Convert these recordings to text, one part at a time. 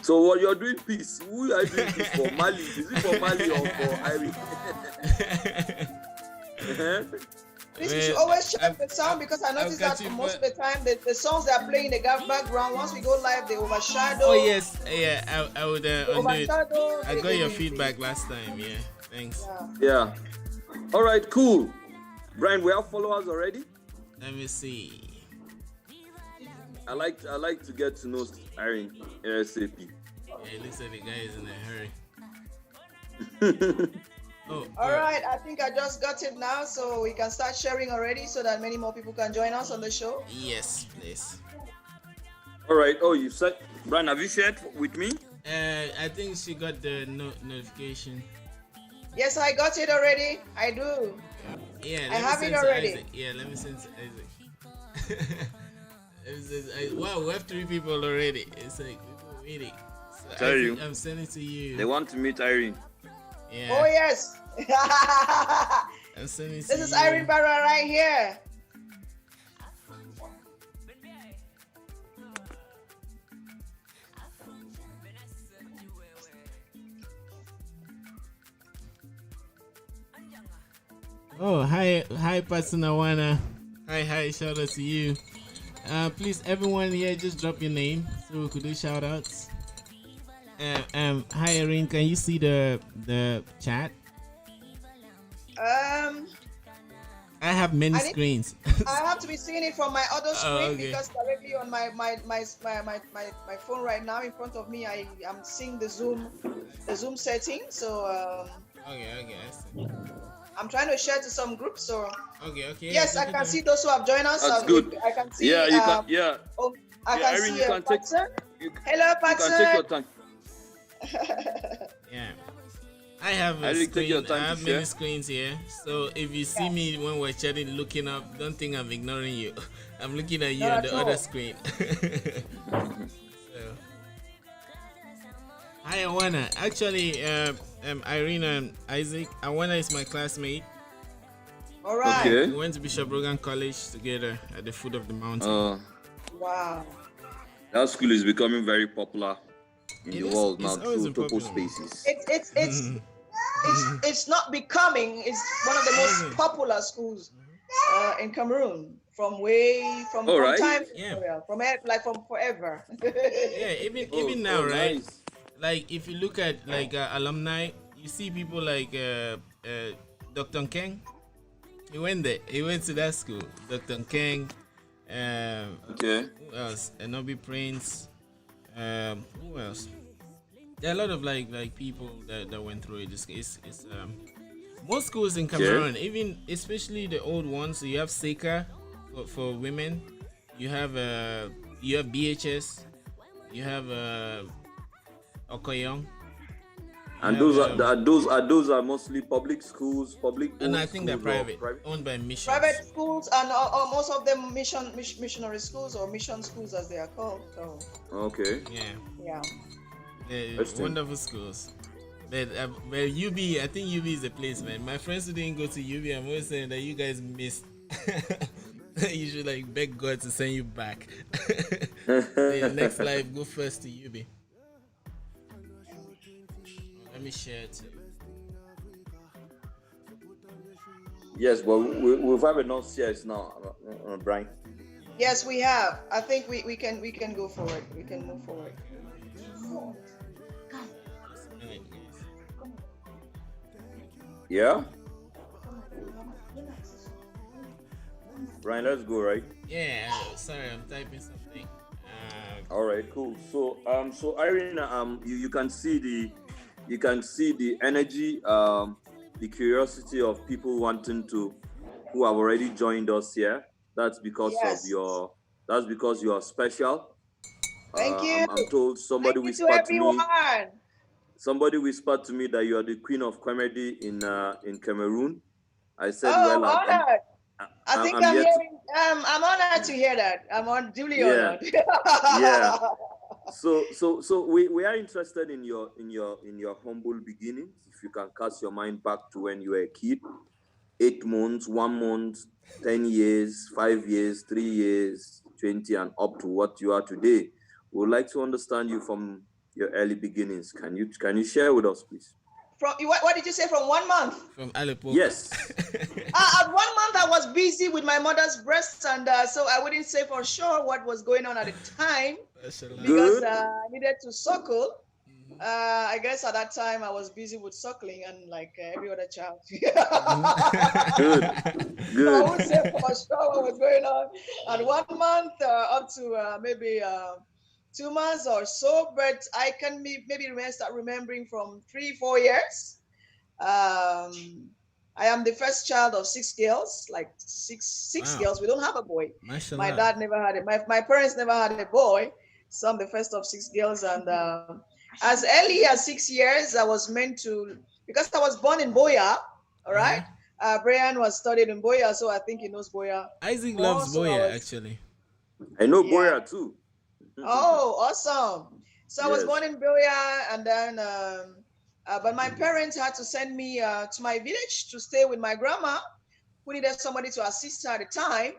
So what you're doing peace? Who are you doing peace for? Mali? Is it for Mali or for Irene? Please, you should always check the sound because I noticed that most of the time the songs they are playing in the background, once we go live, they overshadow. Oh yes, yeah, I would overshadow. I got your feedback last time. Yeah, thanks. Yeah. All right, cool. Brian, we have followers already. Let me see. I like to get to know Irene ASAP. Yeah, it looks like the guy is in a hurry. All right, I think I just got it now, so we can start sharing already so that many more people can join us on the show. Yes, please. All right. Oh, you said, Brian, have you shared with me? I think she got the notification. Yes, I got it already. I do. Yeah, I have it already. Isaac. Yeah, let me send to Isaac. Wow, we have 3 people already. It's like people waiting. So Tell you. I'm sending to you. They want to meet Irene. Yeah. Oh yes. I'm sending this is Irine Bara right here. Oh, hi, Pastor Nawana. Hi, shout out to you. Please, everyone here, just drop your name so we could do shout outs. Hi, Irene, can you see the chat? I have many screens. I have to be seeing it from my other screen because directly on my phone right now in front of me, I am seeing the Zoom setting. So Okay, I see. I'm trying to share to some groups. So okay. Yes, I can see those who have joined us. That's good. I can see. Yeah, you can. Yeah. Oh, I can Irene, see. you can take. Hello, Patson. You can take your time. Yeah. I have a screen. I have many screens here. So if you see me when we're chatting looking up, don't think I'm ignoring you. I'm looking at you on the other screen. So. Hi, Awana. Actually, Irene and Isaac. Awana is my classmate. All right. Okay. We went to Bishop Rogan College together at the foot of the mountain. Wow. That school is becoming very popular in the world now through Topoh spaces. It's not becoming. It's one of the most popular schools in Cameroon from time. Yeah. From forever. Yeah. Even now, right? Nice. Like if you look at alumni, you see people like Dr. Keng. He went there. He went to that school. Dr. Keng. Okay. Who else? Enobi Prince. Who else? There are a lot of like people that went through it. It's most schools in Cameroon, even especially the old ones. So you have Seka for women. You have BHS. You have Okoyong. And those are mostly public schools, and I think they're private, owned by missions. Private schools and most of them missionary schools or mission schools as they are called. So. Okay. Yeah. Wonderful schools. But UB, I think UB is the place, man. My friends who didn't go to UB, I'm always saying that you guys missed. You should beg God to send you back. Your next life, go first to UB. Let me share it. Yes, but we've had enough shares now, Brian. Yes, we have. I think we can go forward. We can move forward. Yeah. Brian, let's go, right? Yeah. Sorry, I'm typing something. All right, cool. So Irene, you can see the energy, the curiosity of people who have already joined us here. That's because because you are special. Thank you. I'm told somebody whispered to me that you are the queen of comedy in Cameroon. I said, I'm honored. I'm honored to hear that. I'm duly honored. Yeah. So we are interested in your humble beginnings. If you can cast your mind back to when you were a kid, 8 months, 1 month, 10 years, 5 years, 3 years, 20, and up to what you are today. We would like to understand you from your early beginnings? Can you share with us, please? From what did you say? From 1 month? From Aleppo. Yes. At 1 month, I was busy with my mother's breasts, and so I wouldn't say for sure what was going on at the time because I needed to suckle. I guess at that time I was busy with suckling and like every other child. Good. So I would say for sure what was going on at 1 month up to maybe 2 months or so, but I can maybe start remembering from 3-4 years. I am the first child of 6 girls, like six Wow. girls. We don't have a boy. Mashallah. My dad never had it. My parents never had a boy. So I'm the first of 6 girls. And as early as 6 years, I was meant to, because I was born in Boya, all right? Brian was studied in Boya, so I think he knows Boya. Isaac loves Boya, actually. I know Boya too. Oh, awesome. So I was born in Boya, and then, but my parents had to send me to my village to stay with my grandma, who needed somebody to assist her at the time.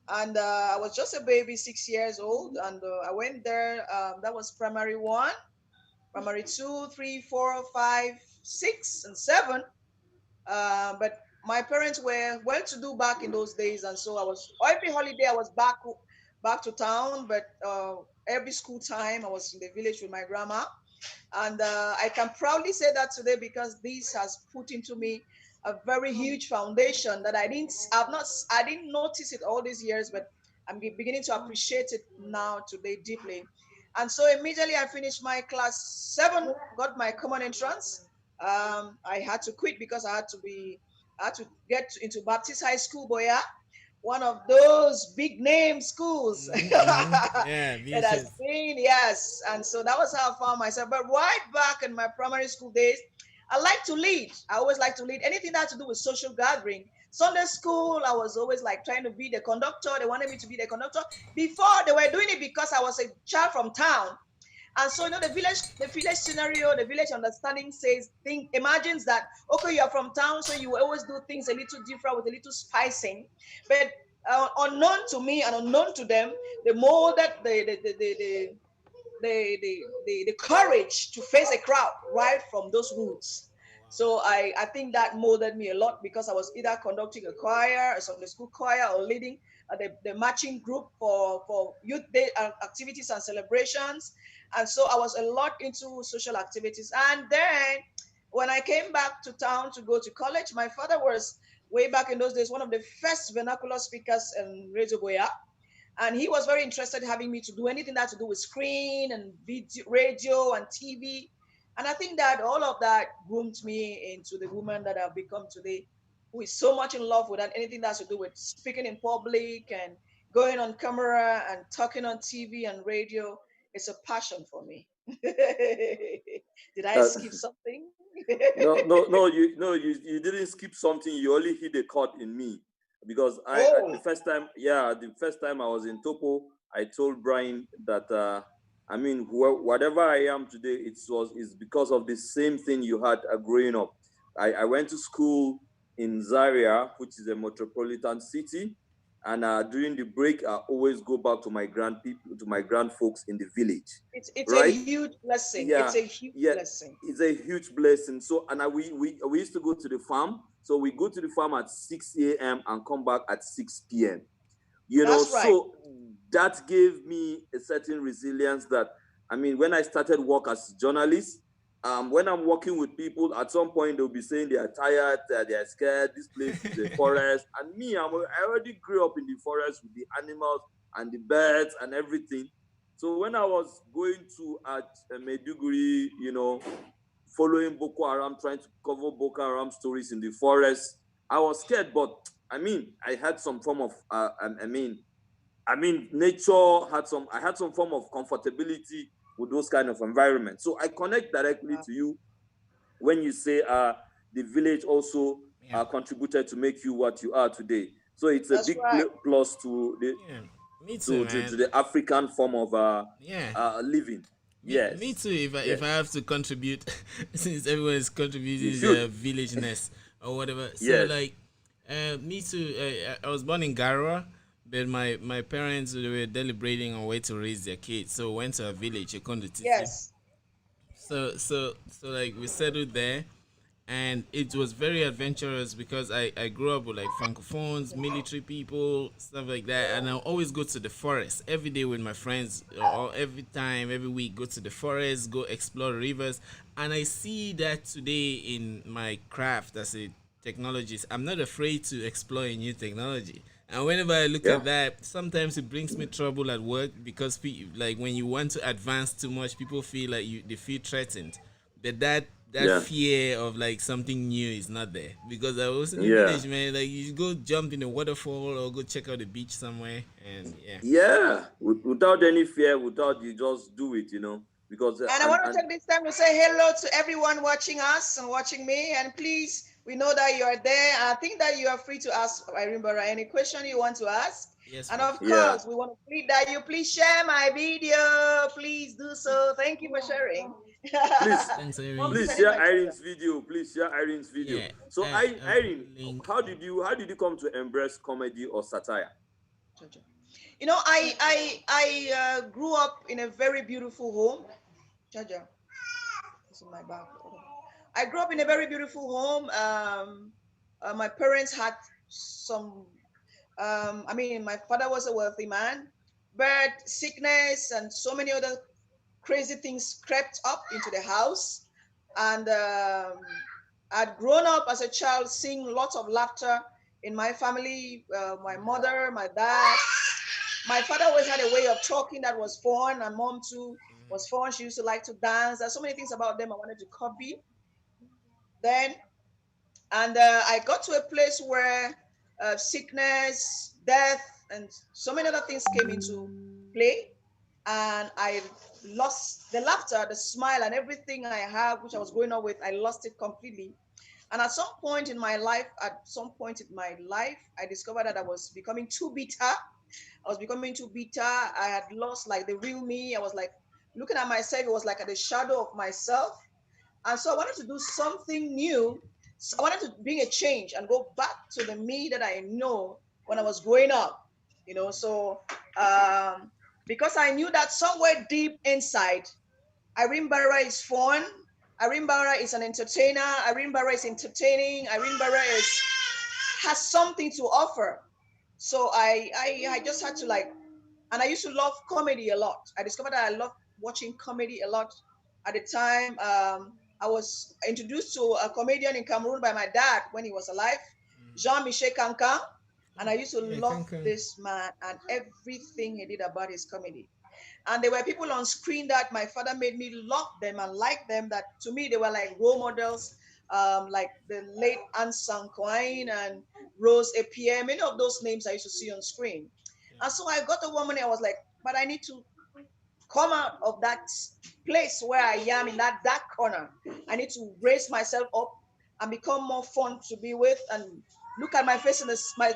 And I was just a baby, 6 years old, and I went there. That was primary 1, primary 2, 3, 4, 5, 6, and 7. But my parents were well-to-do back in those days, and so I was every holiday I was back to town. But every school time I was in the village with my grandma, and I can proudly say that today because this has put into me a very huge foundation that I didn't notice it all these years, but I'm beginning to appreciate it now today deeply. And so immediately I finished my class 7, got my common entrance. I had to quit because I had to get into Baptist High School, Boya, one of those big name schools that has been, yes. And so that was how I found myself. But right back in my primary school days, I like to lead. I always like to lead anything that had to do with social gathering. Sunday school, I was always like trying to be the conductor. They wanted me to be the conductor. Before, they were doing it because I was a child from town. And so, the village scenario, the village understanding imagines that, okay, you're from town, so you always do things a little different with a little spicing. But unknown to me and unknown to them, the more that the courage to face a crowd right from those roots. So I think that molded me a lot because I was either conducting a choir, a Sunday school choir, or leading the marching group for youth day activities and celebrations. And so I was a lot into social activities. And then when I came back to town to go to college, my father was, way back in those days, one of the first vernacular speakers in Radio Boya. And he was very interested in having me to do anything that had to do with screen and video, radio and TV. And I think that all of that groomed me into the woman that I've become today, who is so much in love with anything that has to do with speaking in public and going on camera and talking on TV and radio. It's a passion for me. Did I skip something? No, you didn't skip something. You only hit a chord in me. Because the first time I was in Topoh, I told Brian that whatever I am today, it's because of the same thing you had growing up. I went to school in Zaria, which is a metropolitan city, and during the break, I always go back to my grand folks in the village. It's right? A huge blessing. Yeah, it's a huge blessing. It's a huge blessing. So, and we used to go to the farm. So we go to the farm at 6 a.m. and come back at 6 p.m. That's right. So that gave me a certain resilience that, when I started work as a journalist, when I'm working with people, at some point they'll be saying they are tired, they are scared, this place is a forest. And me, I already grew up in the forest with the animals and the birds and everything. So when I was going to at Maiduguri, following Boko Haram, trying to cover Boko Haram stories in the forest, I was scared, but I had some form of, nature I had some form of comfortability with those kind of environments. So I connect directly to you when you say the village also contributed to make you what you are today. So it's a big plus to the me too, to the African form of living. Yes. Me too. If I have to contribute, since everyone is contributing villageness or whatever. So me too. I was born in Garwa, but my parents were deliberating on where to raise their kids, so went to a village, Ekondutisi. Yes. So like we settled there, and it was very adventurous because I grew up with like francophones, military people, stuff like that, and I always go to the forest every day with my friends, or every time, every week, go to the forest, go explore rivers, and I see that today in my craft as a technologist. I'm not afraid to explore a new technology. And whenever I look Yeah. at that, sometimes it brings me trouble at work because like when you want to advance too much, people feel like they feel threatened. But that Yeah. fear of like something new is not there because I was in the Yeah. village, man. Like you go jump in a waterfall or go check out the beach somewhere, and yeah. Yeah. Without any fear, without you just do it, because And I want to take this time to say hello to everyone watching us and watching me. And please, we know that you are there. I think that you are free to ask Irene Bara any question you want to ask. Yes, And please. of yeah. course, we want to plead that you please share my video. Please do so. Thank you for sharing. Please, Thanks, Mom is Irene. please sending share my children. Irene's video. Please share Irene's video. Yeah, So, I'll put Irene, the link. how did you come to embrace comedy or satire? You know, I grew up in a very beautiful home. Jaja, this is my bag. I grew up in a very beautiful home. My parents had some. I mean, my father was a wealthy man, but sickness and so many other crazy things crept up into the house, and I'd grown up as a child seeing lots of laughter in my family. My mother, my dad, my father always had a way of talking that was fun, and mom too was fun. She used to like to dance. There's so many things about them I wanted to copy then. And I got to a place where sickness, death, and so many other things came into play. And I lost the laughter, the smile, and everything I have, which I was growing up with. I lost it completely. And at some point in my life, I discovered that I was becoming too bitter. I was becoming too bitter. I had lost like the real me. I was like looking at myself. It was like at the shadow of myself. And so I wanted to do something new. So I wanted to bring a change and go back to the me that I know when I was growing up. So um, because I knew that somewhere deep inside, Irene Bara is fun. Irene Bara is an entertainer. Irene Bara is entertaining. Irene Bara has something to offer. So I just had to like, and I used to love comedy a lot. I discovered that I love watching comedy a lot. At the time, I was introduced to a comedian in Cameroon by my dad when he was alive, Jean-Michel Cancan. And I used to Yeah, love can. this man and everything he did about his comedy. And there were people on screen that my father made me love them and like them. That to me, they were like role models, like the late Anne Sanquine and Rose Appiah. Many of those names I used to see on screen. And so I got a woman, I was like, but I need to come out of that place where I am in that dark corner. I need to raise myself up and become more fun to be with and look at my face in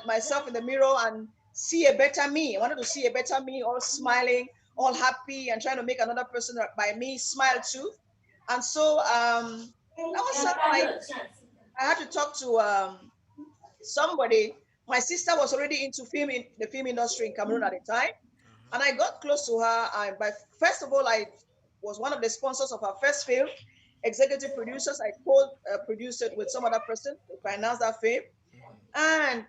myself in the mirror and see a better me. I wanted to see a better me, all smiling, all happy, and trying to make another person by me smile too. And so that was how I had to talk to somebody. My sister was already into in the film industry in Cameroon at the time, and I got close to her. And by first of all, I was one of the sponsors of her first film, executive producers. I co-produced it with some other person to finance that film, and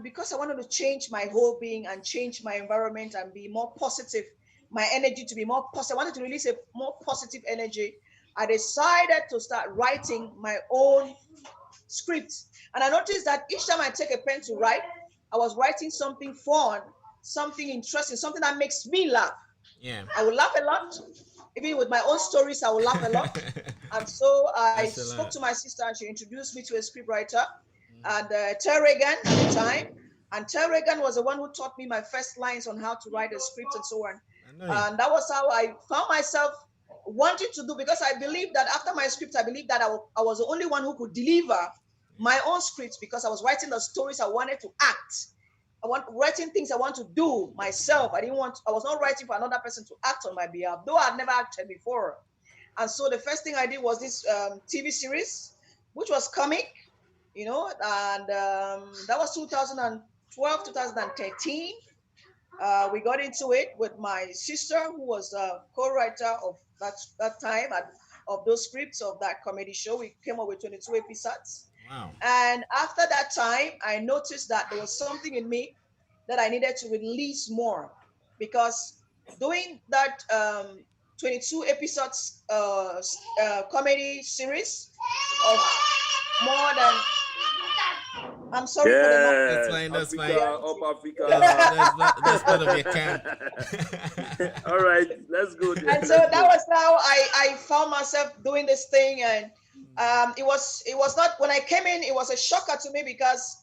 because I wanted to change my whole being and change my environment and be more positive, my energy to be more positive. I wanted to release a more positive energy. I decided to start writing my own script. And I noticed that each time I take a pen to write, I was writing something fun, something interesting, something that makes me laugh. Yeah. I will laugh a lot. Even with my own stories, I will laugh a lot. And so I That's a spoke lot. to my sister and she introduced me to a script writer and Ter Reagan at the time. And Ter Reagan was the one who taught me my first lines on how to write a script and so on. I know it. And that was how I found myself wanting to do, because I believed that after my script, I believed that I was the only one who could deliver my own scripts, because I was writing the stories I wanted to act. Writing things I want to do myself. I was not writing for another person to act on my behalf, though I'd never acted before. And so the first thing I did was this TV series, which was comic, and that was 2012, 2013. We got into it with my sister, who was a co-writer of that time of those scripts of that comedy show. We came up with 22 episodes. Wow. And after that time, I noticed that there was something in me that I needed to release more, because doing that 22 episodes comedy series of more than, I'm sorry for the noise. That's Yeah, fine. That's fine. Africa, up That's Africa. that's that's part of your camp. All right, let's go there. And so Let's that go. was how I found myself doing this thing. And it was not, when I came in, it was a shocker to me, because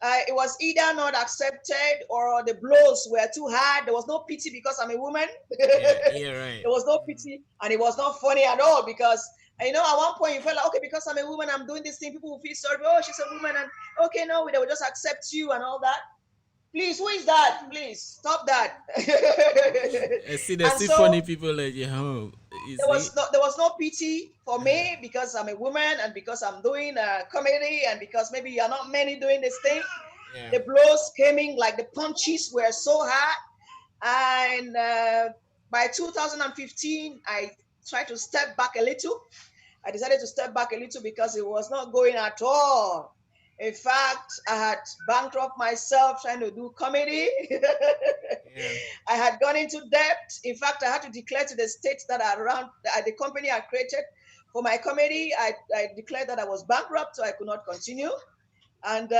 it was either not accepted or the blows were too hard. There was no pity because I'm a woman. Yeah, yeah, right. There was no pity, and it was not funny at all, because at one point you felt like, okay, because I'm a woman, I'm doing this thing, people will feel sorry. Oh, she's a woman, and okay, no, they will just accept you and all that. Please, who is that? Please stop that. I see. There's And still so funny people like you. Home. You there see? was no pity for me, because I'm a woman, and because I'm doing a comedy, and because maybe you're not many doing this thing. Yeah. The blows came in, like the punches were so hard. And by 2015, I tried to step back a little. I decided to step back a little because it was not going at all. In fact, I had bankrupt myself trying to do comedy. Yeah. I had gone into debt. In fact, I had to declare to the states that are around the company I created for my comedy. I declared that I was bankrupt, so I could not continue. And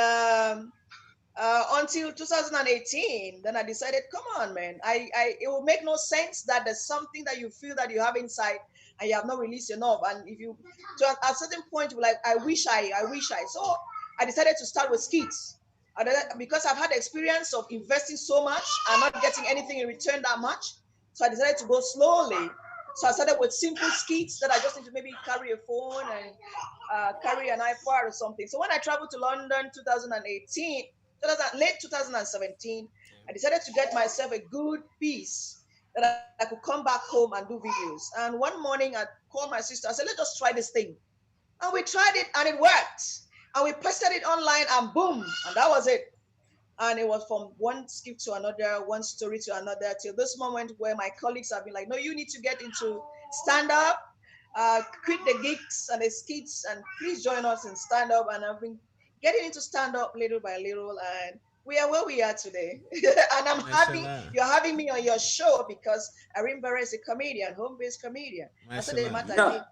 until 2018, then I decided, come on, man, it will make no sense that there's something that you feel that you have inside and you have not released enough. And if you, to at a certain point, you're like, I wish I. So I decided to start with skits. Because I've had the experience of investing so much and not getting anything in return that much. So I decided to go slowly. So I started with simple skits that I just need to maybe carry a phone and carry an iPad or something. So when I traveled to London 2018, late 2017, I decided to get myself a good piece that I could come back home and do videos. And one morning I called my sister. I said, let's just try this thing. And we tried it and it worked. And we posted it online and boom, and that was it. And it was from one skit to another, one story to another, till this moment where my colleagues have been like, no, you need to get into stand up, quit the gigs and the skits, and please join us in stand up. And I've been getting into stand up little by little, and we are where we are today. And I'm happy Mashallah. you're having me on your show, because Irine Bara is a comedian, home based comedian. That's what they Mashallah. matter.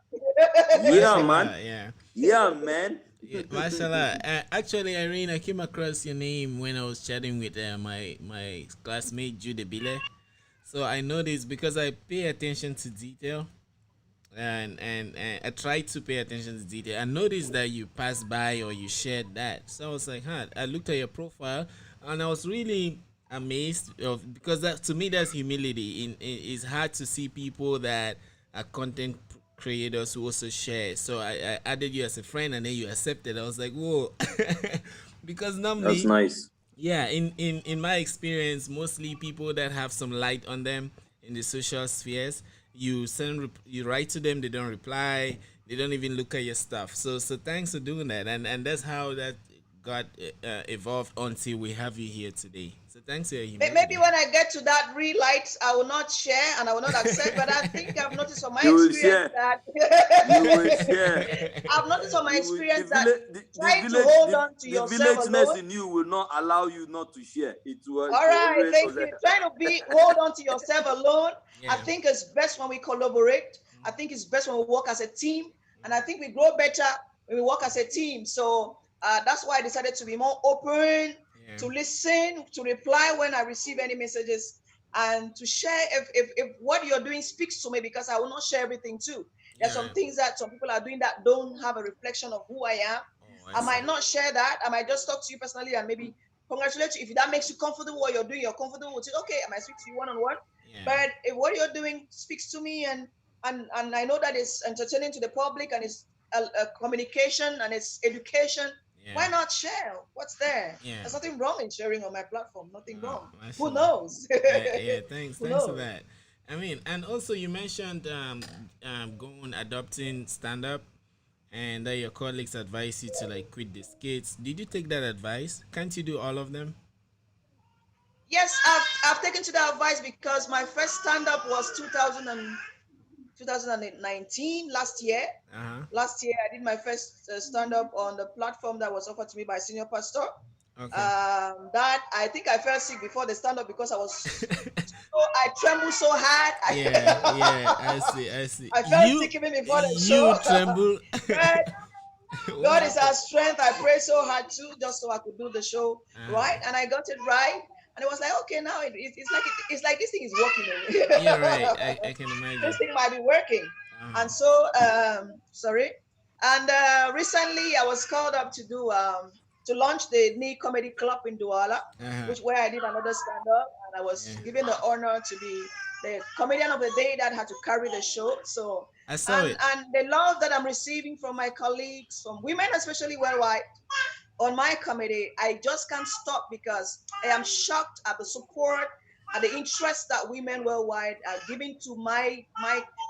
Yeah, yeah, man. Mashallah. Yeah. Yeah, man. Yeah, mashallah. Actually, Irene, I came across your name when I was chatting with my classmate Jude Bile. So I noticed because I pay attention to detail, and I tried to pay attention to detail. I noticed that you passed by or you shared that. So I was like, huh. I looked at your profile, and I was really amazed of, because that, to me, that's humility. It's hard to see people that are content creators who also share. So I added you as a friend, and then you accepted. I was like, whoa. Because That's normally, nice. yeah, in my experience, mostly people that have some light on them in the social spheres, you write to them, they don't reply, they don't even look at your stuff. So thanks for doing that, and that's how that got evolved until we have you here today. So thanks for your Maybe humility. when I get to that real light, I will not share and I will not accept. But I think I've noticed from my You will experience share. that You will share. I've noticed from my You will, experience that the trying to village, hold on to the yourself villageness alone. in you will not allow you not to share. All To right, always. thank you. Trying to hold on to yourself alone. I Yeah. think it's best when we collaborate. I think it's best when we work as a team, and I think we grow better when we work as a team. So that's why I decided to be more open, Yeah. to listen, to reply when I receive any messages, and to share if what you're doing speaks to me, because I will not share everything too. There's Yeah. some things that some people are doing that don't have a reflection of who I am. Oh, I I see. might not share that. I might just talk to you personally and maybe congratulate you. If that makes you comfortable what you're doing, you're comfortable with it. Okay, I might speak to you one on one. Yeah. But if what you're doing speaks to me, and I know that it's entertaining to the public, and it's a communication and it's education, Yeah. why not share? What's there? Yeah. There's nothing wrong in sharing on my platform. Nothing Oh, wrong. Who mashallah. knows? Yeah, thanks. Who Thanks for knows? that. I mean, and also you mentioned going adopting stand up, and that your colleagues advise you to like quit the skits. Did you take that advice? Can't you do all of them? Yes, I've taken to the advice because my first stand up was 2019 last year. Uh-huh. Last year, I did my first stand up on the platform that was offered to me by senior pastor. Okay. That I think I felt sick before the stand up because I trembled so hard. Yeah, yeah, I see, I see. I felt You sick even before the you show. tremble. But What God is happened? our strength. I prayed so hard too, just so I could do the show Uh-huh. right, and I got it right. And it was like, okay, now it's like this thing is Yeah, right. working. I can This imagine. thing might be working. Uh-huh. And so, sorry. And recently, I was called up to launch the Knee Comedy Club in Douala, Uh-huh. which where I did another stand up, and I was Yeah. given the honor to be the comedian of the day that had to carry the show. So, I saw and it. and the love that I'm receiving from my colleagues, from women especially worldwide, on my comedy, I just can't stop because I am shocked at the support and the interest that women worldwide are giving to my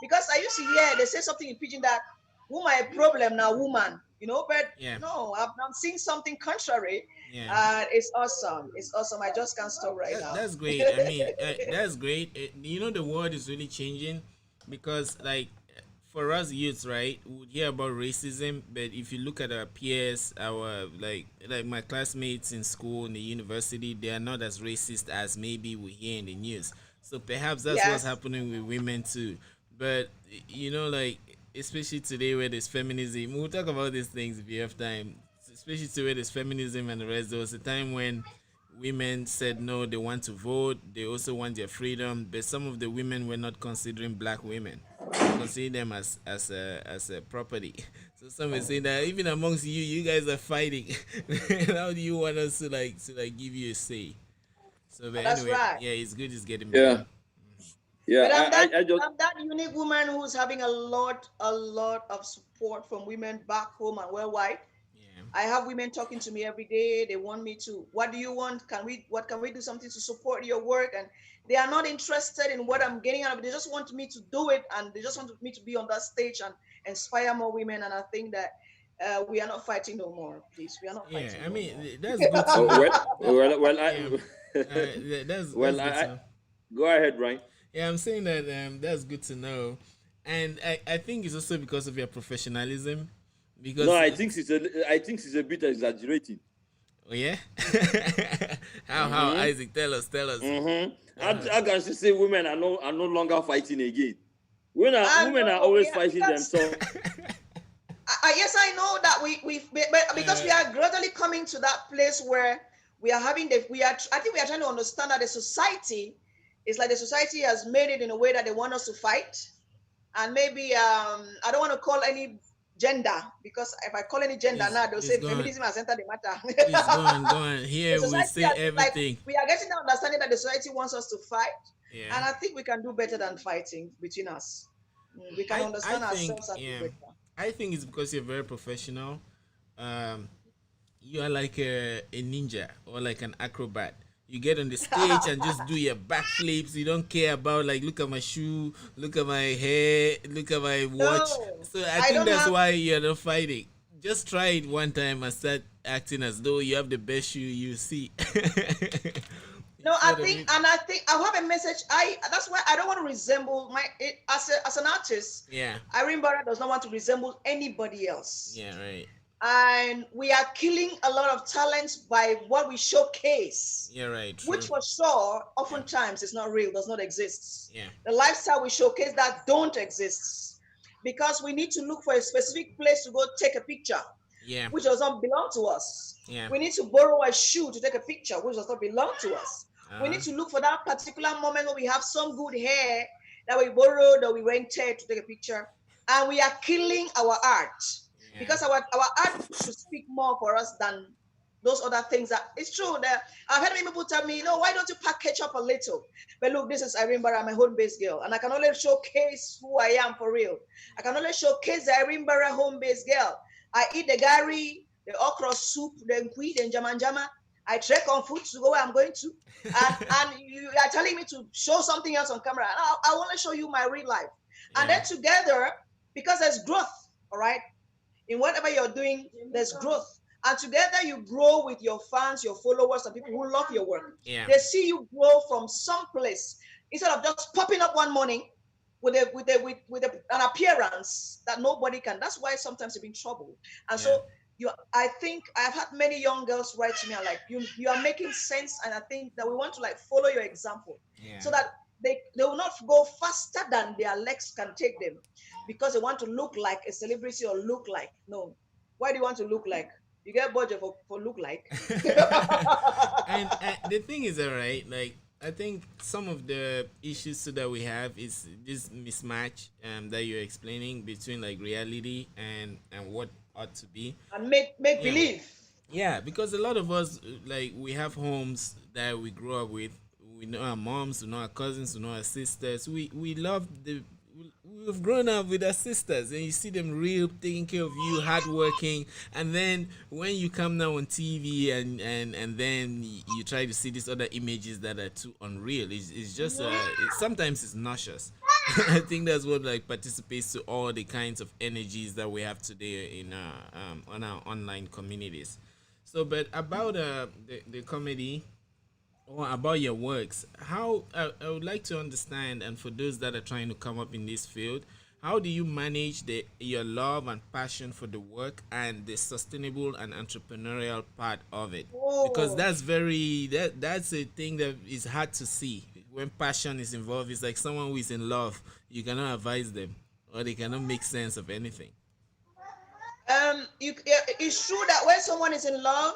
because I used to hear they say something in pidgin that woman a problem now woman, but Yeah. no, I'm seeing something contrary. Yeah. It's awesome. It's awesome. I just can't stop right now. That's great. I mean, that's great. The world is really changing because, like, for us youths, right, we would hear about racism, but if you look at our peers, our like my classmates in school, in the university, they are not as racist as maybe we hear in the news. So perhaps that's what's Yes. happening with women too. But like, especially today where there's feminism, we'll talk about these things if you have time. Especially today where there's feminism and the rest. There was a time when women said no, they want to vote, they also want their freedom, but some of the women were not considering black women. They consider them as a property. So some are saying that even amongst you guys are fighting. How do you want us to give you a say? So but That's anyway, right. yeah, it's good, it's getting better. Yeah, yeah. But I just I'm that unique woman who's having a lot of support from women back home and worldwide. Yeah. I have women talking to me every day. They want me to, what do you want? What can we do something to support your work? And they are not interested in what I'm getting out of it. They just want me to do it. And they just want me to be on that stage and inspire more women. And I think that we are not fighting no more, please. We are not Yeah, fighting I no mean more. that's good to oh, know. well, well, well, Yeah, that's well, good to I know. go ahead, Ryan. Yeah, I'm saying that that's good to know, and I think it's also because of your professionalism, No, because I think it's a bit exaggerating. oh yeah, how Mm-hmm. Isaac, tell us. Mm-hmm. Uh-huh. How can she say women are no longer fighting again? I Women are know, always yeah, fighting because themselves. yes, I know that but because uh, we are gradually coming to that place where we are having I think we are trying to understand that the society is like the society has made it in a way that they want us to fight. And maybe I don't want to call any gender because if I call any gender please now, they'll please say go on, feminism has entered the matter. please go on. The Here we society say has like everything. we are getting the understanding that the society wants us to fight, Yeah, and I think we can do better than fighting between us. We can I understand think, ourselves and do yeah, better. I think it's because you're very professional. Um, you are like a ninja or like an acrobat. You get on the stage and just do your backflips. You don't care about, like, look at my shoe, look at my hair, look at my watch. No, So I I think don't that's have. why you're not fighting. Just try it one time and start acting as though you have the best shoe you see. No, I Instead of think, it. and I think I have a message. That's why I don't want to resemble as an artist. Yeah. Irene Bara does not want to resemble anybody else, Yeah. Right. and we are killing a lot of talents by what we showcase, Yeah. Right. which True. for sure, Yeah. oftentimes is not real, does not exist. Yeah. The lifestyle we showcase that don't exist, because we need to look for a specific place to go take a picture Yeah. which does not belong to us. Yeah. We need to borrow a shoe to take a picture, which does not belong to us. We Uh-huh. need to look for that particular moment where we have some good hair that we borrowed or we rented to take a picture. And we are killing our art Yeah. because our art should speak more for us than those other things. That it's true that I've had many people tell me, why don't you package up a little? But look, this is Irene Bara, I'm a home-based girl, and I can only showcase who I am for real. I can only showcase the Irene Bara home-based girl. I eat the gari, the okra soup, the nkui, the njama. I trek on foot to go where I'm going to. And you are telling me to show something else on camera. And I want to show you my real life. And Yeah. then together, because there's growth, all right? In whatever you're doing, there's growth. And together you grow with your fans, your followers, and people who love your work. Yeah. They see you grow from some place instead of just popping up one morning with an appearance that nobody can. That's why sometimes you're in trouble. And Yeah. so I think I've had many young girls write to me and like, you are making sense, and I think that we want to like follow your example Yeah. so that they will not go faster than their legs can take them because they want to look like a celebrity or look like. No. Why do you want to look like? You get budget for look like. And the thing is, alright, like I think some of the issues too that we have is this mismatch that you're explaining between like reality and what ought to be. And make Yeah. believe. Yeah, because a lot of us like we have homes that we grew up with. We know our moms, we know our cousins, we know our sisters. We love we've grown up with our sisters, and you see them real taking care of you, hardworking. And then when you come now on TV and then you try to see these other images that are too unreal, it's just sometimes it's nauseous. I think that's what like participates to all the kinds of energies that we have today in on our online communities. So, but about the comedy or about your works, how I would like to understand, and for those that are trying to come up in this field, how do you manage your love and passion for the work and the sustainable and entrepreneurial part of it? Because Oh, that's a thing that is hard to see when passion is involved. It's like someone who is in love. You cannot advise them, or they cannot make sense of anything. it's true that when someone is in love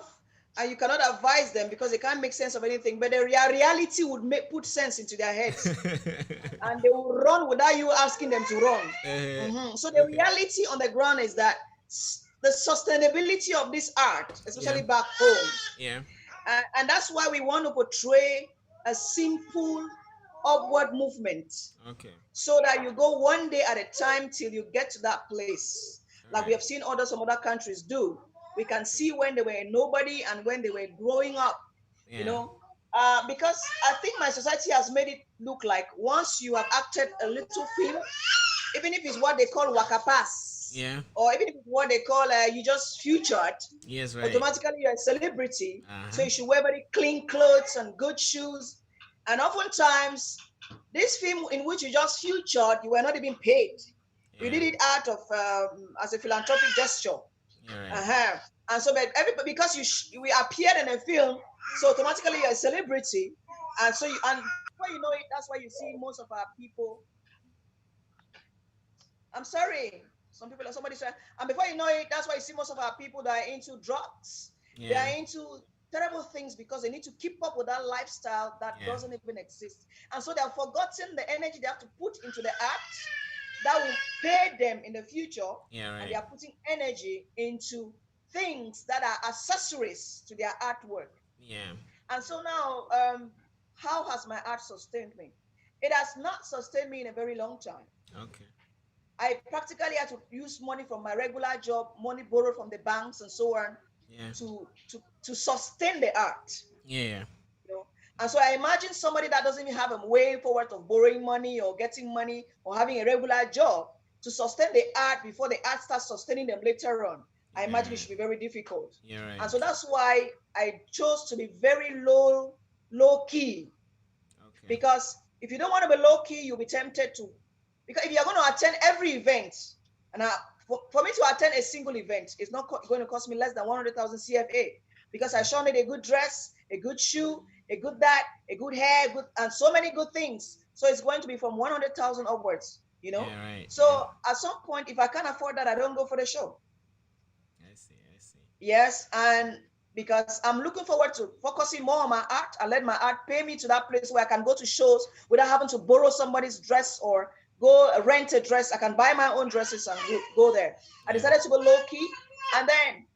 and you cannot advise them because they can't make sense of anything, but the reality would put sense into their heads, and they will run without you asking them to run. So the Okay. reality on the ground is that the sustainability of this art, Yeah. especially back home, Yeah. and that's why we want to portray a simple upward movement Okay. so that you go one day at a time till you get to that place. All Like we right. have seen some other countries do. We can Okay. see when they were nobody and when they were growing up, you Yeah. know. Because I think my society has made it look like once you have acted a little film, even if it's what they call waka pass, Yeah. or even if it's what they call you just featured, Yes. Right. automatically you're a celebrity. Uh So huh. you should wear very clean clothes and good shoes. And oftentimes, this film in which you just featured, you were not even paid. You Yeah. did it out of as a philanthropic gesture. You're right. Uh-huh. And so, but everybody, because we appeared in a film, so automatically you're a celebrity. And so, and before you know it, that's why you see most of our people. I'm sorry. Somebody said, and before you know it, that's why you see most of our people that are into drugs. They Yeah. are into terrible things because they need to keep up with that lifestyle that Yeah. doesn't even exist. And so they've forgotten the energy they have to put into the act that will pay them in the future. Yeah. And they Right. are putting energy into things that are accessories to their artwork. Yeah. And so now, how has my art sustained me? It has not sustained me in a very long time. Okay. I practically had to use money from my regular job, money borrowed from the banks and so on, Yeah. to sustain the art. Yeah. You know? And so I imagine somebody that doesn't even have a way forward of borrowing money or getting money or having a regular job to sustain the art before the art starts sustaining them later on. I Yeah. imagine it should be very difficult. You're right. And so that's why I chose to be very low key, Okay. because if you don't want to be low key, you'll be tempted to. Because if you're going to attend every event, and for me to attend a single event, it's not going to cost me less than 100,000 CFA, because I Yeah. sure need a good dress, a good shoe, a good that, a good hair, good, and so many good things. So it's going to be from 100,000 upwards, you know. Yeah. Right. Yeah. So at some point, if I can't afford that, I don't go for the show. I see. I see. Yes, and because I'm looking forward to focusing more on my art and let my art pay me to that place where I can go to shows without having to borrow somebody's dress or go rent a dress. I can buy my own dresses and go there. I Yeah. decided to go low key, and then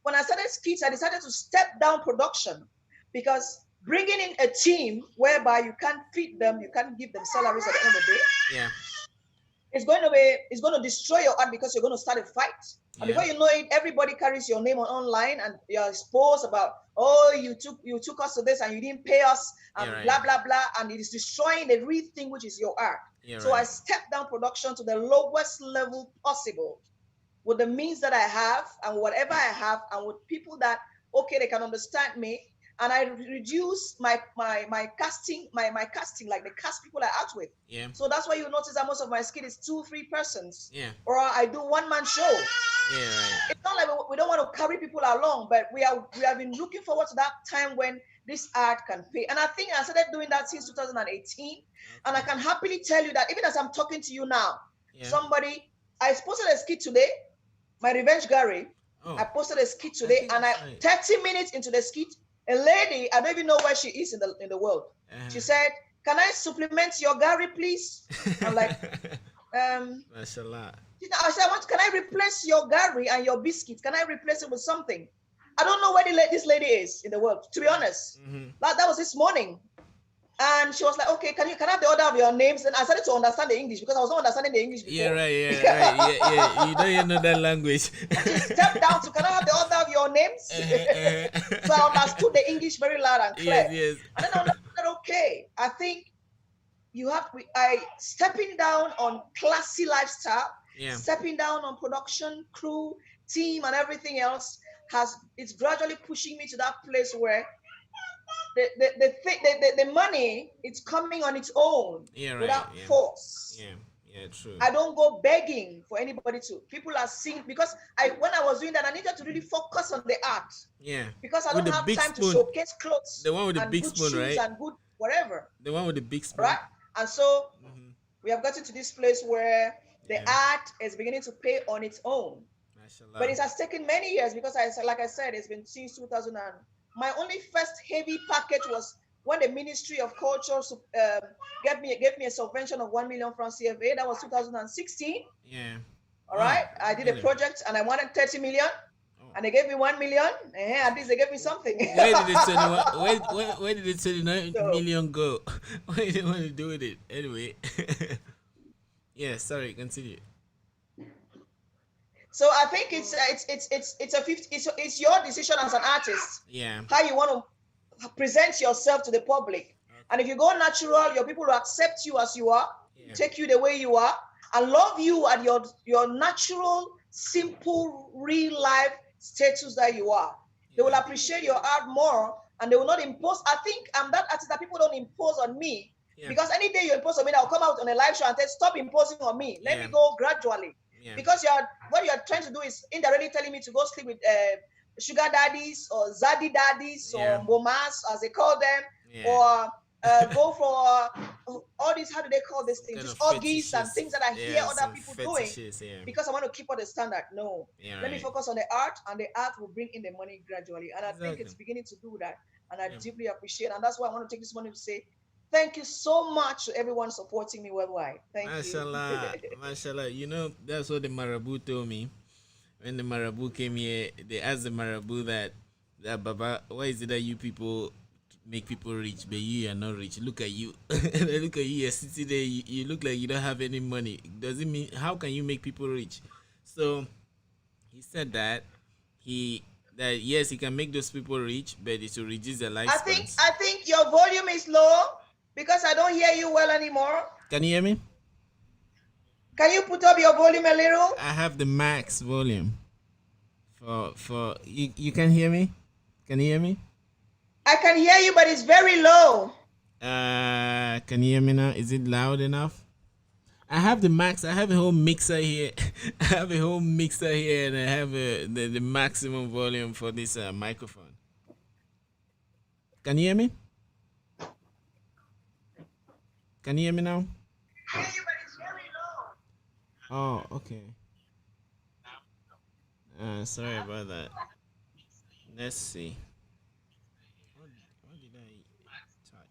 when I started skits, I decided to step down production, because bringing in a team whereby you can't feed them, you can't give them salaries at the end of the day, Yeah. it's going to destroy your art, because you're going to start a fight. And Yeah. before you know it, everybody carries your name online and you're exposed about, oh, you took us to this and you didn't pay us Yeah. and Right. blah blah blah, and it is destroying the real thing, which is your art. Yeah. So I Right. stepped down production to the lowest level possible, with the means that I have and whatever I have, and with people that, okay, they can understand me. And I reduce my casting, my casting, like the cast people I act with. Yeah. So that's why you notice that most of my skit is 2-3 persons. Yeah. Or I do one-man show. Yeah, right. It's not like we don't want to carry people along, but we have been looking forward to that time when this art can pay. And I think I started doing that since 2018. Okay. And I can happily tell you that even as I'm talking to you now, I posted a skit today, my Revenge Gary. Oh. I posted a skit today, and 30 minutes into the skit, a lady, I don't even know where she is in the world. She said, "Can I supplement your Gary, please?" I'm like, Mashallah. I said, can I replace your Gary and your biscuit? Can I replace it with something? I don't know where this lady is in the world, to be honest. That was this morning. And she was like, okay, can I have the order of your names? And I started to understand the English because I was not understanding the English before. Yeah, right. Yeah. You don't even know that language. She stepped down to, can I have the order of your names? So I understood the English very loud and clear. Yes. And then I understood, okay, I think stepping down on classy lifestyle, stepping down on production, crew, team, and everything else it's gradually pushing me to that place where the money, it's coming on its own without force. Yeah, true. I don't go begging for anybody to. People are seeing, because when I was doing that, I needed to really focus on the art. Yeah. Because I don't have time to showcase clothes. The one with the big good spoon, shoes, right? And good whatever. The one with the big spoon. Right? And so we have gotten to this place where the art is beginning to pay on its own. But it has taken many years because, like I said, it's been since 2000. My only first heavy package was when the Ministry of Culture gave me a subvention of 1 million francs CFA. That was 2016. Yeah. All right. I did a project and I wanted 30 million. And they gave me 1 million. At least they gave me something. Where did the 29 million go? What did they want to do with it? Anyway. Yeah, sorry, continue. So I think it's your decision as an artist. Yeah. How you want to present yourself to the public. Okay. And if you go natural, your people will accept you as you are, take you the way you are, and love you at your natural, simple, real life status that you are. They will appreciate your art more, and they will not impose. I think I'm that artist that people don't impose on me, because any day you impose on me, I'll come out on a live show and say, stop imposing on me. Let me go gradually. Because what you're trying to do is indirectly telling me to go sleep with sugar daddies or zaddy daddies or bomas, as they call them, or go for all these, how do they call these things? Just orgies and things that I hear other people doing because I want to keep up the standard. No. Let me focus on the art, and the art will bring in the money gradually. And I think it's beginning to do that. And I deeply appreciate it. And that's why I want to take this money to say, thank you so much to everyone supporting me worldwide. Thank Mashallah, you. Mashallah. You know, that's what the Marabout told me. When the Marabout came here, they asked the Marabout that Baba, why is it that you people make people rich, but you are not rich? Look at you. Look at you. You're sitting there. You look like you don't have any money. Does it mean, how can you make people rich? So he said that yes, he can make those people rich, but it will reduce their lifespan. I think your volume is low because I don't hear you well anymore. Can you hear me? Can you put up your volume a little? I have the max volume. For you can hear me? Can you hear me? I can hear you, but it's very low. Can you hear me now? Is it loud enough? I have the max. I have a whole mixer here. I have a whole mixer here, and I have the maximum volume for this microphone. Can you hear me? Can you hear me now? I hear you, but it's very low. Oh, okay. Sorry about that. Let's see. What did I touch?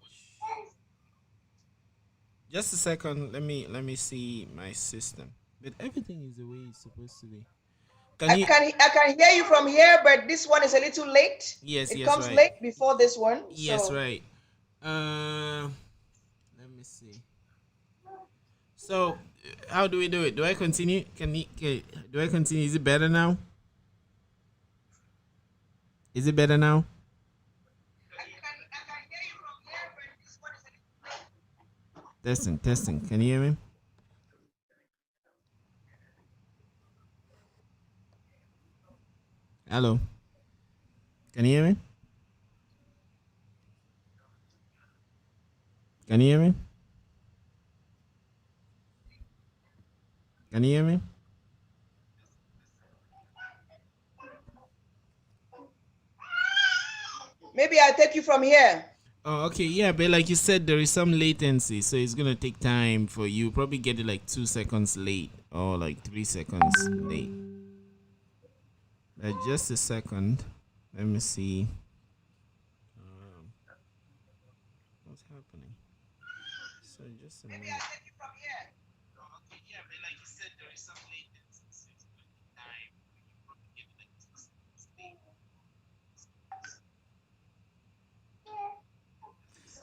Just a second. Let me see my system. But everything is the way it's supposed to be. I can hear you from here, but this one is a little late. Yes, it comes late before this one. Yes, so. Right. Let me see. So, how do we do it? Do I continue? Do I continue? Is it better now? Is it better now? I can hear you from here, but this one is a little late. Testing. Can you hear me? Hello. Can you hear me? Can you hear me? Can you hear me? Maybe I take you from here. Oh, okay, yeah, but like you said, there is some latency, so it's gonna take time for you. Probably get it like 2 seconds late or like 3 seconds late. Just a second. Let me see. Um, what's happening? So just a Maybe minute. I take you from here. Oh, okay, yeah, but like you said, there is some latency, so it's gonna take time for you. Probably get it like 2 seconds late.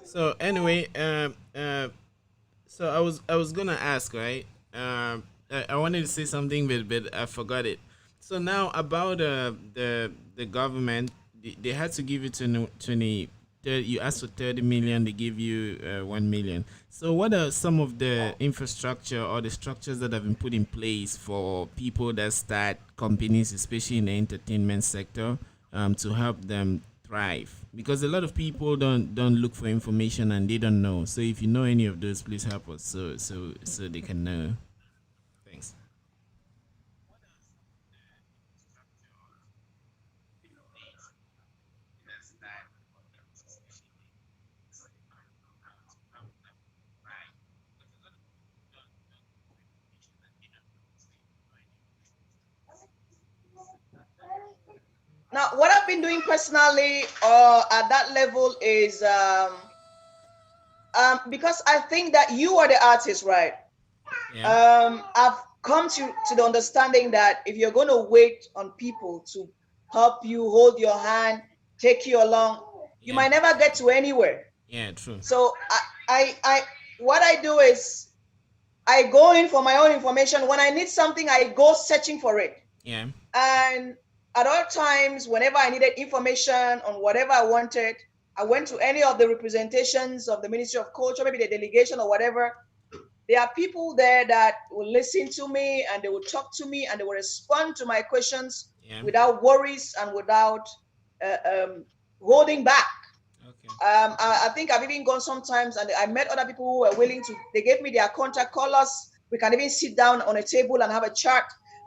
So anyway, so I was gonna ask, right? I wanted to say something, but I forgot it. So now about the government, they had to give you 20, 30, you asked for 30 million, they give you 1 million. So what are some of the infrastructure or the structures that have been put in place for people that start companies, especially in the entertainment sector, to help them thrive? Because a lot of people don't look for information and they don't know. So if you know any of those, please help us so they can know. Thanks. Now, what I've been doing personally at that level is because I think that you are the artist, right? Yeah. I've come to the understanding that if you're going to wait on people to help you, hold your hand, take you along, you Yeah. might never get to anywhere. Yeah. True. So what I do is I go in for my own information. When I need something, I go searching for it. Yeah. And at all times, whenever I needed information on whatever I wanted, I went to any of the representations of the Ministry of Culture, maybe the delegation or whatever. There are people there that will listen to me and they will talk to me and they will respond to my questions Yeah. without worries and without uh, um, holding back. Okay. I think I've even gone sometimes and I met other people who were willing to, they gave me their contact, call us. We can even sit down on a table and have a chat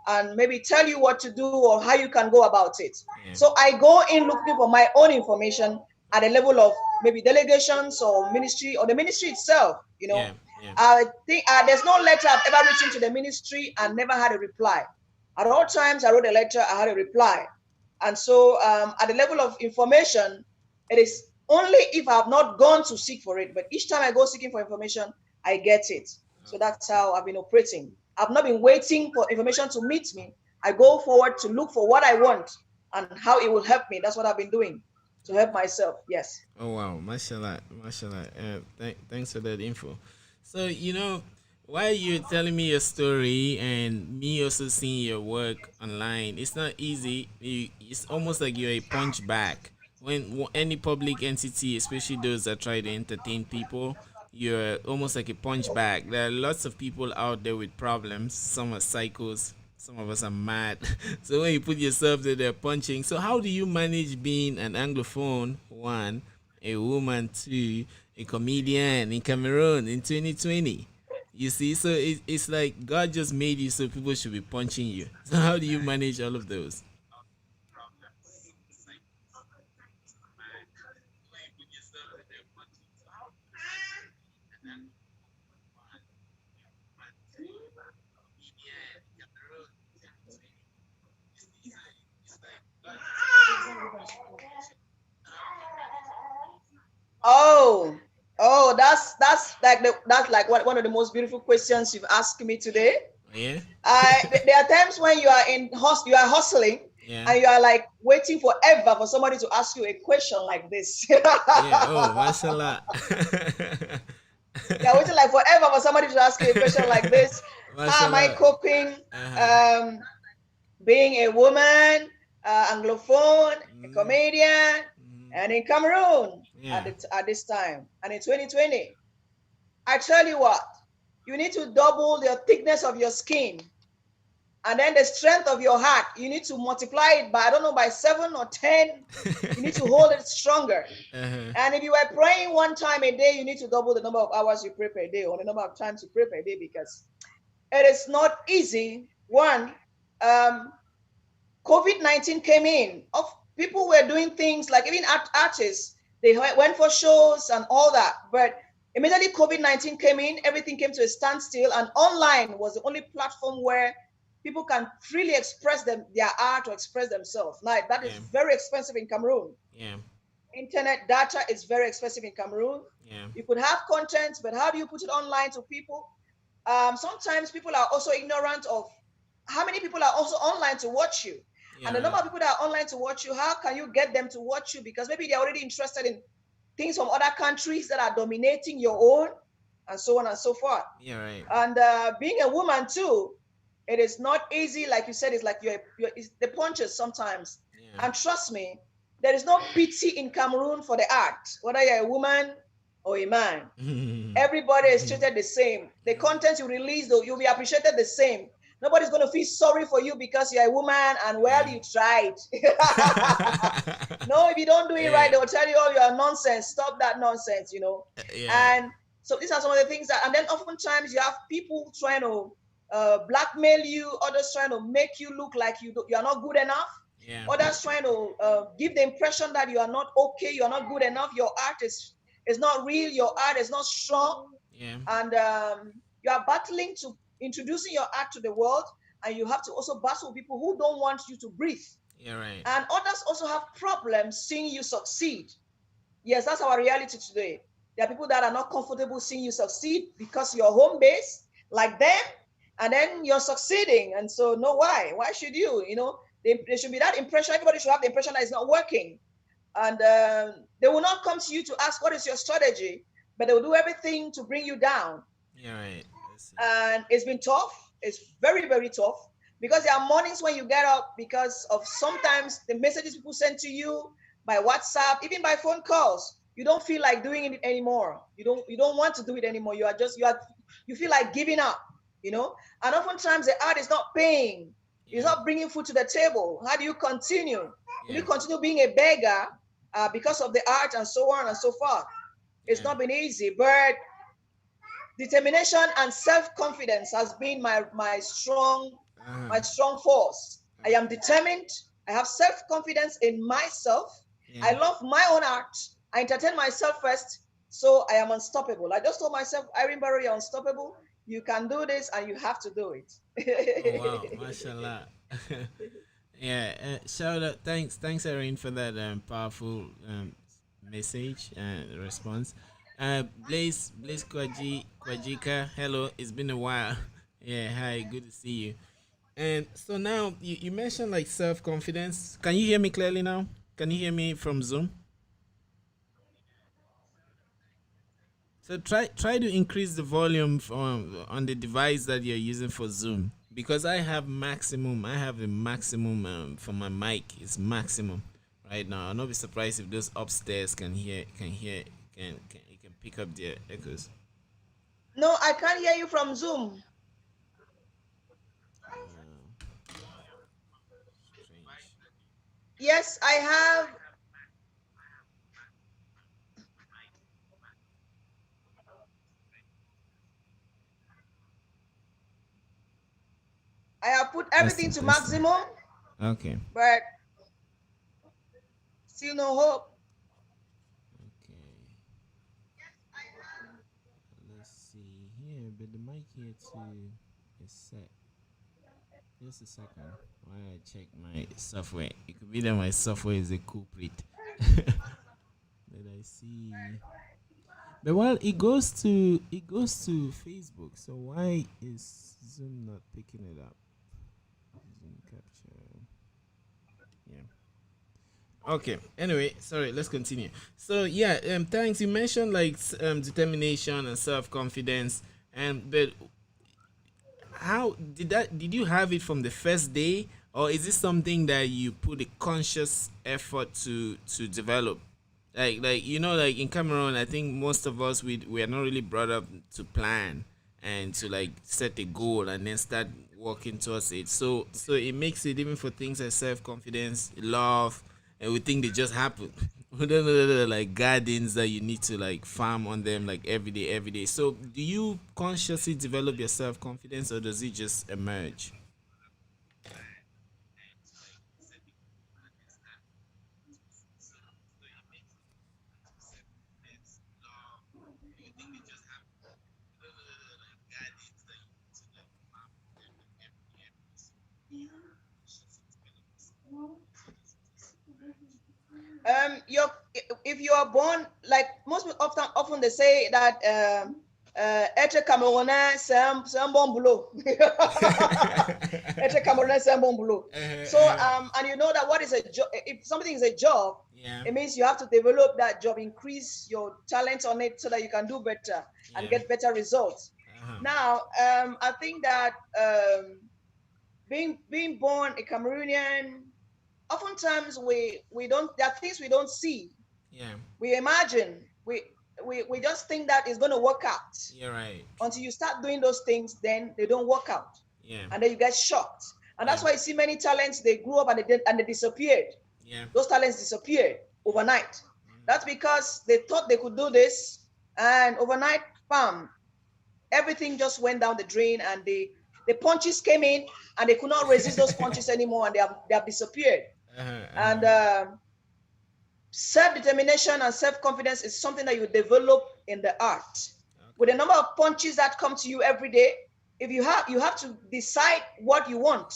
and maybe tell you what to do or how you can go about it. Yeah. So I go in looking for my own information at a level of maybe delegations or ministry or the ministry itself. Yeah. Yeah. I think there's no letter I've ever written to the ministry and never had a reply. At all times I wrote a letter, I had a reply. And so at the level of information, it is only if I have not gone to seek for it, but each time I go seeking for information, I get it. So that's how I've been operating. I've not been waiting for information to meet me. I go forward to look for what I want and how it will help me. That's what I've been doing to help myself. Yes. Oh wow, mashallah, mashallah. Thanks for that info. So while you're telling me your story and me also seeing your work online, it's not easy. It's almost like you're a punch back. When any public entity, especially those that try to entertain people, you're almost like a punch bag. There are lots of people out there with problems. Some are psychos, some of us are mad. So when you put yourself there, they're punching. So how do you manage being an anglophone, one, a woman, two, a comedian in Cameroon in 2020? You see, so it's like God just made you so people should be punching you. So how do you manage all of those? Oh, that's like that's like one of the most beautiful questions you've asked me today. Yeah. There are times when you are hustling Yeah. and you are like waiting forever for somebody to ask you a question like this. Yeah. Oh, mashallah. You're waiting like forever for somebody to ask you a question like this. How am I Mashallah. coping? Uh-huh. Um, Being a woman, anglophone, a Mm, comedian, mm, and in Cameroon yeah. at this time and in 2020. I tell you what, you need to double the thickness of your skin And then the strength of your heart, you need to multiply it by, I don't know, by 7 or 10. You need to hold it stronger. And if you were praying one time a day, you need to double the number of hours you pray per day, or the number of times you pray per day, because it is not easy. One, COVID-19 came in. People were doing things like, even artists, they went for shows and all that. But immediately COVID-19 came in, everything came to a standstill, and online was the only platform where people can freely express their art or express themselves. Like, that is very expensive in Cameroon. Yeah. Internet data is very expensive in Cameroon. Yeah. You could have content, but how do you put it online to people? Sometimes people are also ignorant of how many people are also online to watch you. And the number of people that are online to watch you, how can you get them to watch you? Because maybe they're already interested in things from other countries that are dominating your own, and so on and so forth. Yeah, right. And being a woman too, it is not easy. Like you said, it's like it's the punches sometimes. Yeah. And trust me, there is no pity in Cameroon for the art, whether you're a woman or a man. Everybody is treated the same. The content you release, though, you'll be appreciated the same. Nobody's going to feel sorry for you because you're a woman and, well, you tried. No, if you don't do it right, they'll tell you, oh, you're nonsense. Stop that nonsense, you know. And so these are some of the things that, and then oftentimes you have people trying to blackmail you, others trying to make you look like you are not good enough. Yeah. Others trying to give the impression that you are not okay, you are not good enough, your art is not real, your art is not strong. Yeah. And you are battling to introducing your art to the world, and you have to also battle with people who don't want you to breathe. Yeah, right. And others also have problems seeing you succeed. Yes, that's our reality today. There are people that are not comfortable seeing you succeed because you're home base like them, and then you're succeeding. And so, no, why? Why should you? You know, there should be that impression. Everybody should have the impression that it's not working. And they will not come to you to ask, what is your strategy? But they will do everything to bring you down. Yeah, right. And it's been tough. It's very, very tough, because there are mornings when you get up because of sometimes the messages people send to you by WhatsApp, even by phone calls. You don't feel like doing it anymore. You don't want to do it anymore. You feel like giving up, you know? And oftentimes the art is not paying. It's not bringing food to the table. How do you continue? Will you continue being a beggar because of the art, and so on and so forth? It's not been easy, but determination and self-confidence has been my strong force. I am determined. I have self-confidence in myself. I love my own art. I entertain myself first, so I am unstoppable. I just told myself, Irine Bara, you're unstoppable. You can do this, and you have to do it. Oh, wow, mashallah. Yeah, shout out, thanks Irene, for that powerful message and response. Blaze Kwajika, hello, it's been a while. Yeah, hi, good to see you. And so now you mentioned like self-confidence. Can you hear me clearly now? Can you hear me from Zoom? So try to increase the volume on the device that you're using for Zoom, because I have the maximum for my mic. It's maximum right now. I'll not be surprised if those upstairs can pick up the echoes. No, I can't hear you from Zoom. Strange. Yes, I have. I have put everything to maximum. Okay. But still no hope. Okay. Let's see here, but the mic here too is set. Just a second while I check my software. It could be that my software is a culprit. Let I see. But well, it goes to Facebook. So why is Zoom not picking it up? Zoom capture. Yeah. Okay. Anyway, sorry. Let's continue. So yeah. Thanks. You mentioned like determination and self-confidence, but how did you have it from the first day, or is this something that you put a conscious effort to develop? Like like in Cameroon, I think most of us we are not really brought up to plan and to like set a goal and then start working towards it. So it makes it even for things like self confidence, love, and we think they just happen. We don't know that they're like gardens that you need to like farm on them like every day, every day. So do you consciously develop your self confidence or does it just emerge? You're if you are born like most people often they say that être Camerounais c'est un bon boulot. Être Camerounais c'est un bon boulot. So and you know that what is a job? If something is a job, Yeah, it means you have to develop that job, increase your talent on it so that you can do better and yeah, get better results. uh-huh. Now, I think that being born a Cameroonian, oftentimes we don't there are things we don't see. Yeah, We imagine we just think that it's going to work out. you're right. Until you start doing those things, then they don't work out, Yeah, and then you get shocked. And yeah, that's why you see many talents, they grew up and they disappeared. yeah. Those talents disappeared overnight. That's because they thought they could do this, and overnight, bam, everything just went down the drain, and the punches came in, and they could not resist those punches anymore, and they have disappeared. Uh-huh, And uh-huh. self-determination and self-confidence is something that you develop in the art. With the Okay. number of punches that come to you every day, if you have to decide what you want.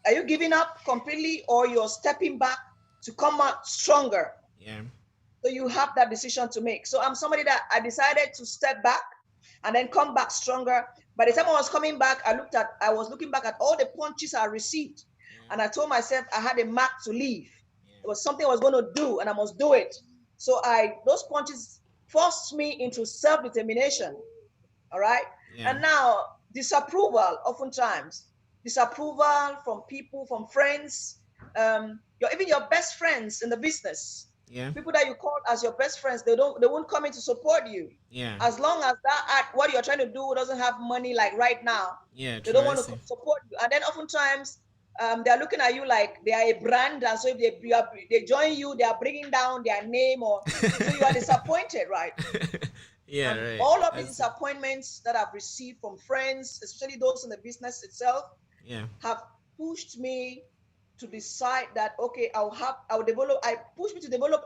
Are you giving up completely, or you're stepping back to come out stronger? Yeah. So you have that decision to make. So I'm somebody that I decided to step back and then come back stronger. By the time I was coming back, I was looking back at all the punches I received, Yeah. and I told myself I had a mark to leave. Yeah. It was something I was going to do, and I must do it. So those punches forced me into self-determination. All right. Yeah. And now disapproval, oftentimes disapproval from people, from friends, even your best friends in the business, Yeah. people that you call as your best friends, they won't come in to support you. Yeah. As long as that what you're trying to do doesn't have money, like right now, Yeah. they True. don't I want see. to support you. And then oftentimes they're looking at you like they are a brand, and so if they join you, they are bringing down their name, or so you are disappointed, right? Yeah. And Right. all of I these see. disappointments that I've received from friends, especially those in the business itself, Yeah. have pushed me to decide that okay, I'll develop. I push me to develop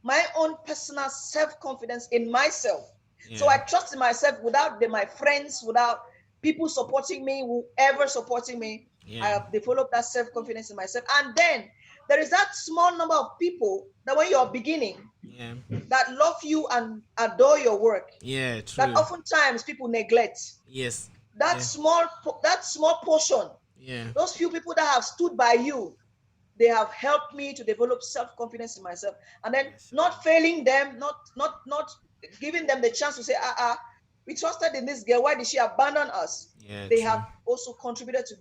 my own personal self-confidence in myself. So Yeah. I trust in myself without my friends, without people supporting me, whoever supporting me. I Yeah. have developed that self-confidence in myself. And then there is that small number of people that when you're beginning, Yeah. that love you and adore your work, Yeah. that True. oftentimes people neglect. Yes. That Yeah. small portion, Yeah. those few people that have stood by you, they have helped me to develop self-confidence in myself. And then Yes. not failing them, not giving them the chance to say, we trusted in this girl, why did she abandon us? Yeah. They True. have also contributed to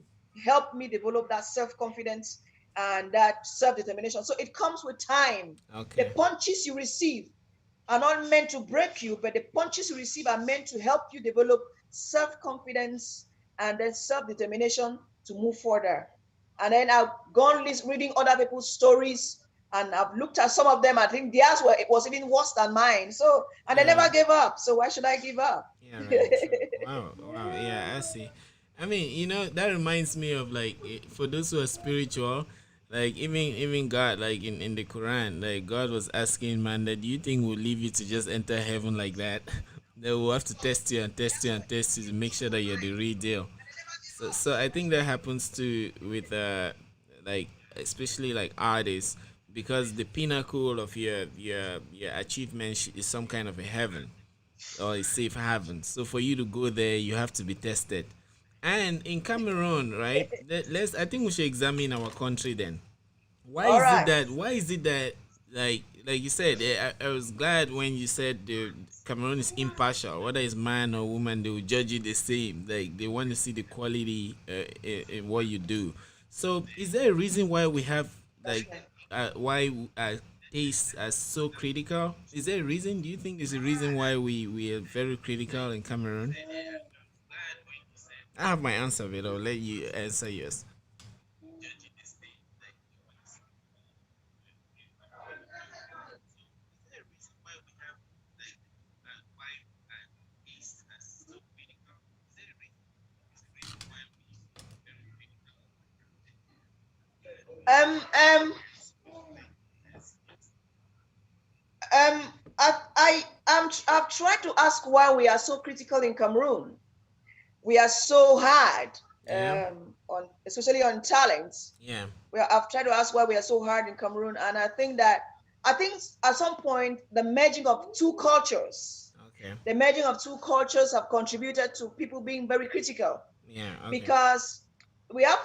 help me develop that self-confidence and that self-determination. So it comes with time. The Okay. punches you receive are not meant to break you, but the punches you receive are meant to help you develop self-confidence and then self-determination to move further. And then I've gone reading other people's stories, and I've looked at some of them. I think theirs it was even worse than mine. So, and they Yeah. never gave up. So why should I give up? Yeah, right, true. Wow, wow, yeah, I see. I mean, that reminds me of like for those who are spiritual, like even God, like in the Quran, like God was asking man that do you think we'll leave you to just enter heaven like that? They will have to test you and test you and test you to make sure that you're the real deal. So I think that happens too with like especially like artists because the pinnacle of your achievement is some kind of a heaven or a safe haven. So for you to go there, you have to be tested. And in Cameroon, right? Let's. I think we should examine our country then. Why All is it right. that? Why is it that? Like you said, I was glad when you said the Cameroon is impartial. Whether it's man or woman, they will judge you the same. Like they want to see the quality in what you do. So, is there a reason why we have That's like right. why tastes are so critical? Is there a reason? Do you think there's a reason why we are very critical in Cameroon? I have my answer, but I'll let you answer yours. Um, um, um, I've tried to ask why we are so critical in Cameroon. We are so hard, Yeah. on especially on talent. Yeah. I've tried to ask why we are so hard in Cameroon, and I think at some point the merging of two cultures, Okay. the merging of two cultures have contributed to people being very critical, Yeah. Okay. because we have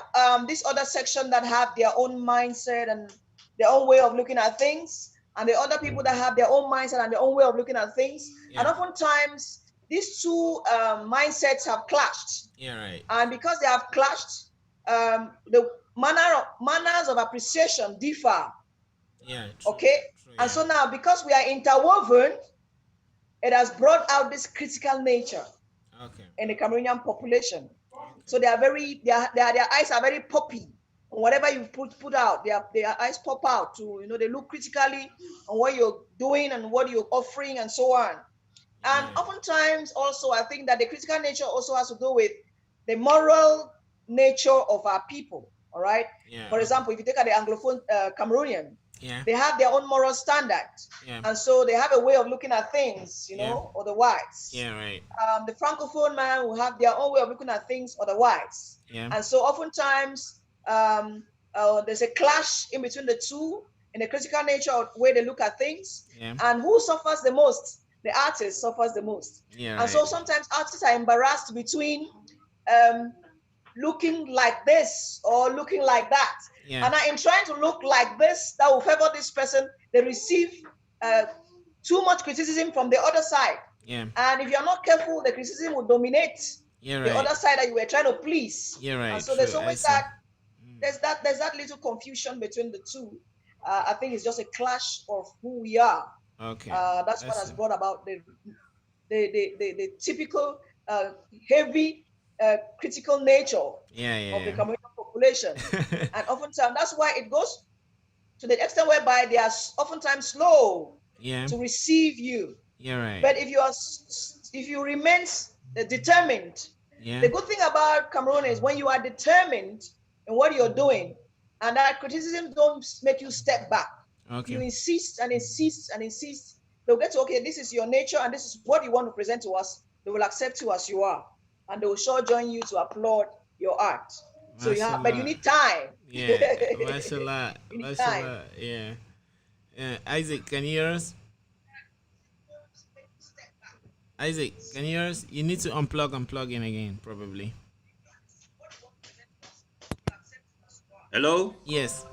this other section that have their own mindset and their own way of looking at things, and the other people that have their own mindset and their own way of looking at things. And Yeah. oftentimes, these two mindsets have clashed. Yeah. Right. And because they have clashed, the manners of appreciation differ. Yeah. True. Okay. True. And Yeah. so now, because we are interwoven, it has brought out this critical nature Okay. in the Cameroonian population. Okay. So they are very, their eyes are very poppy. Whatever you put out, their eyes pop out to, they look critically on what you're doing and what you're offering and so on. And Yeah. oftentimes also, I think that the critical nature also has to do with the moral nature of our people. All right. Yeah. For Okay. example, if you take at the Anglophone Cameroonian, Yeah. they have their own moral standard. Yeah. And so they have a way of looking at things, Yeah. otherwise. Yeah. Right. The Francophone man will have their own way of looking at things otherwise. Yeah. And so oftentimes there's a clash in between the two in the critical nature of the way they look at things. Yeah. And who suffers the most? The artist suffers the most. Yeah. And Right. so sometimes artists are embarrassed between um, looking like this or looking like that. Yeah. And in trying to look like this, that will favor this person, they receive too much criticism from the other side. Yeah. And if you're not careful, the criticism will dominate Yeah. the Right. other side that you were trying to please. Yeah. Right. And so True. there's I always see. there's that little confusion between the two. I think it's just a clash of who we are. Okay. That's I what has see. brought about the typical heavy critical nature Yeah. of the Yeah. Cameroonian population. Yeah. And oftentimes that's why it goes to the extent whereby they are oftentimes slow Yeah. to receive you. Yeah. Right. But if you remain determined, Yeah. the good thing about Cameroon is when you are determined in what you're doing, and that criticism don't make you step back. Okay. You insist and insist and insist. They'll get to, okay, this is your nature and this is what you want to present to us. They will accept you as you are, and they will sure join you to applaud your art. So but you need time. Yeah. Mashallah. You need time. Mashallah. Yeah. Isaac, can you hear us? Isaac, can you hear us? You need to unplug and plug in again, probably. Hello? Yes.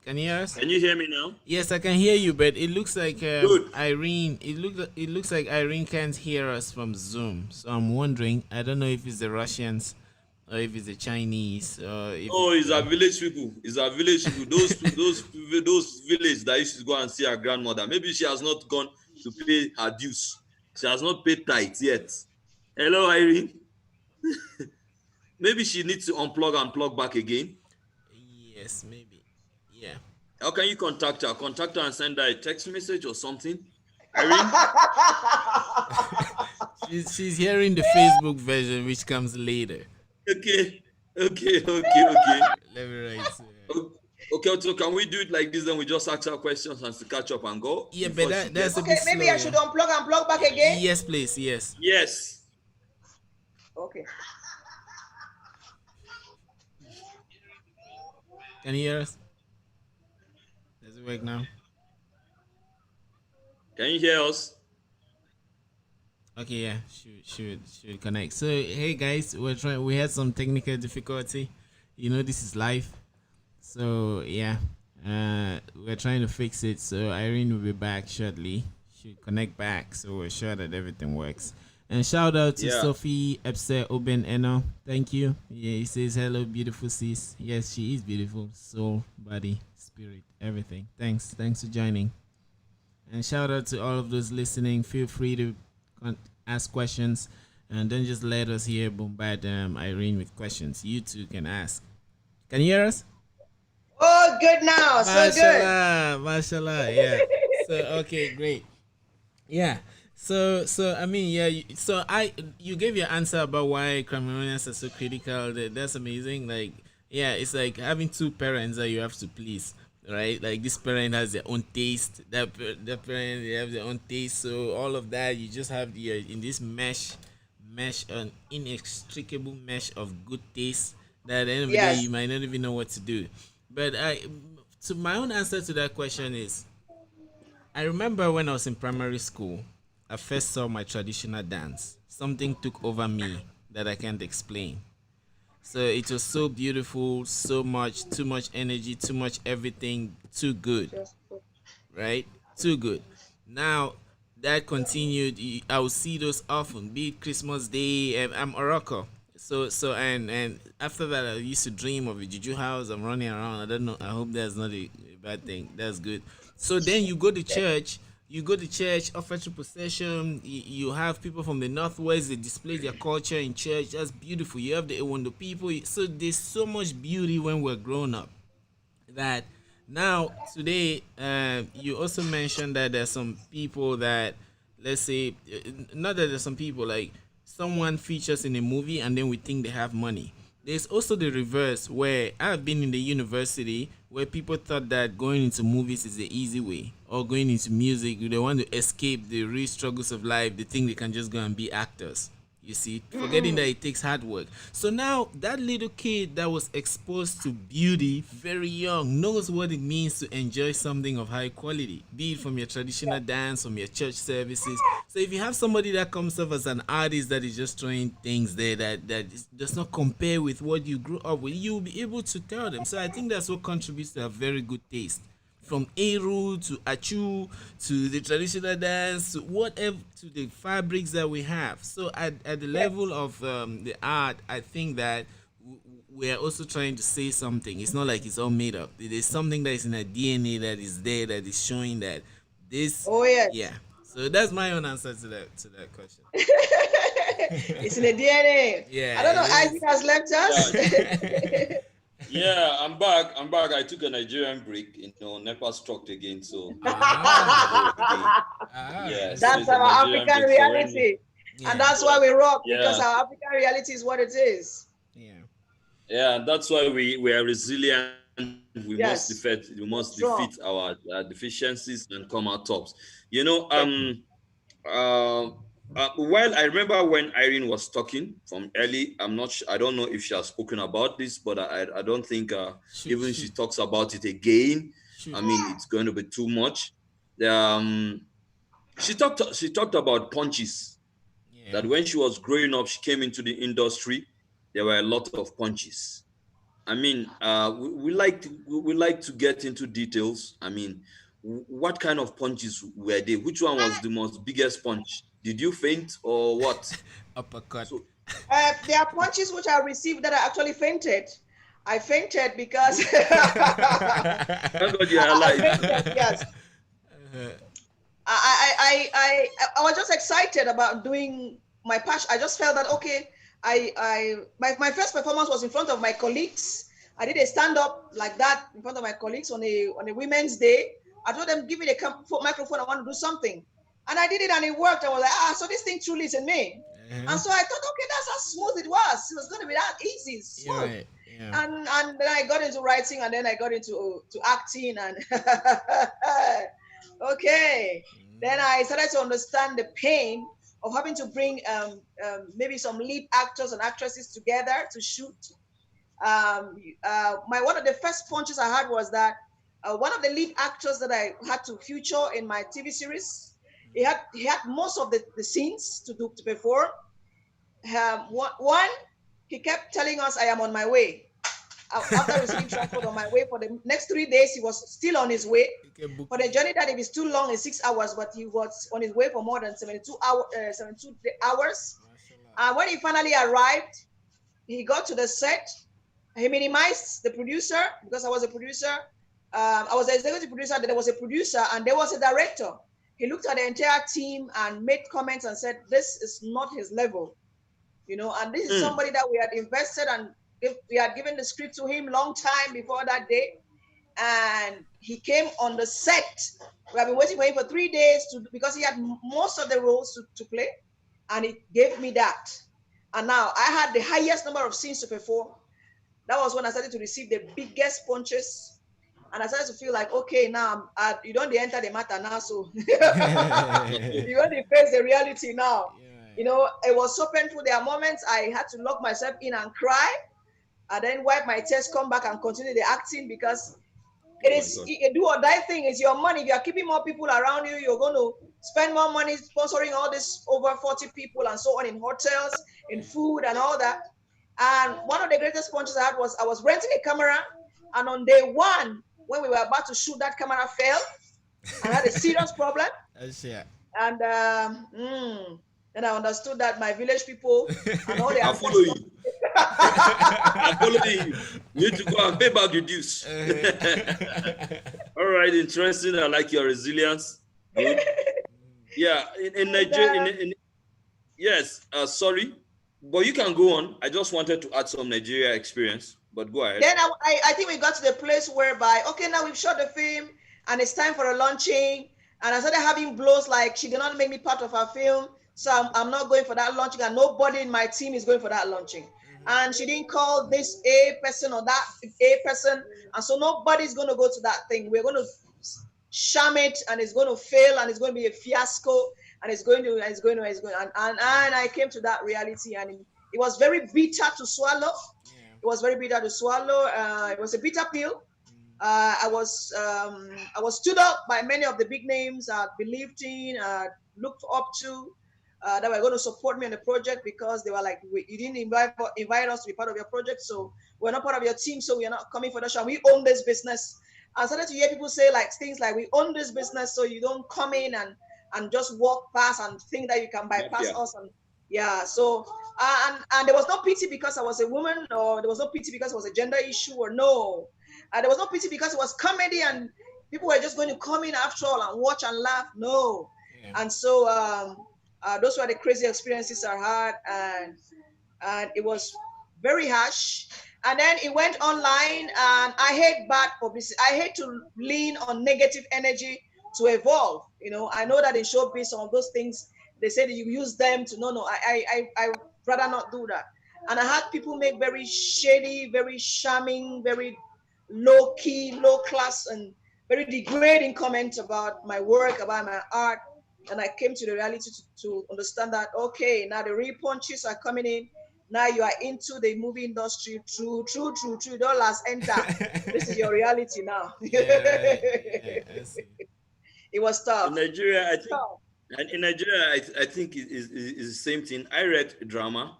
Can you hear us? Can you hear me now? Yes, I can hear you, but it looks like Good. Irene. It looks like Irene can't hear us from Zoom. So I'm wondering. I don't know if it's the Russians or if it's the Chinese or if Oh, it's our village people. It's our village people. Those village that used to go and see her grandmother. Maybe she has not gone to pay her dues. She has not paid tithe yet. Hello, Irene. Maybe she needs to unplug and plug back again. Yes, maybe. Yeah. How can you contact her? Contact her and send her a text message or something. Irene? She's hearing the Facebook version, which comes later. Okay. Let me write. Okay, so can we do it like this? Then we just ask her questions and to catch up and go. Yeah, but that's a Okay, bit maybe slow, I should unplug and plug back again. Yes, please. Yes. Yes. Okay. Can you hear us? Does it work now? Can you hear us? Okay, yeah, should connect. So hey guys, we had some technical difficulty. This is live. So yeah, we're trying to fix it. So Irene will be back shortly. She'll connect back, so we're sure that everything works. And shout out to Sophie Epse Oben Eno. Thank you. Yeah, he says hello, beautiful sis. Yes, she is beautiful. Soul, body, spirit, everything. Thanks for joining. And shout out to all of those listening. Feel free to ask questions. and don't just let us here bombard Irene with questions. You too can ask. Can you hear us? Oh, good now. So good. Mashallah, mashallah. Yeah. So okay, great. Yeah. So I mean, yeah. You gave your answer about why Cameroonians are so critical. That's amazing. Like, yeah, it's like having two parents that you have to please, right? Like this parent has their own taste. That parent they have their own taste. So all of that, you just have the in this mesh, an inextricable mesh of good taste. That at the end of the day, Yes. you might not even know what to do. But so my own answer to that question is I remember when I was in primary school, I first saw my traditional dance. Something took over me that I can't explain. So it was so beautiful, so much, too much energy, too much everything, too good, right? Too good. Now that continued. I will see those often, be it Christmas Day. And I'm Oracle. And after that, I used to dream of a juju house. I'm running around. I don't know. I hope that's not a bad thing. That's good. So then you go to church. You go to church, offer to procession. You have people from the northwest. They display their culture in church. That's beautiful. You have the Ewondo people. So there's so much beauty when we're grown up that now today you also mentioned that there's some people that, let's say, not that there's some people like someone features in a movie and then we think they have money. There's also the reverse where I've been in the university where people thought that going into movies is the easy way, or going into music they want to escape the real struggles of life. They think they can just go and be actors, you see, forgetting that it takes hard work. So now that little kid that was exposed to beauty very young knows what it means to enjoy something of high quality, be it from your traditional dance, from your church services. So if you have somebody that comes off as an artist that is just throwing things there does not compare with what you grew up with, you'll be able to tell them. So I think that's what contributes to a very good taste, from Eru to Achu to the traditional dance to whatever, to the fabrics that we have. So at the level of the art, I think that we are also trying to say something. It's not like it's all made up. There's something that is in our DNA that is there, that is showing that this, Oh, yes. yeah. So that's my own answer to that question. It's in the DNA. Yeah, I don't know. it Isaac is. has left us. Yeah, I'm back. I'm back. I took a Nigerian break. Nepal struck again, so Ah, yeah. So That's it's a our Nigerian African break. So when reality. yeah, And that's why we rock, because yeah, our African reality is what it is. yeah, yeah, that's why we are resilient. Yes. We must defeat Strong. our deficiencies and come out tops. You know, Yes. uh, while I remember when Irene was talking from early, I'm not sure, I don't know if she has spoken about this, but I don't think shoot, even if she shoot, talks about it again, I shoot. mean it's going to be too much. Um, she talked about punches. Yeah. That when she was growing up, she came into the industry. There were a lot of punches. I mean, we like to get into details. I mean, what kind of punches were they? Which one was the most biggest punch? Did you faint or what? Uppercut. So There are punches which I received that I actually fainted. I fainted because thank God you're I alive. fainted. Yes, I was just excited about doing my passion. I just felt that okay. My first performance was in front of my colleagues. I did a stand up like that in front of my colleagues on a Women's Day. I told them, give me the microphone. I want to do something, and I did it, and it worked. I was like, so this thing truly is in me. And so I thought, okay, that's how smooth it was. It was going to be that easy, You're smooth. right. Yeah. And then I got into writing, and then I got into to acting, and okay. Then I started to understand the pain of having to bring maybe some lead actors and actresses together to shoot. My one of the first punches I had was that one of the lead actors that I had to feature in my TV series, he had most of the scenes to perform. One, he kept telling us, "I am on my way." After receiving transport on my way for the next 3 days, he was still on his way. For the journey that if it's too long, it's 6 hours, but he was on his way for more than 72 hours. And when he finally arrived, he got to the set. He minimized the producer because I was a producer. I was the executive producer. There was a producer and there was a director. He looked at the entire team and made comments and said, "This is not his level." And this is somebody that we had invested and we had given the script to him long time before that day. And he came on the set. We have been waiting for him for 3 days because he had most of the roles to play, and he gave me that. And now I had the highest number of scenes to perform. That was when I started to receive the biggest punches, and I started to feel like, okay, now you don't enter the matter now, so you want to face the reality now. It was so painful. There are moments I had to lock myself in and cry, and then wipe my tears, come back and continue the acting, because it is a do or die thing. It's your money. If you are keeping more people around you, you're going to spend more money sponsoring all this over 40 people and so on, in hotels, in food and all that. And one of the greatest punches I had was I was renting a camera, and on day one, when we were about to shoot, that camera fell and had a serious problem. And then I understood that my village people and all the I'll follow you. I'll follow you. You need to go and pay back your dues. All right, interesting. I like your resilience. Good. Yeah, in Nigeria. Yes, sorry, but you can go on. I just wanted to add some Nigeria experience, but go ahead. Then I think we got to the place whereby, okay, now we've shot the film and it's time for a launching. And I started having blows like she did not make me part of her film, so I'm not going for that launching, and nobody in my team is going for that launching. And she didn't call this A person or that A person, and so nobody's going to go to that thing. We're going to sham it, and it's going to fail, and it's going to be a fiasco, and it's going to, and I came to that reality, and it was very bitter to swallow. It was very bitter to swallow. It was a bitter pill. I was stood up by many of the big names I believed in, looked up to, that were going to support me on the project, because they were like, you didn't invite us to be part of your project, so we're not part of your team, so we're not coming for the show. We own this business. I started to hear people say like things like, we own this business, so you don't come in and just walk past and think that you can bypass us. And so and there was no pity because I was a woman, or there was no pity because it was a gender issue, or no. There was no pity because it was comedy and people were just going to come in after all and watch and laugh. No. And so those were the crazy experiences I had, and it was very harsh. And then it went online, and I hate bad publicity. I hate to lean on negative energy to evolve. I know that in showbiz, some of those things, they say that you use them to, no, I rather not do that. And I had people make very shady, very charming, very low key, low class, and very degrading comments about my work, about my art. And I came to the reality to understand that, okay, now the real punches are coming in. Now you are into the movie industry. True. Dollars enter. This is your reality now. It was tough. In Nigeria, I think it is the same thing. I read drama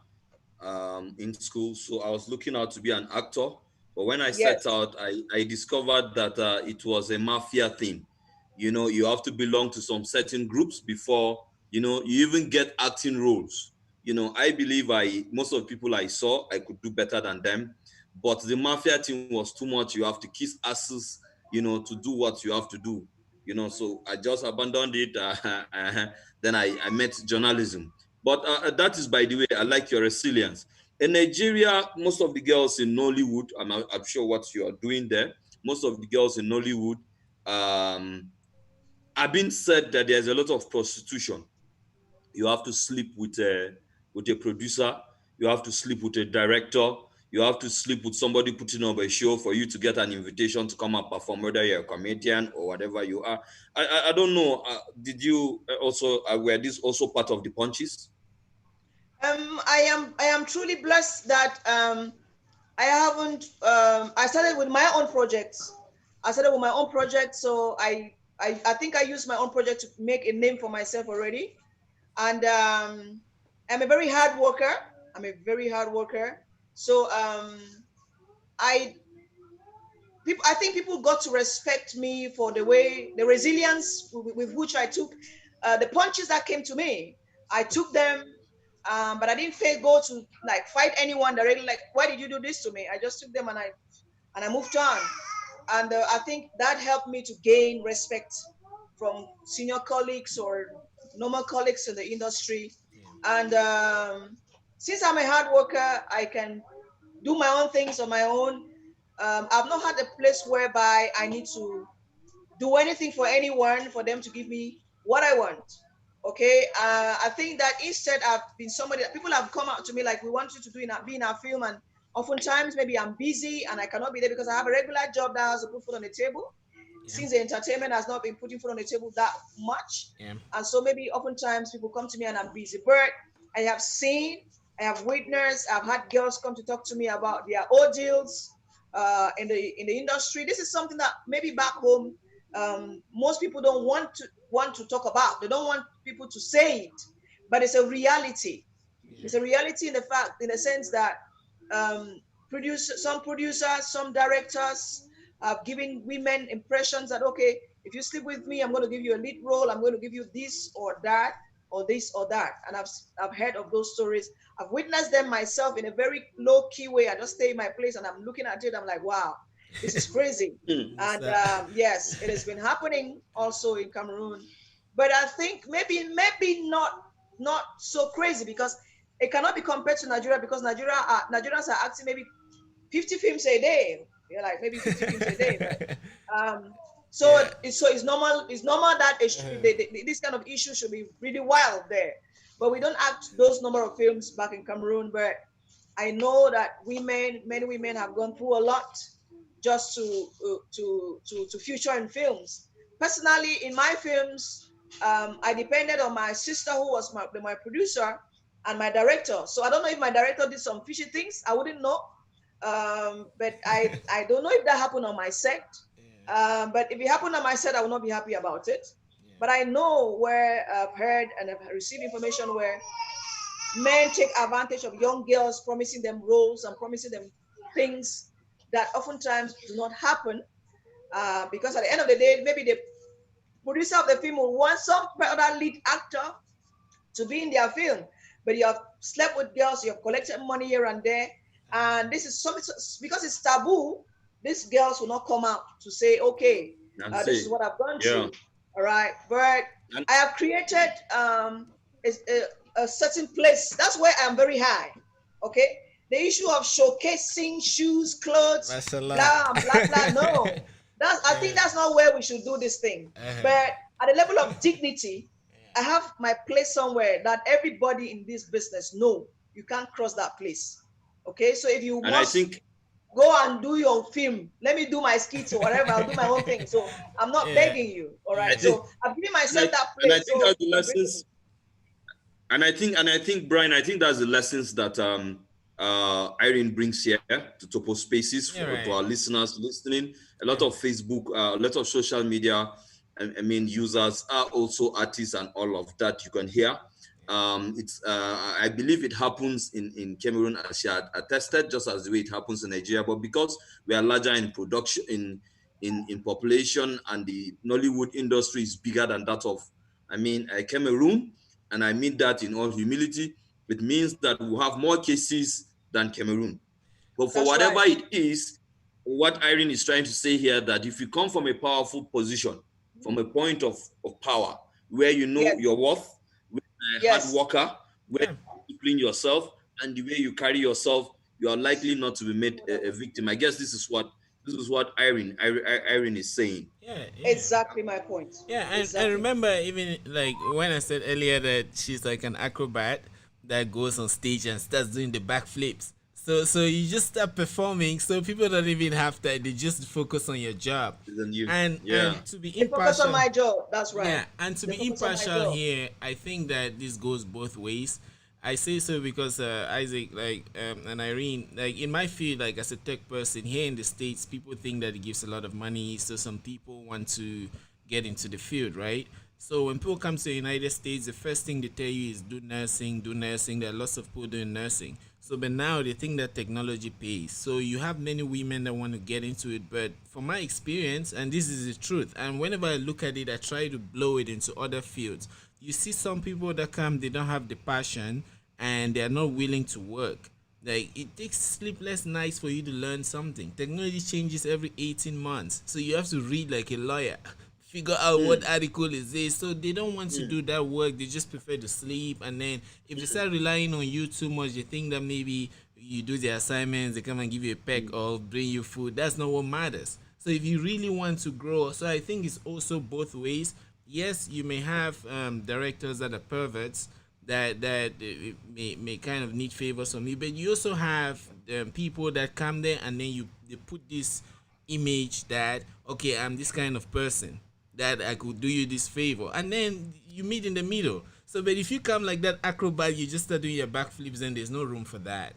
in school, so I was looking out to be an actor. But when I set out, I discovered that it was a mafia thing. You have to belong to some certain groups before you even get acting roles. I believe most of the people I saw, I could do better than them, but the mafia thing was too much. You have to kiss asses, to do what you have to do. So I just abandoned it. Then I met journalism. But that is, by the way, I like your resilience. In Nigeria, most of the girls in Nollywood, I'm sure what you are doing there, most of the girls in Nollywood are being said that there's a lot of prostitution. You have to sleep with a producer, you have to sleep with a director, you have to sleep with somebody putting up a show for you to get an invitation to come and perform, whether you're a comedian or whatever you are. I don't know. Did you also were this also part of the punches? I am truly blessed that I haven't. I started with my own projects. So I think I used my own project to make a name for myself already. And I'm a very hard worker. So I I think people got to respect me for the resilience with which I took the punches that came to me. I took them, but I didn't go to like fight anyone directly. Like, why did you do this to me? I just took them and I moved on. And I think that helped me to gain respect from senior colleagues or normal colleagues in the industry. And since I'm a hard worker, I can do my own things on my own. I've not had a place whereby I need to do anything for anyone for them to give me what I want. Okay, I think that instead I've been somebody that people have come out to me like, we want you to be in our film, and oftentimes maybe I'm busy and I cannot be there because I have a regular job that has to put food on the table. Yeah. Since the entertainment has not been putting food on the table that much, Yeah. and so maybe oftentimes people come to me and I'm busy. But I have seen, I have witnessed, I've had girls come to talk to me about their ordeals in the industry. This is something that maybe back home most people don't want to talk about. They don't want people to say it, but it's a reality. Yeah. It's a reality in the fact, in the sense that um, some producers, some directors have given women impressions that, okay, if you sleep with me, I'm going to give you a lead role. I'm going to give you this or that or this or that. And I've heard of those stories. I've witnessed them myself in a very low key way. I just stay in my place and I'm looking at it. I'm like, wow, this is crazy. Hmm. And Musa. yes, it has been happening also in Cameroon. But I think maybe not so crazy, because it cannot be compared to Nigeria, because Nigerians are acting maybe 50 films a day. You're like maybe 50 films a day, but um, so Yeah. it's normal. It's normal that Uh-huh. this kind of issue should be really wild there, but we don't act those number of films back in Cameroon. But I know that many women have gone through a lot just to feature in films. Personally, in my films, I depended on my sister, who was my producer and my director. So I don't know if my director did some fishy things. I wouldn't know. But I don't know if that happened on my set. Yeah. But if it happened on my set, I will not be happy about it. Yeah. But I know where I've heard and I've received information where men take advantage of young girls, promising them roles and promising them things that oftentimes do not happen. Because at the end of the day, maybe the producer of the film will want some other lead actor to be in their film, but you have slept with girls, you have collected money here and there, and this is something, because it's taboo. These girls will not come out to say, okay, And this is say, what I've gone yeah. through. All right, but And I have created a certain place. That's where I'm very high. Okay, the issue of showcasing shoes, clothes, Mashallah. blah blah blah. No, I think Yeah. that's not where we should do this thing. Uh-huh. But at the level of dignity, I Yeah. have my place somewhere that everybody in this business know you can't cross that place. Okay, so if you and I must think go and do your film, let me do my skits or whatever, I'll do my own thing. So I'm not Yeah. begging you. All Yeah. I right, think so I've given and I myself that and I place. think So that's the lessons. And I think Brian, I think that's the lessons that Irene brings here to Topo Spaces Yeah. to Right. our listeners listening. A lot Yeah. of Facebook, a lot of social media, I mean, users are also artists and all of that you can hear. It's I believe it happens in Cameroon, as she had attested, just as the way it happens in Nigeria. But because we are larger in production, in population, and the Nollywood industry is bigger than that of, I mean, Cameroon, and I mean that in all humility, it means that we have more cases than Cameroon. But for that's whatever right. it is, what Irene is trying to say here, that if you come from a powerful position, from a point of power, where you know Yes, your worth, where you're a hard yes, worker, where Yeah. you discipline yourself, and the way you carry yourself, you are likely not to be made a victim. I guess this is what Irene is saying. Yeah. Yeah. exactly my point. Yeah, and I Exactly. remember even like when I said earlier that she's like an acrobat that goes on stage and starts doing the backflips. So you just start performing, so people don't even have that. They just focus on your job, Isn't you? and Yeah. to be They focus on impartial. my job. That's right. Yeah, and to They be focus on my impartial job. here, I think that this goes both ways. I say so because Isaac, like, and Irene, like in my field, like as a tech person here in the States, people think that it gives a lot of money. So some people want to get into the field, right? So when people come to the United States, the first thing they tell you is do nursing, do nursing. There are lots of people doing nursing. So, but now they think that technology pays. So you have many women that want to get into it. But from my experience, and this is the truth, and whenever I look at it, I try to blow it into other fields. You see some people that come, they don't have the passion and they are not willing to work. Like it takes sleepless nights for you to learn something. Technology changes every 18 months. So you have to read like a lawyer figure out what article is this. So they don't want to do that work. They just prefer to sleep. And then if they start relying on you too much, they think that maybe you do the assignments, they come and give you a peck or bring you food. That's not what matters. So if you really want to grow, so I think it's also both ways. Yes, you may have directors that are perverts that may kind of need favors from you, but you also have people that come there and then they put this image that, okay, I'm this kind of person that I could do you this favor, and then you meet in the middle. So but if you come like that acrobat, you just start doing your backflips, then there's no room for that.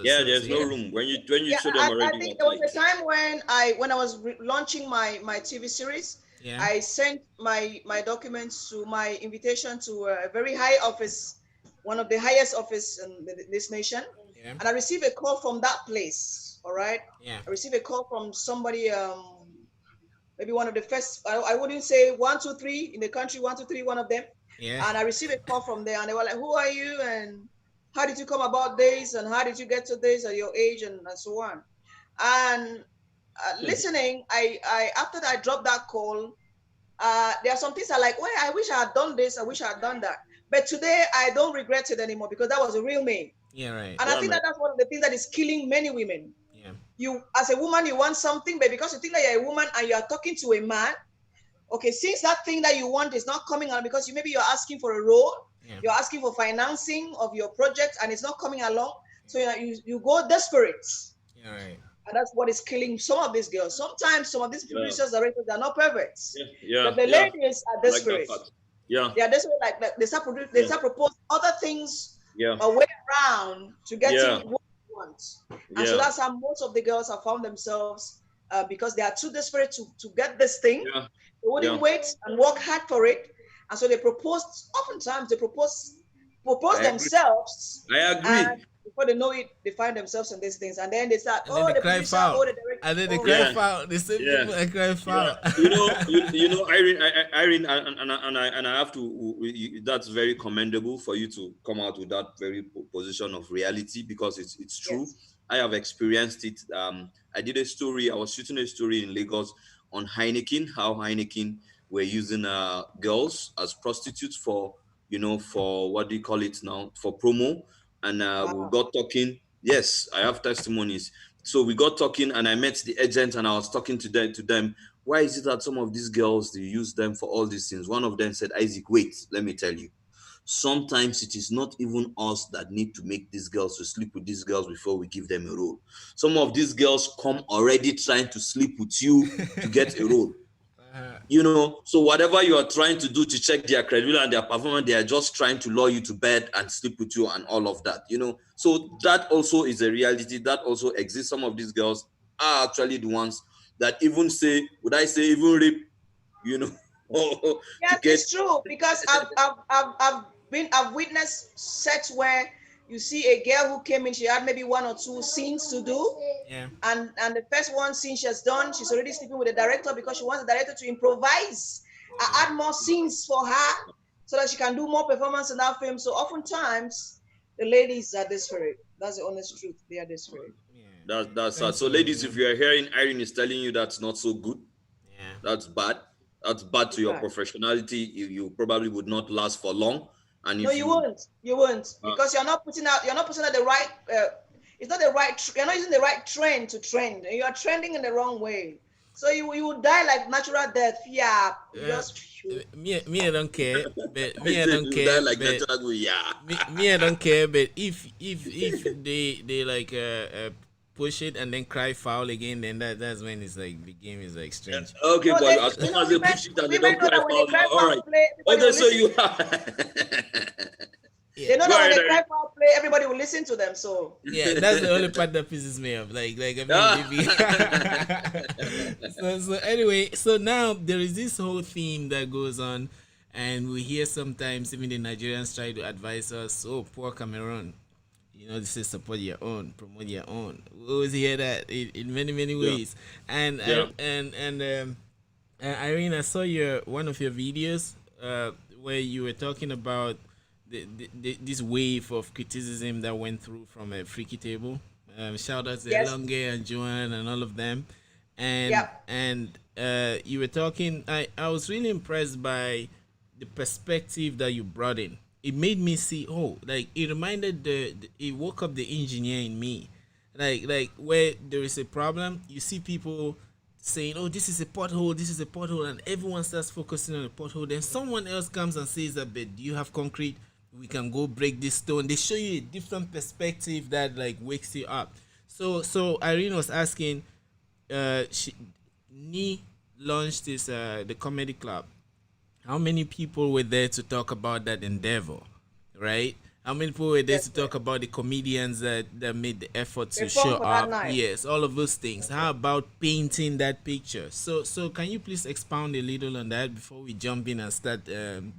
There's no room when you show them already. I think there was a time when I was launching my TV series. Yeah. I sent my documents to my invitation to a very high office, one of the highest office in this nation. Yeah. And I received a call from that place. All right. Yeah. I received a call from somebody, maybe one of the first, I wouldn't say 1, 2, 3 in the country, 1, 2, 3, one of them. Yeah. And I received a call from there and they were like, who are you? And how did you come about this? And how did you get to this at your age and so on? And listening, I after I dropped that call, there are some things I like, well, I wish I had done this, I wish I had done that. But today I don't regret it anymore because that was a real me. Yeah, right. And I think that's one of the things that is killing many women. Yeah. You, as a woman, you want something, but because you think that you're a woman and you are talking to a man, okay, since that thing that you want is not coming out because maybe you're asking for a role, you're asking for financing of your project and it's not coming along. So you go desperate. Yeah, right. And that's what is killing some of these girls. Sometimes some of these producers, directors, they're not perverts. But the ladies are desperate. Like they are desperate. Like they start propose other things a way around to get what they want. And so that's how most of the girls have found themselves because they are too desperate to get this thing. They wouldn't wait and work hard for it. And so they propose. Oftentimes they propose themselves. I agree. Before they know it, they find themselves in these things, and then they start. And then they cry foul. And then they cry foul. They say people and cry foul. You know, Irene, and I have to. That's very commendable for you to come out with that very position of reality because it's true. Yes. I have experienced it. I did a story. I was shooting a story in Lagos on Heineken. How Heineken were using girls as prostitutes for what do you call it now, for promo. And we got talking. Yes, I have testimonies. So we got talking and I met the agent and I was talking to them. Why is it that some of these girls, they use them for all these things? One of them said, Isaac, wait, let me tell you. Sometimes it is not even us that need to make these girls to sleep with these girls before we give them a role. Some of these girls come already trying to sleep with you to get a role. So whatever you are trying to do to check their credibility and their performance, they are just trying to lure you to bed and sleep with you and all of that, So that also is a reality that also exists. Some of these girls are actually the ones that even even rape, Yes, it's true because I've witnessed sets where you see a girl who came in, she had maybe 1 or 2 scenes to do. Yeah. And the first one scene she has done, she's already sleeping with the director because she wants the director to improvise, add more scenes for her so that she can do more performance in that film. So oftentimes the ladies are desperate. That's the honest truth. They are desperate. Yeah. That's sad. So ladies, if you are hearing Irene is telling you that's not so good, that's bad. That's bad to your professionality. You probably would not last for long. And if you won't because you're not putting out the right it's not the right you're not using the right trend to trend. You are trending in the wrong way, so you will die like natural death. Me I don't care, but me I don't care, like but me I don't care, but if they like push it and then cry foul again, then that's when it's like the game is like strange. Okay, but as long as they push it and they don't cry foul, all right. Okay, so you they know that when they cry foul play, everybody will listen to them. So that's the only part that pisses me off. Like so anyway, so now there is this whole theme that goes on, and we hear sometimes even the Nigerians try to advise us, oh, poor Cameroon. This is support your own, promote your own. We always hear that in many ways. And Irene, I saw one of your videos where you were talking about this wave of criticism that went through from a freaky table. Shout out to Elonge and Joanne and all of them. and Yep. you were talking. I was really impressed by the perspective that you brought in. It made me see, oh, like it reminded it woke up the engineer in me, like where there is a problem, you see people saying, oh, this is a pothole, this is a pothole, and everyone starts focusing on the pothole. Then someone else comes and says that, but do you have concrete? We can go break this stone. They show you a different perspective that like wakes you up. So Irene was asking, she Ni launched this the comedy club. How many people were there to talk about that endeavor, right? How many people were there Yes, to sir. talk about the comedians that made the effort to Perform show for that up? night. Yes, all of those things. How about painting that picture? So can you please expound a little on that before we jump in and start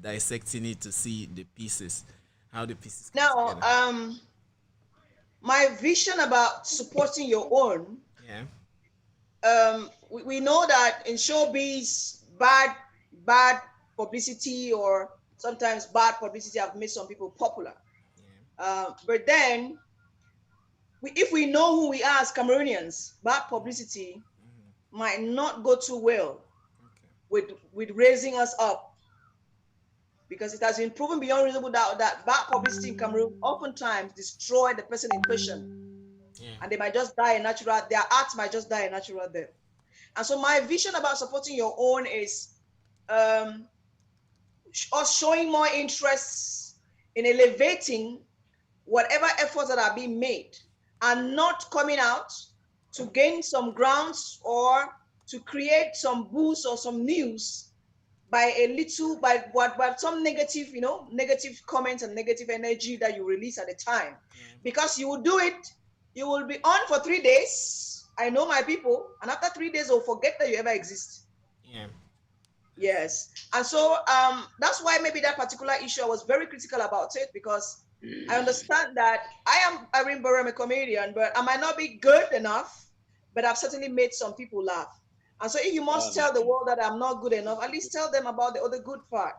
dissecting it to see the pieces, how the pieces come Now, together? my vision about supporting your own, Yeah. we know that in showbiz, bad publicity or sometimes bad publicity have made some people popular. But then, if we know who we are as Cameroonians, bad publicity might not go too well Okay. with raising us up, because it has been proven beyond reasonable doubt that bad publicity in Cameroon oftentimes destroy the person in question, Yeah. and they might just die a natural. Their art might just die a natural death. And so, my vision about supporting your own is um, us showing more interest in elevating whatever efforts that are being made, and not coming out to gain some grounds or to create some boost or some news by a little by some negative, negative comments and negative energy that you release at the time, Yeah. because you will do it, you will be on for 3 days. I know my people, and after 3 days they'll forget that you ever exist. Yeah. I see. Yes. And so that's why maybe that particular issue I was very critical about it, because I understand that I am Irene Bara, I'm a comedian, but I might not be good enough, but I've certainly made some people laugh. And so if you Yeah, must tell the man. world that I'm not good enough, at least tell them about the other good part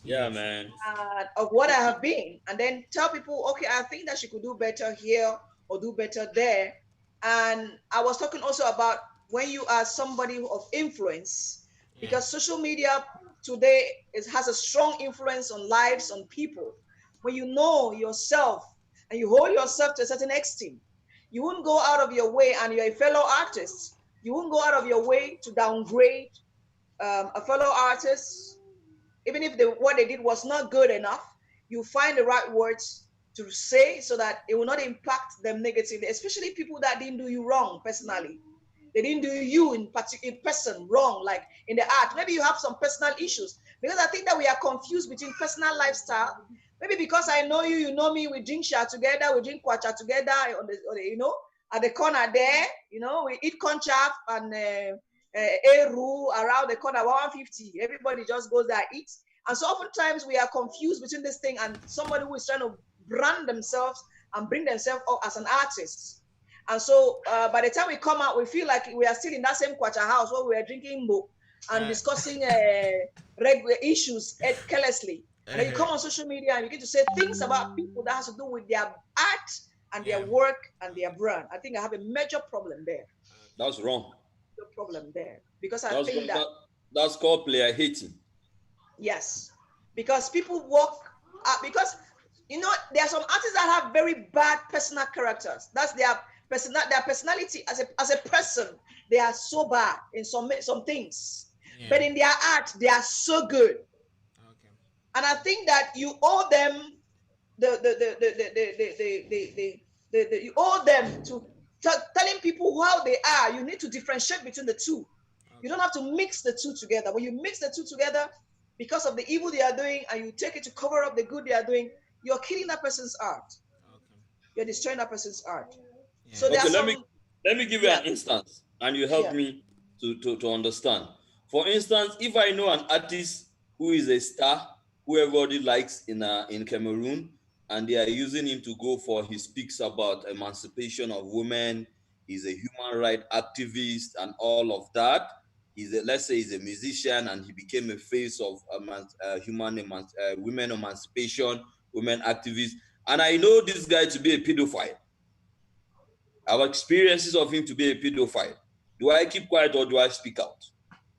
Yeah, Yes. man. Yes. of what I have been, and then tell people, okay, I think that she could do better here or do better there. And I was talking also about when you are somebody of influence, Yeah. because social media today has a strong influence on lives, on people. When you know yourself and you hold yourself to a certain extent, you wouldn't go out of your way, and you're a fellow artist. You wouldn't go out of your way to downgrade a fellow artist, even if what they did was not good enough. You find the right words to say so that it will not impact them negatively, especially people that didn't do you wrong personally. They didn't do you in person wrong, like in the art. Maybe you have some personal issues, because I think that we are confused between personal lifestyle. Maybe because I know you, you know me, we drink sha together, we drink kwacha together at the corner there. We eat conchaf and eru around the corner, 150. Everybody just goes there, eats. And so oftentimes we are confused between this thing and somebody who is trying to brand themselves and bring themselves up as an artist. And so by the time we come out, we feel like we are still in that same kwacha house where we are drinking mo and Uh, discussing regular issues carelessly. And then you come on social media and you get to say things about people that has to do with their art and their yeah. work and their brand. I think I have a major problem there. That's wrong. The problem there, because I That's think that, that's called player hating. yes, because people work because there are some artists that have very bad personal characters. That's their personality as a person. They are so bad in some things, Yeah. but in their art they are so good. Okay. And I think that you owe them the you owe them to telling people how they are. You need to differentiate between the two. You Okay. don't have to mix the two together. When you mix the two together, because of the evil they are doing, and you take it to cover up the good they are doing, you're killing that person's art. Okay. You're destroying that person's art. Yeah. So there are Okay, some, let me give you yeah, an instance and you help yeah, me to understand. For instance, if I know an artist who is a star, who everybody likes in Cameroon, and they are using him to go for his speaks about emancipation of women, he's a human rights activist and all of that. Let's say he's a musician and he became a face of women emancipation, women activists. And I know this guy to be a pedophile. I have experiences of him to be a pedophile. Do I keep quiet or do I speak out?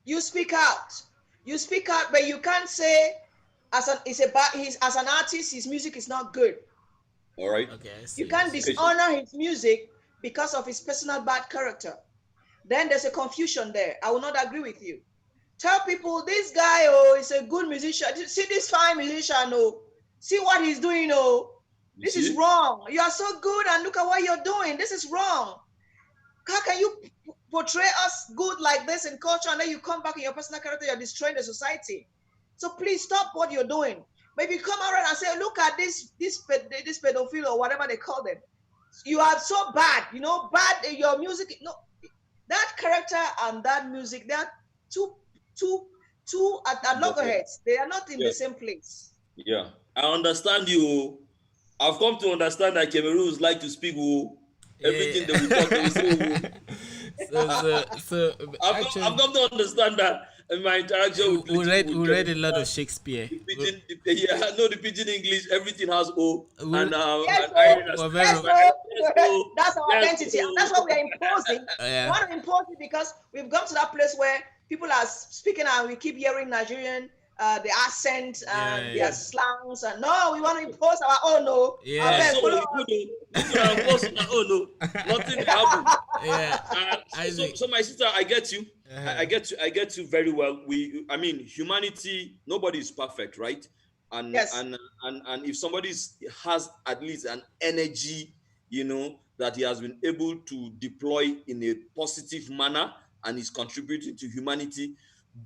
You speak out. You speak out, but you can't say as an artist, his music is not good. All right. Okay, I see. You can't dishonor his music because of his personal bad character. Then there's a confusion there. I will not agree with you. Tell people this guy, oh, is a good musician. See this fine musician, oh, see what he's doing, oh. This is wrong. You are so good and look at what you're doing. This is wrong. How can you portray us good like this in culture and then you come back in your personal character, you're destroying the society? So please stop what you're doing. But if you come around and say, look at this pedophile or whatever they call them, you are so bad, bad your music. No, that character and that music, they are two at loggerheads. They are not in the same place. Yeah, I understand you. I've come to understand that Cameroons like to speak. Everything that we talk, they say. I've come to understand that in my interaction with we read a lot of Shakespeare. The pidgin English, everything has O. That's our identity. And that's what we are imposing. We want to impose it because we've gone to that place where people are speaking and we keep hearing Nigerian, the accent and their slangs. And no, we want to impose our own. No, nothing happened. So my sister, I get you. I get you very well. Humanity. Nobody is perfect, right? And if somebody has at least an energy, that he has been able to deploy in a positive manner and is contributing to humanity,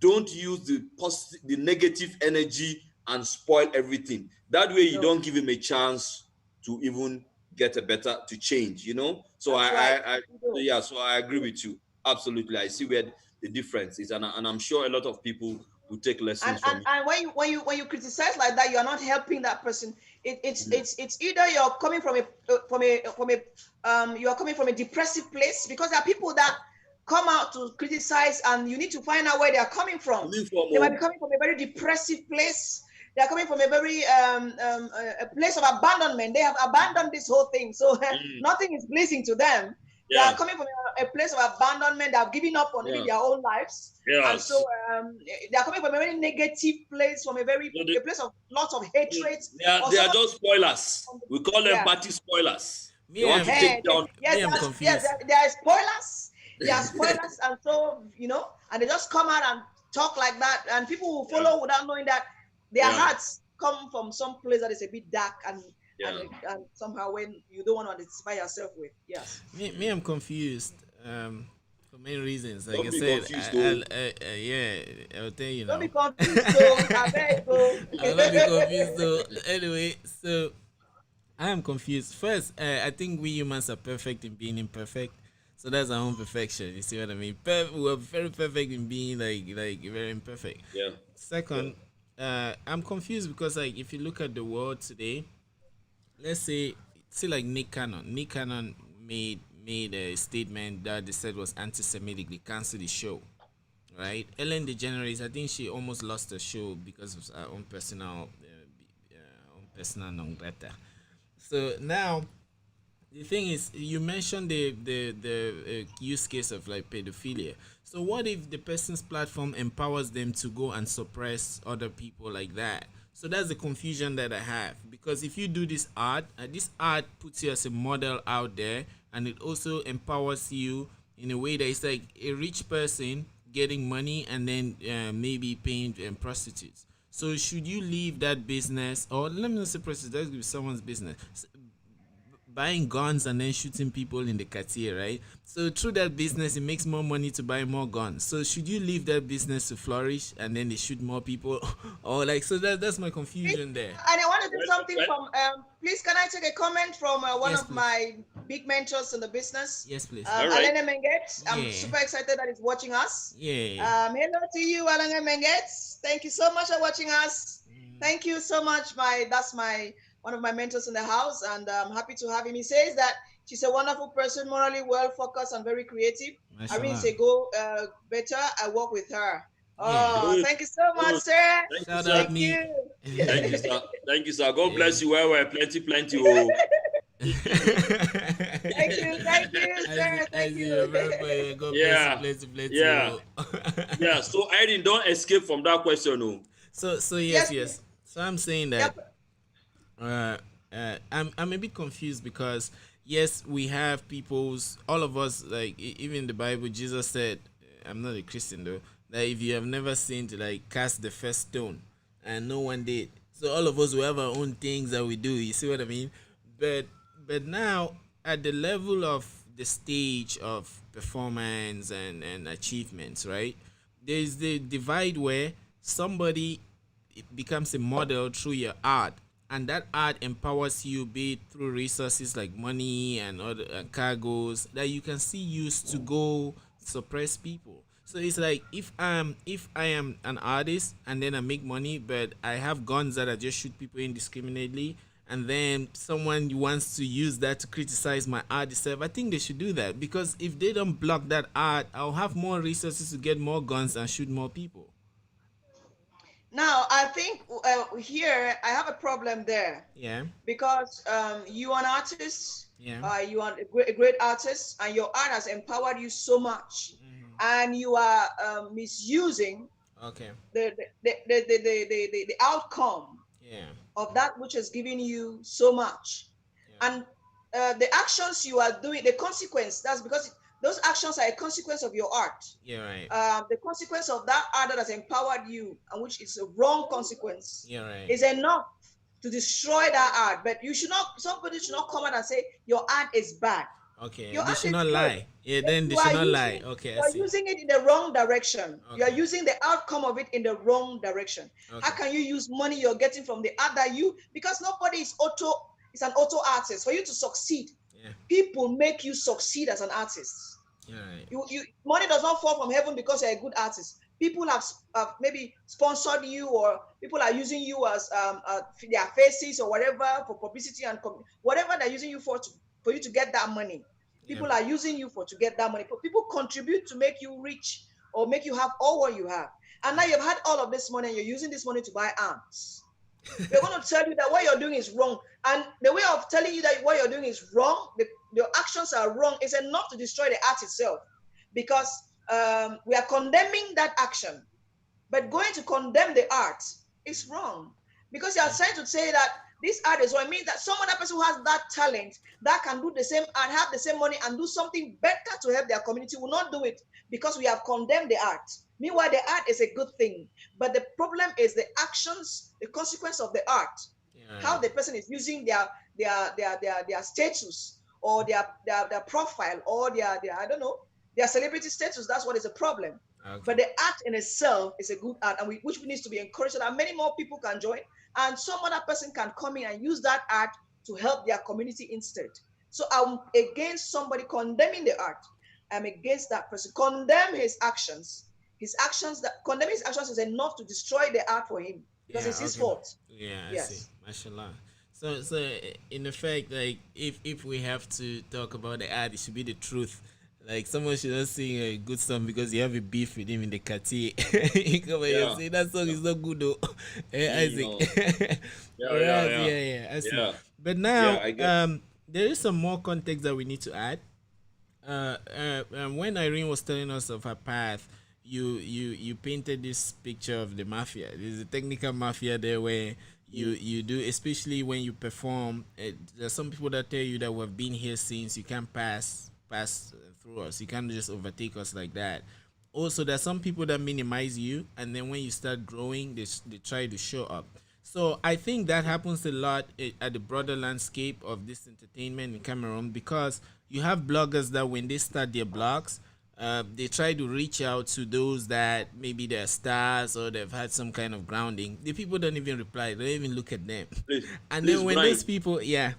don't use the negative energy and spoil everything. That way you don't give him a chance to even get to change, So so I agree with you. Absolutely. I see where the difference is, and I'm sure a lot of people will take lessons from you. And when you criticize like that, you are not helping that person. It's either you're coming from a depressive place, because there are people that come out to criticize and you need to find out where they are coming from. They might be coming from a very depressive place. They are coming from a very a place of abandonment. They have abandoned this whole thing, so nothing is pleasing to them. They are coming from a place of abandonment. They have given up on living their own lives, and so they are coming from a very negative place, from a place of lots of hatred. They are just spoilers. We call them party spoilers. They want to take down. They are spoilers. They are spoilers, and so and they just come out and talk like that, and people will follow without knowing that their hearts come from some place that is a bit dark and somehow when you don't want to identify yourself with. Yes. Me, I'm confused. For many reasons. Like don't I said, I'll tell you now. Don't be confused, though. I'll not be confused, though. Anyway, so I am confused. First, I think we humans are perfect in being imperfect. So that's our own perfection. You see what I mean? We're very perfect in being like very imperfect. Yeah. Second, I'm confused because if you look at the world today, let's say like Nick Cannon. Nick Cannon made a statement that they said was anti-Semitic. They canceled the show, right? Ellen DeGeneres, I think she almost lost the show because of her own personal non grata. So now, the thing is, you mentioned the use case of like pedophilia. So what if the person's platform empowers them to go and suppress other people like that? So that's the confusion that I have, because if you do this art puts you as a model out there, and it also empowers you in a way that it's like a rich person getting money and then maybe paying prostitutes. So should you leave that business, or let me not say prostitutes, that's someone's business, buying guns and then shooting people in the Cartier, right? So through that business, it makes more money to buy more guns. So should you leave that business to flourish and then they shoot more people? Or so that's my confusion there. And I want to do something from, please, can I take a comment from one of my big mentors in the business? Yes, please. Alanga Menget. I'm super excited that he's watching us. Yeah. Hello to you, Alanga Menget. Thank you so much for watching us. Thank you so much. That's one of my mentors in the house, and I'm happy to have him. He says that she's a wonderful person, morally well focused and very creative. Irene say go better. I work with her. Oh, thank you so much, sir. Thank you. Thank you, sir. God bless you. Well, plenty. Oh. Thank you, sir. I Thank see you're you. very funny. God bless you, Yeah, bless you, bless yeah, you. yeah. So Irene, don't escape from that question, no. So yes, Yes, yes. So I'm saying that yep. uh, I'm a bit confused because yes, we have people's all of us like even the Bible. Jesus said, I'm not a Christian though, that if you have never sinned, like cast the first stone, and no one did. So all of us will have our own things that we do. You see what I mean? But now at the level of the stage of performance and achievements, right? There's the divide where somebody it becomes a model through your art, and that art empowers you, be it through resources like money and other cargoes that you can see used to go suppress people. So it's like if I am an artist and then I make money, but I have guns that I just shoot people indiscriminately, and then someone wants to use that to criticize my art itself, I think they should do that, because if they don't block that art, I'll have more resources to get more guns and shoot more people. Now, I think here I have a problem there Yeah. because you are an artist, Yeah. you are a great artist, and your art has empowered you so much, and you are misusing Okay. the outcome Yeah. of that which has given you so much. Yeah. And the actions you are doing, the consequence, that's because those actions are a consequence of your art. Yeah. Right. The consequence of that art that has empowered you, and which is a wrong consequence, Yeah. Right. is enough to destroy that art. But you should not, somebody should not come out and say your art is bad. Okay. Your They art should is not good. lie. Yeah. Then they You should are not using lie. Okay. you I are see. using it in the wrong direction. You are Okay. using the outcome of it in the wrong direction. How Okay. can you use money you're getting from the art that you, because nobody is an auto artist. For you to succeed, Yeah. people make you succeed as an artist. Yeah. Right. Money does not fall from heaven because you're a good artist. People have maybe sponsored you, or people are using you as their faces or whatever for publicity and whatever they're using you for you to get that money. Yeah. People are using you to get that money. People contribute to make you rich or make you have all what you have. And now you've had all of this money and you're using this money to buy arms. They're going to tell you that what you're doing is wrong. And the way of telling you that what you're doing is wrong, your actions are wrong, is enough to destroy the art itself. Because we are condemning that action. But going to condemn the art is wrong. Because you are trying to say that this art is wrong. It means that some other person who has that talent, that can do the same and have the same money and do something better to help their community, will not do it because we have condemned the art. Meanwhile, the art is a good thing. But the problem is the actions, the consequence of the art, Yeah. how the person is using their status or their profile or their I don't know, their celebrity status. That's what is a problem. Okay. But the art in itself is a good art, and which needs to be encouraged so that many more people can join, and some other person can come in and use that art to help their community instead. So I'm against somebody condemning the art. I'm against that person. Condemn his actions. Condemning his actions is enough to destroy the art for him because Yeah. it's his Okay. fault. Yeah. I see. Yes. Mashallah. So in effect, like if we have to talk about the art, it should be the truth. Like someone should not sing a good song because you have a beef with him in the Kati. You come and you say that song is not good though. Isaac. Yeah, Alright, yeah, yeah, I see. yeah, But yeah. now, I get. there is some more context that we need to add. When Irene was telling us of her path, you painted this picture of the mafia. There's a technical mafia there where you do, especially when you perform. There's some people that tell you that we've been here since you can't pass through us. You can't just overtake us like that. Also, there's some people that minimize you, and then when you start growing, they try to show up. So I think that happens a lot at the broader landscape of this entertainment in Cameroon, because you have bloggers that when they start their blogs, they try to reach out to those that maybe they're stars or they've had some kind of grounding. The people don't even reply; they don't even look at them. Please, And please, then when Brian. those people, yeah,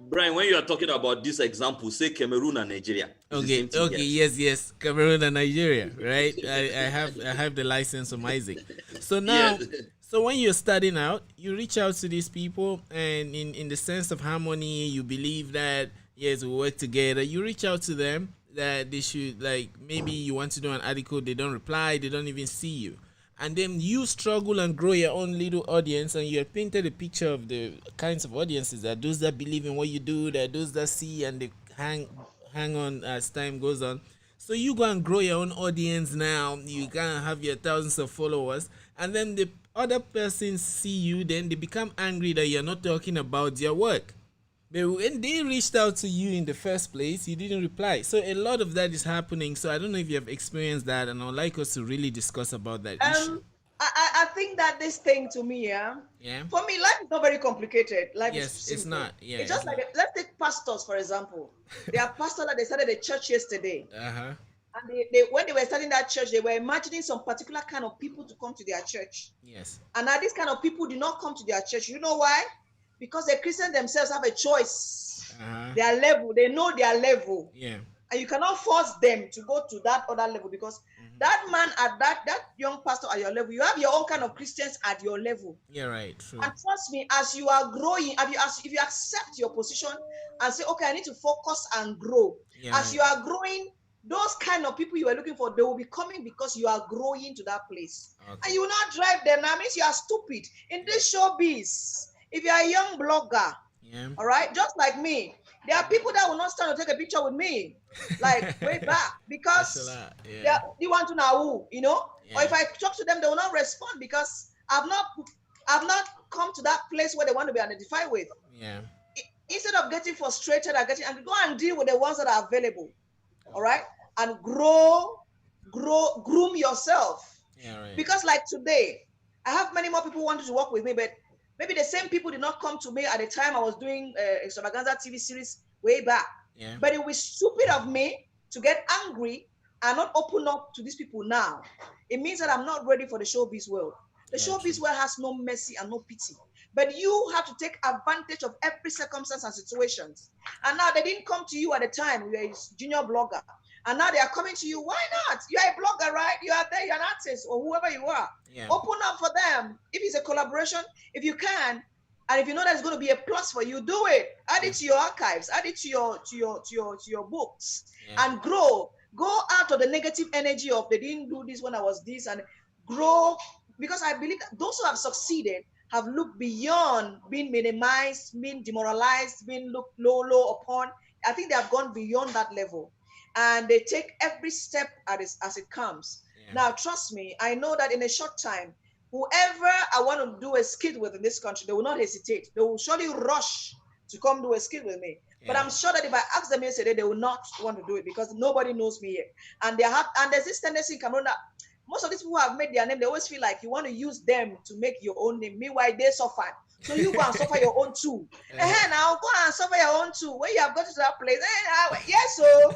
Brian, when you are talking about this example, say Cameroon and Nigeria. It's the okay, same thing, okay, yes, Cameroon and Nigeria, right? I have the license from Isaac. So now, Yes. so when you're starting out, you reach out to these people, and in the sense of harmony, you believe that yes, we work together. You reach out to them that they should, like, maybe you want to do an article, they don't reply, they don't even see you. And then you struggle and grow your own little audience, and you have painted a picture of the kinds of audiences, that those that believe in what you do, that those that see and they hang on as time goes on. So you go and grow your own audience now. You can have your thousands of followers, and then the other persons see you, then they become angry that you're not talking about their work. But when they reached out to you in the first place, you didn't reply. So a lot of that is happening. So I don't know if you have experienced that, and I'd like us to really discuss about that issue. I think that this thing to me, yeah, Yeah. for me, life is not very complicated. Life is Yes, it's simple. not. Yeah, It's it's just like, not. let's take pastors, for example. There are pastors that they started a church yesterday. Uh huh. And they when they were starting that church, they were imagining some particular kind of people to come to their church. Yes. And now these kind of people did not come to their church. You know why? Because the Christians themselves have a choice. Uh huh. Their level, they know their level. Yeah. And you cannot force them to go to that other level, because that man at that young pastor at your level, you have your own kind of Christians at your level. Yeah. Right. True. And trust me, as you are growing, if you accept your position and say, okay, I need to focus and grow. Yeah. As you are growing, those kind of people you are looking for, they will be coming because you are growing to that place. Okay. And you will not drive them. That means you are stupid. In this showbiz, if you are a young blogger, Yeah. all right, just like me, there are people that will not stand to take a picture with me, like way back, because they want to know who, you know. Yeah. Or if I talk to them, they will not respond because I've not come to that place where they want to be identified with. Yeah. Instead of getting frustrated and getting angry, go and deal with the ones that are available. All right, and groom yourself. Yeah. Right. Because like today, I have many more people wanting to work with me, but maybe the same people did not come to me at the time I was doing extravaganza TV series way back. Yeah. But it would be stupid of me to get angry and not open up to these people now. It means that I'm not ready for the showbiz world. The showbiz world has no mercy and no pity. But you have to take advantage of every circumstance and situations. And now they didn't come to you at the time you were a junior blogger. And now they are coming to you. Why not? You are a blogger, right? You are there, you're an artist or whoever you are. Yeah. Open up for them. If it's a collaboration, if you can, and if you know that it's going to be a plus for you, do it. Add it to your archives, add it to your books, and grow. Go out of the negative energy of they didn't do this when I was this, and grow, because I believe that those who have succeeded have looked beyond being minimized, being demoralized, being looked low upon. I think they have gone beyond that level, and they take every step as it comes. Yeah. Now, trust me, I know that in a short time, whoever I want to do a skit with in this country, they will not hesitate. They will surely rush to come do a skit with me. Yeah. But I'm sure that if I ask them yesterday, they will not want to do it because nobody knows me yet. And there's this tendency in Cameroon that most of these people who have made their name, they always feel like you want to use them to make your own name. Meanwhile, they suffer. So you go and suffer your own too. Now go and suffer your own too. When you have got to that place, yes, so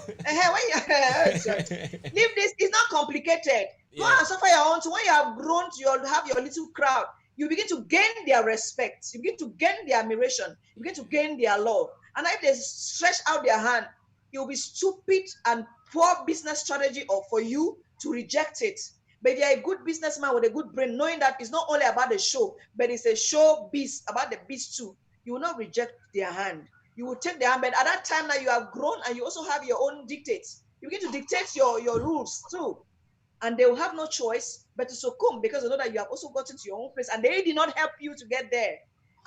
leave this. It's not complicated. Go and suffer your own too. When you have grown to have your little crowd, you begin to gain their respect. You begin to gain their admiration. You begin to gain their love. And if they stretch out their hand, it will be stupid and poor business strategy for you to reject it. But if you're a good businessman with a good brain, knowing that it's not only about the show, but it's a show beast, about the beast too, you will not reject their hand. You will take their hand, but at that time now you have grown and you also have your own dictates. You begin to dictate your rules too. And they will have no choice but to succumb because they know that you have also gotten to your own place and they did not help you to get there.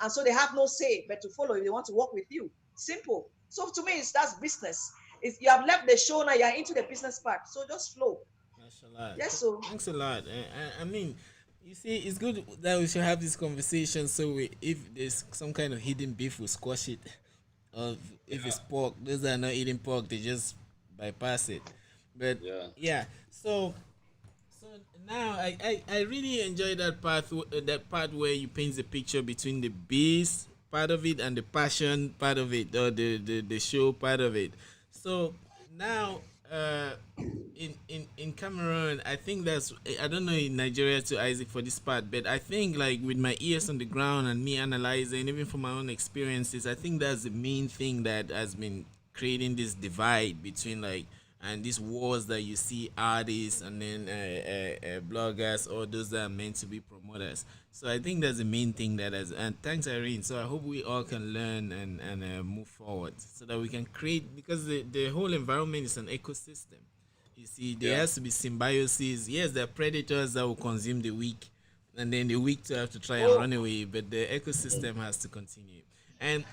And so they have no say but to follow if they want to work with you. Simple. So to me, that's business. You have left the show, now you're into the business part. So just flow. Thanks a lot. Yes, so. Thanks a lot. I mean, you see, it's good that we should have this conversation so if there's some kind of hidden beef, we squash it. Or if it's pork, those that are not eating pork, they just bypass it. But yeah. So now I really enjoy that part where you paint the picture between the beast part of it and the passion part of it, or the show part of it. So now in Cameroon, I think I don't know in Nigeria to Isaac for this part, but I think like with my ears on the ground and me analyzing, even from my own experiences, I think that's the main thing that has been creating this divide between like and these wars that you see artists and then bloggers or those that are meant to be promoters. So I think that's the main thing that has. And thanks, Irene. So I hope we all can learn and move forward so that we can create, because the whole environment is an ecosystem. You see, there has to be symbiosis. Yes, there are predators that will consume the weak, and then the weak to have to try and run away. But the ecosystem has to continue. And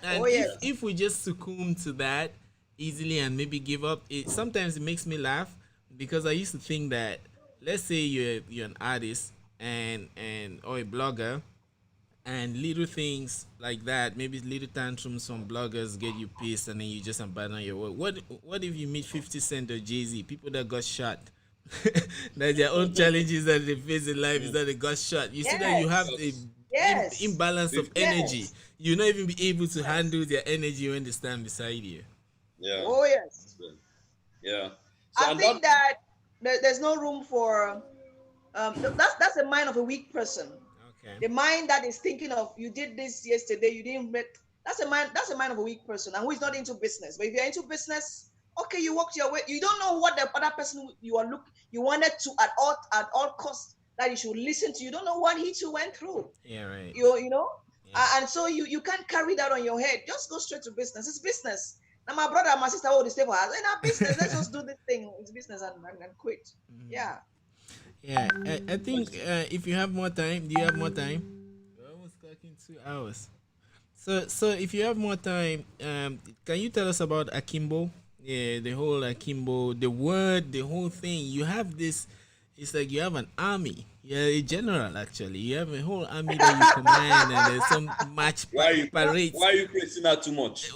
if we just succumb to that, easily and maybe give up. Sometimes it makes me laugh because I used to think that, let's say you're an artist and or a blogger, and little things like that, maybe little tantrums from bloggers get you pissed, and then you just abandon your work. What if you meet 50 Cent or Jay-Z, people that got shot? That their own challenges that they face in life is that they got shot. You see that you have Yes. a Yes. Yes. imbalance of Fif- energy. Yes. You'll not even be able to Yes. handle their energy when they stand beside you. Yeah. Oh yes. Yeah. So I and that think that there's no room for that's the mind of a weak person. Okay. The mind that is thinking of you did this yesterday, you didn't make that's a mind of a weak person and who is not into business. But if you're into business, okay, you walked your way. You don't know what the other person you wanted to at all costs that you should listen to. You don't know what he too went through. Yeah. Right. You know, Yeah. and so you can't carry that on your head. Just go straight to business. It's business. Now my brother and my sister hold the stay for us. In our business, let's just do this thing. It's business and quit. Yeah. Yeah. I think if you have more time, do you have more time? We're almost clocking 2 hours. So if you have more time, can you tell us about Akimbo? Yeah, the whole Akimbo, the word, the whole thing. You have this. It's like you have an army. Yeah, a general actually. You have a whole army that you command, and there's some match why you parades. why are you creating that too much?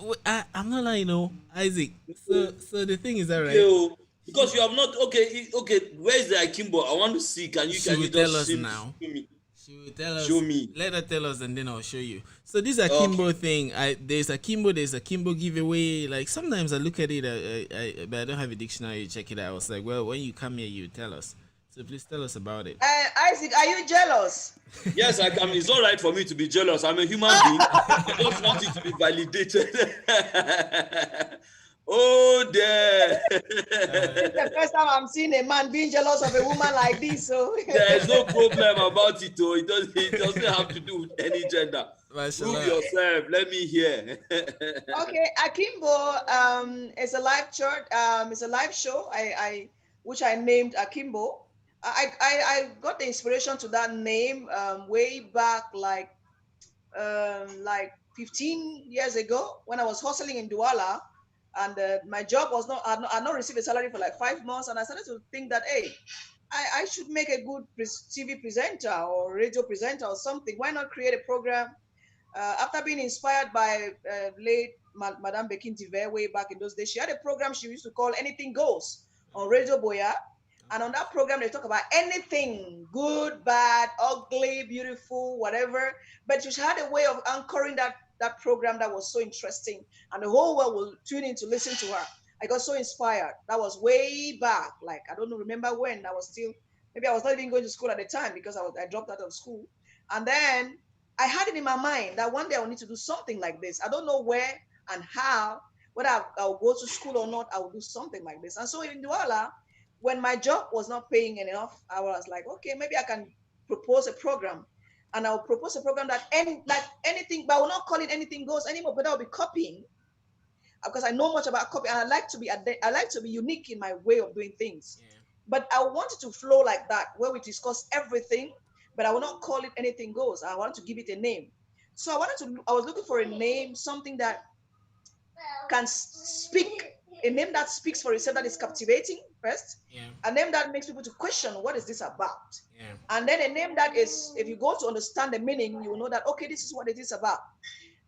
I'm not lying, no, Isaac. So the thing is that Okay, right? oh, because you have not okay. Where is the Akimbo? I want to see. Can you She can will you tell just us show now. me? She will tell Show us. me. Let her tell us, and then I'll show you. So this Akimbo Okay. thing, there's Akimbo, there's Akimbo giveaway. Like sometimes I look at it, but I don't have a dictionary to check it out. I was like, well, when you come here, you tell us. So please tell us about it. Isaac, are you jealous? Yes, I can. It's all right for me to be jealous. I'm a human being. I just want it to be validated. Oh, there. This is the first time I'm seeing a man being jealous of a woman like this. So There is no problem about it, though. It doesn't have to do with any gender. Prove Mashallah. yourself. Let me hear. okay, Akimbo is a live church. It's a live show. I which I named Akimbo. I got the inspiration to that name way back like 15 years ago when I was hustling in Douala, and my job was not I had not received a salary for like 5 months, and I started to think that hey, I should make a good TV presenter or radio presenter or something. Why not create a program? After being inspired by late Madame Bekin Diver way back in those days, she had a program she used to call Anything Goes on Radio Boya. And on that program, they talk about anything good, bad, ugly, beautiful, whatever. But she had a way of anchoring that program that was so interesting. And the whole world will tune in to listen to her. I got so inspired. That was way back. Like, I don't know, remember when. Maybe I was not even going to school at the time because I dropped out of school. And then I had it in my mind that one day I'll need to do something like this. I don't know where and how, whether I'll go to school or not, I will do something like this. And so in Douala, when my job was not paying enough, I was like, okay, maybe I can propose a program. And I'll propose a program that like anything, but I will not call it anything goes anymore, but I'll be copying because I know much about copy and I like to be unique in my way of doing things. Yeah. But I wanted to flow like that, where we discuss everything, but I will not call it anything goes. I wanted to give it a name. So I was looking for a name, something that can speak, a name that speaks for itself, that is captivating first, Yeah. a name that makes people to question what is this about, Yeah. and then a name that is, if you go to understand the meaning, you will know that okay, this is what it is about.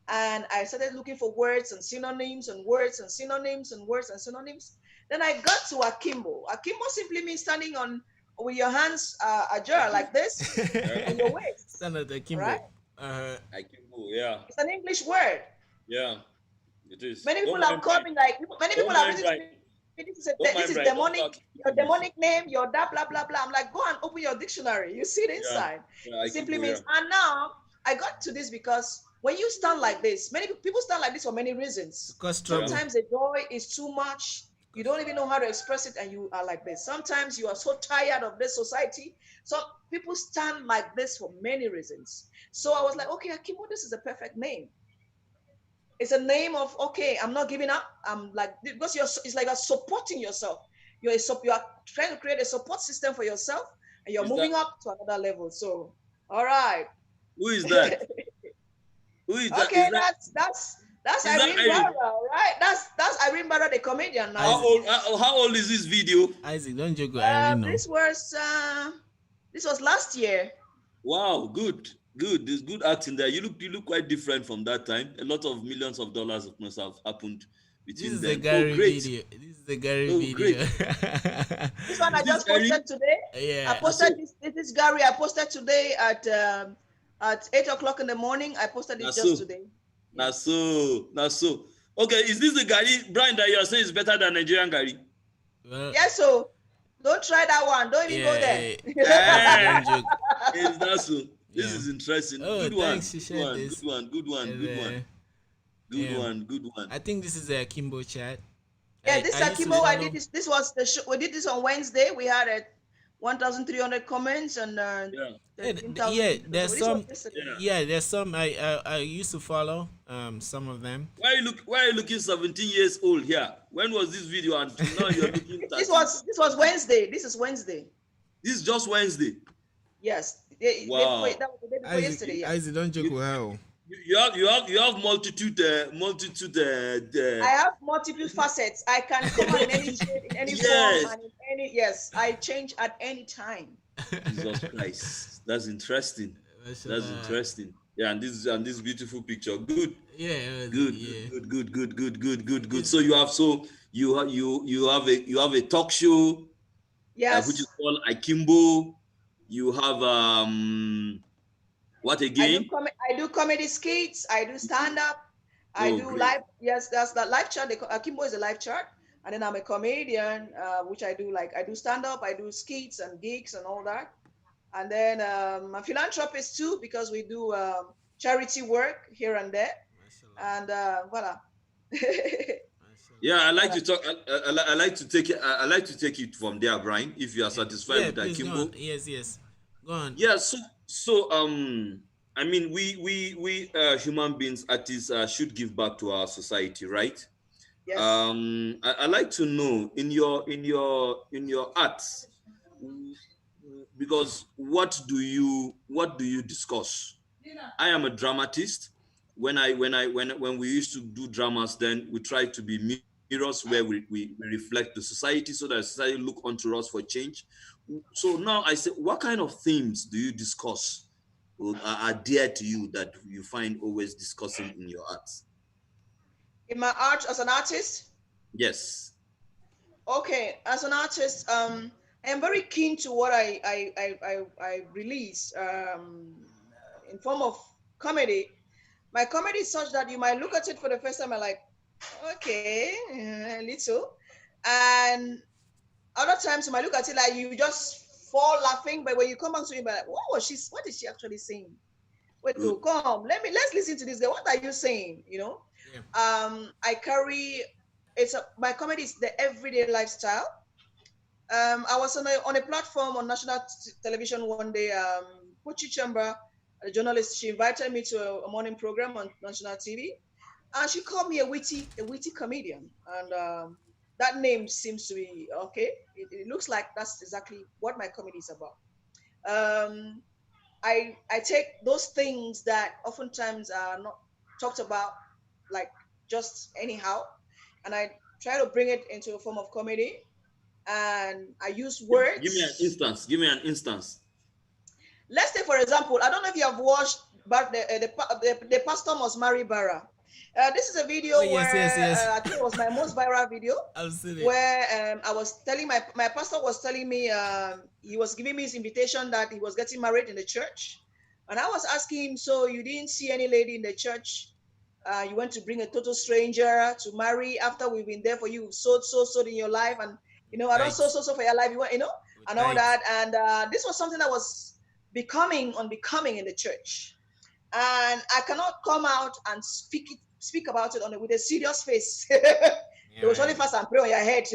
And I started looking for words and synonyms and words and synonyms and words and synonyms. Then I got to Akimbo. Akimbo simply means standing on with your hands ajar like this Yeah. on your waist, Stand at right? Akimbo. Uh, Akimbo, yeah. It's an English word. Yeah. It is. Many people Don't have mind called Brian. me like many people Don't have mind written to Brian. me. Don't This mind is Brian. Don't demonic. start Your speaking this. demonic name. Your that blah blah blah. I'm like, go and open your dictionary. You see it Yeah. inside. Yeah, It simply Akimbo, yeah. means. And now I got to this because when you stand like this, many people stand like this for many reasons. cause Yeah. trouble. Sometimes the joy is too much. You don't even know how to express it, and you are like this. Sometimes you are so tired of this society. So people stand like this for many reasons. So I was like, okay, Akimbo, this is a perfect name. It's a name of okay, I'm not giving up. I'm like because it's like you're supporting yourself. You are trying to create a support system for yourself, and you're Is that moving up to another level. So all right. who is that? Okay, Who is that? Is that That's Is that Irine Irene? Bara, right? That's Irine Bara, the comedian now. How old is this video? Isaac, don't joke with Irene, no. This was last year. Wow, good. There's good acting there. You look quite different from that time. A lot of millions of dollars must have happened This between is a then. Oh, Gary great. video. This is a Gary Oh, great. video. This one I Is this just posted Irene? today. I Yeah. posted this Gary. I posted today at 8 o'clock in the morning. I posted it just today. Now so. Okay, is this the Gary Brian that you are saying is better than Nigerian Gary? Well, Yes, so don't try that one. Don't even go there. Don't joke. Is that so? This Yeah. is interesting. Oh, Good one. thanks. She shared this. Good one. Good one. I think this is a Kimbo chat. Yeah, this is Akimo. I did this. This was the show. We did this on Wednesday. We had 1,300 comments and there's some. There's some I used to follow. Some of them. Why are you looking 17 years old here? When was this video and now you're looking? This was Wednesday. This is Wednesday. This is just Wednesday. Yes. Wow. That was the day before yesterday. Yeah. Isaac, don't joke with her. You have multitude. I have multiple facets. I can come in any shape, in any form, and in any. Yes, I change at any time. Jesus Christ, that's interesting. That's interesting. Yeah, and this beautiful picture. Good. Yeah. Good. So you have a talk show. Yes. Which is called Akimbo. You have what again? I do comedy skits. I do stand up. I do live. Yes, that's the live chat. Akimbo is a live chat, and then I'm a comedian, which I do stand up. I do skits and gigs and all that, and then I'm a philanthropist too because we do charity work here and there, and voila. Yeah, I like to talk. I like to take it. I like to take it from there, Brian. If you are satisfied with Akimbo. Yes. Go on. Yeah. So I mean, we human beings, artists, should give back to our society, right? Yes. I like to know in your arts, because what do you discuss? I am a dramatist. When we used to do dramas, then we try to be mirrors where we reflect the society so that society look onto us for change. So now I say, what kind of themes do you discuss or are dear to you that you find always discussing in your arts? In my art as an artist? Yes. Okay, as an artist, I am very keen to what I release in form of comedy. My comedy is such that you might look at it for the first time and like, okay, a little. And other times you might look at it like you just fall laughing, but when you come back to it, like, what is she actually saying? Wait, come, let's listen to this guy. What are you saying? You know? Yeah. My comedy is the everyday lifestyle. I was on a platform on national television one day. Puchi Chamba, a journalist, she invited me to a morning program on national TV, and she called me a witty comedian. And that name seems to be okay. It looks like that's exactly what my comedy is about. I take those things that oftentimes are not talked about, like just anyhow, and I try to bring it into a form of comedy. And I use words. Give me an instance. Let's say, for example, I don't know if you have watched, but the pastor must marry Bara. This is a video yes. I think it was my most viral video. Absolutely. Where I was telling my pastor was telling me he was giving me his invitation that he was getting married in the church, and I was asking him, so you didn't see any lady in the church? You went to bring a total stranger to marry after we've been there for you, so in your life, and I don't so for your life, and all that, and this was something that was becoming unbecoming in the church, and I cannot come out and speak about it with a serious face. It was only fast and pray on your head.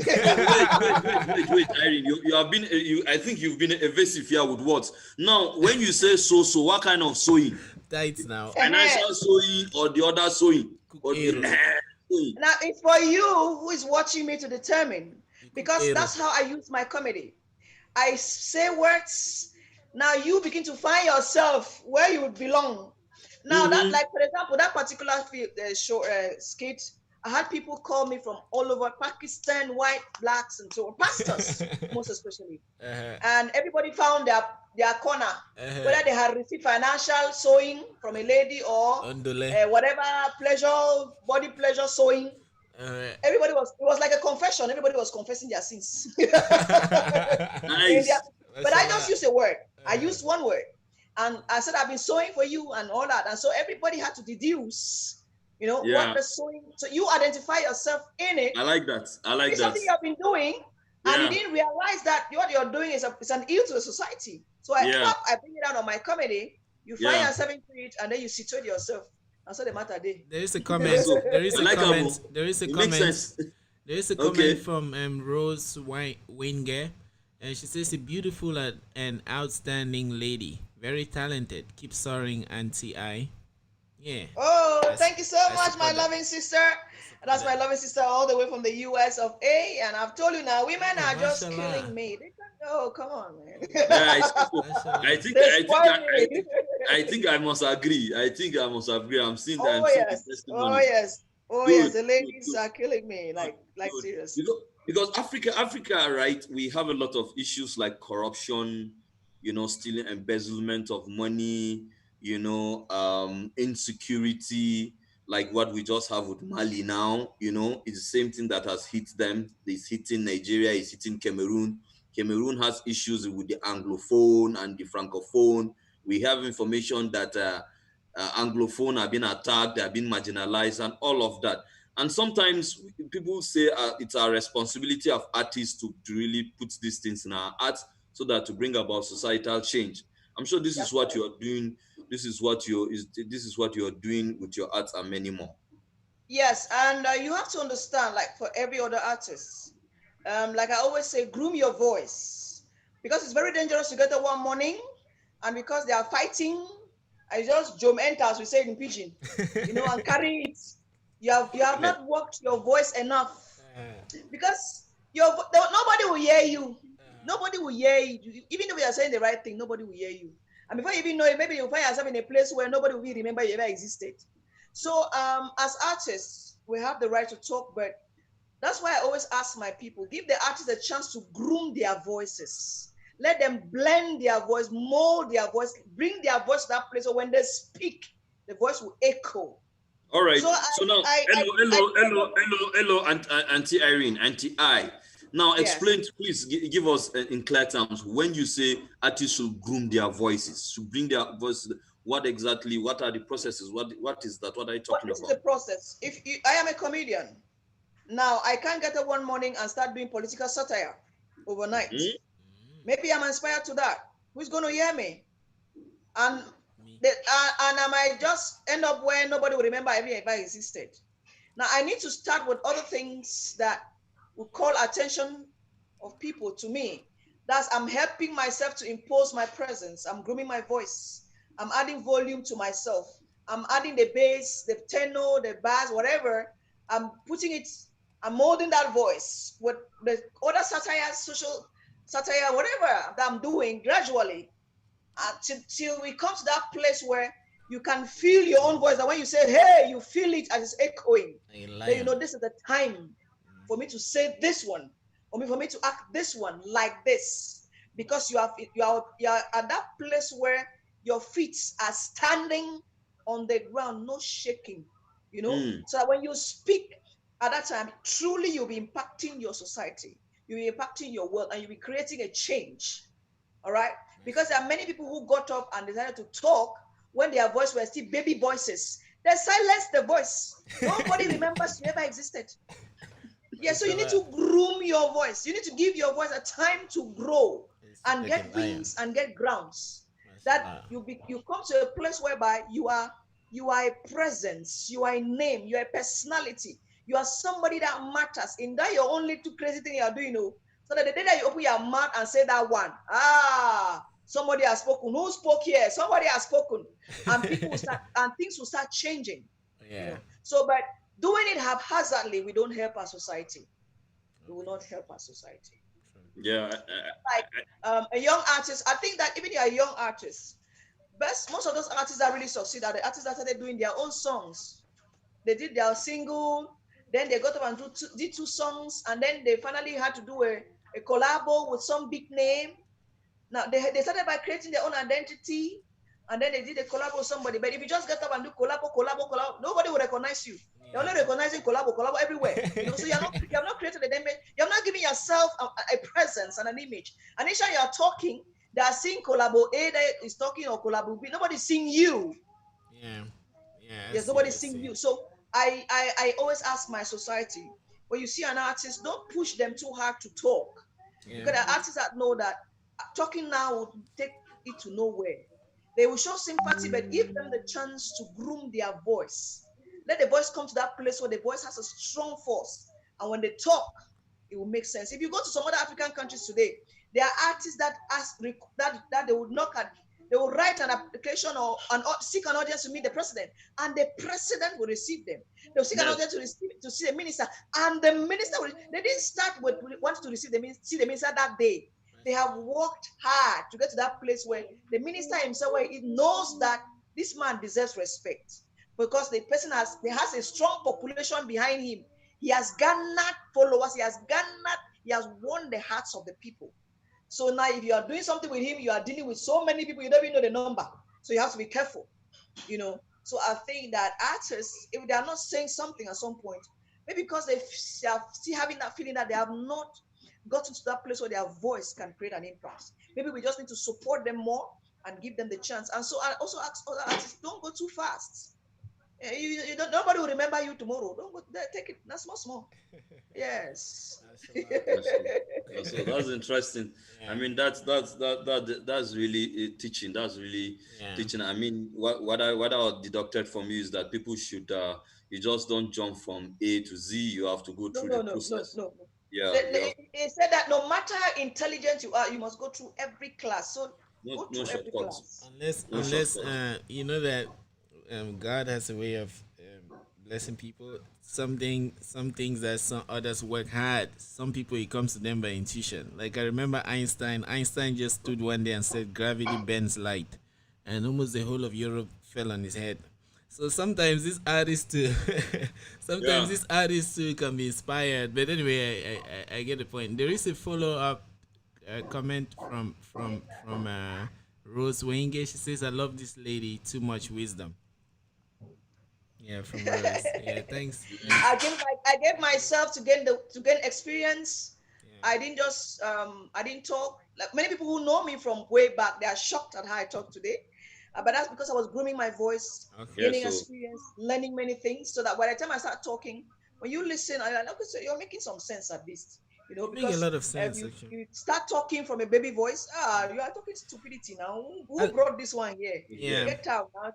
wait, Irene, I think you've been evasive here with words. Now, when you say so, what kind of sewing? Tights now. Financial sewing or the other sewing? Now, it's for you who is watching me to determine, because that's how I use my comedy. I say words. Now you begin to find yourself where you belong. Now that, like for example, that particular show skit, I had people call me from all over Pakistan, white, blacks, and so on, pastors most especially, and everybody found their corner, whether they had received financial sewing from a lady or whatever body pleasure sewing. Everybody was, it was like a confession. Everybody was confessing their sins. Nice. But I just used a word. I used one word. And I said, I've been sewing for you and all that. And so everybody had to deduce, what the sewing. So you identify yourself in it. I like that. I like it's that. Something you have been doing, and you didn't realize that what you're doing is an ill to the society. So I bring it out on my comedy. You find yourself into it, and then you situate yourself. That's what the matter there. There is a comment. There is a comment. There is a comment. There is a comment from Rose Winger, and she says a beautiful and outstanding lady, very talented. Keep soaring, Auntie I. Yeah. Oh, thank you so much, my loving sister. That's my loving sister all the way from the US of A. And I've told you now, women are just killing me. They can't go. Come on, man. I think I must agree. I'm seeing that. Oh yes. The ladies are killing me. Like seriously. Because Africa, right? We have a lot of issues like corruption, stealing, embezzlement of money, insecurity, like what we just have with Mali now. It's the same thing that has hit them. It's hitting Nigeria, it's hitting Cameroon. Cameroon has issues with the Anglophone and the Francophone. We have information that Anglophone have been attacked, they have been marginalized, and all of that. And sometimes people say it's our responsibility of artists to really put these things in our art so that to bring about societal change. I'm sure this is what you're doing. This is what you're doing with your art and many more. Yes, and you have to understand, like for every other artist, like I always say, groom your voice, because it's very dangerous to get up one morning, and because they are fighting, I just jump enter, as we say in pidgin, and carry it. You have not worked your voice enough, because nobody will hear you. Nobody will hear you, even if you are saying the right thing. Nobody will hear you, and before you even know it, maybe you'll find yourself in a place where nobody will remember you ever existed. So as artists, we have the right to talk, but that's why I always ask my people, give the artists a chance to groom their voices. Let them blend their voice, mold their voice, bring their voice to that place so when they speak, the voice will echo. All right. So now, hello, Auntie Irene, Auntie I. Now explain, please give us in clear terms, when you say artists should groom their voices, should bring their voices, what are the processes? What is that? What are you talking about? What is the process? I am a comedian. Now, I can't get up one morning and start doing political satire overnight. Maybe I'm inspired to that. Who's going to hear me? And I might just end up where nobody will remember if I existed. Now, I need to start with other things that will call attention of people to me. That's I'm helping myself to impose my presence. I'm grooming my voice. I'm adding volume to myself. I'm adding the bass, the tenor, the bass, whatever. I'm putting it, I'm molding that voice with the other satire, social satire, whatever that I'm doing gradually till we come to that place where you can feel your own voice. And when you say, hey, you feel it as it's echoing. Then you know this is the time for me to say this one, or for me to act this one like this. Because you are at that place where your feet are standing on the ground, no shaking, So that when you speak at that time, truly you'll be impacting your society, you'll be impacting your world, and you'll be creating a change. All right? Because there are many people who got up and decided to talk when their voice were still baby voices. They silenced the voice. Nobody remembers you ever existed. Yeah, so you need to groom your voice. You need to give your voice a time to grow and get wings and get grounds. That you come to a place whereby you are a presence, you are a name, you are a personality, you are somebody that matters. In that your only two crazy thing you are doing, so that the day that you open your mouth and say that one, somebody has spoken. Who spoke here? Somebody has spoken, and people will start, and things will start changing. Yeah. So, but doing it haphazardly, we don't help our society. We will not help our society. Yeah. Like a young artist, I think that even you're a young artist, most of those artists that really succeed are the artists that started doing their own songs. They did their single, then they got up and did two songs, and then they finally had to do a collabo with some big name. Now they started by creating their own identity, and then they did a collabo with somebody. But if you just get up and do collabo, nobody will recognize you. You're only recognizing collabo everywhere. So you have not created an image. You're not giving yourself a presence and an image. And each time you are talking, they are seeing collabo A that is talking or collabo B. Nobody's seeing you. Yeah. Yes, nobody's seeing you. So I always ask my society, when you see an artist, don't push them too hard to talk. Because there are artists that know that talking now will take it to nowhere. They will show sympathy, but give them the chance to groom their voice. Let the voice come to that place where the voice has a strong force. And when they talk, it will make sense. If you go to some other African countries today, there are artists that ask that they would knock at, they will write an application or seek an audience to meet the president, and the president will receive them. They'll seek an audience to see the minister, and the minister will. They didn't start with wanting to see the minister that day. They have worked hard to get to that place where the minister himself, where he knows that this man deserves respect because the person has a strong population behind him. He has garnered followers. He has won the hearts of the people. So now if you are doing something with him, you are dealing with so many people, you don't even know the number. So you have to be careful, So I think that artists, if they are not saying something at some point, maybe because they are still having that feeling that they have not gotten to that place where their voice can create an impact. Maybe we just need to support them more and give them the chance. And so I also ask other artists, don't go too fast. Nobody will remember you tomorrow. Don't go there, take it. That's small. Yes. So that's interesting. Yeah. I mean, that's really teaching. That's really teaching. I mean, what I deducted from you is that people should you just don't jump from A to Z. You have to go through the process. No. Yeah. They said that no matter how intelligent you are, you must go through every class. So go through every class. Unless you know that God has a way of blessing people. Some things that some others work hard. Some people it comes to them by intuition. Like I remember Einstein. Einstein just stood one day and said gravity bends light, and almost the whole of Europe fell on his head. So sometimes these artists too, can be inspired. But anyway, I get the point. There is a follow up comment from Rose Wenge. She says, "I love this lady. Too much wisdom." Yeah, from Rose. Yeah, thanks. I gave myself to gain experience. Yeah. I didn't talk. Like many people who know me from way back, they are shocked at how I talk today. But that's because I was grooming my voice, gaining experience, learning many things. So that by the time I start talking, when you listen, I'm like, okay, so you're making some sense at least. Because make a lot of sense. You start talking from a baby voice. You are talking stupidity now. Who brought this one here? Yeah. Get out now.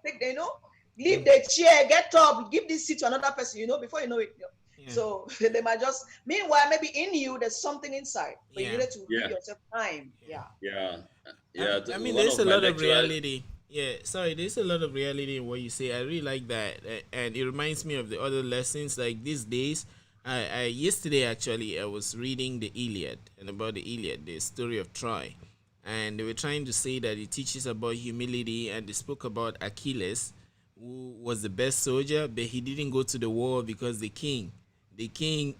Leave the chair, get up, give this seat to another person, before you know it. Yeah. So they might just, meanwhile, maybe in you, there's something inside, but you need to give yourself time. I mean, there's a lot of reality. Yeah, sorry, there's a lot of reality in what you say. I really like that. And it reminds me of the other lessons. Like these days, yesterday actually, I was reading the Iliad, and about the Iliad, the story of Troy. And they were trying to say that it teaches about humility, and they spoke about Achilles, who was the best soldier, but he didn't go to the war because the king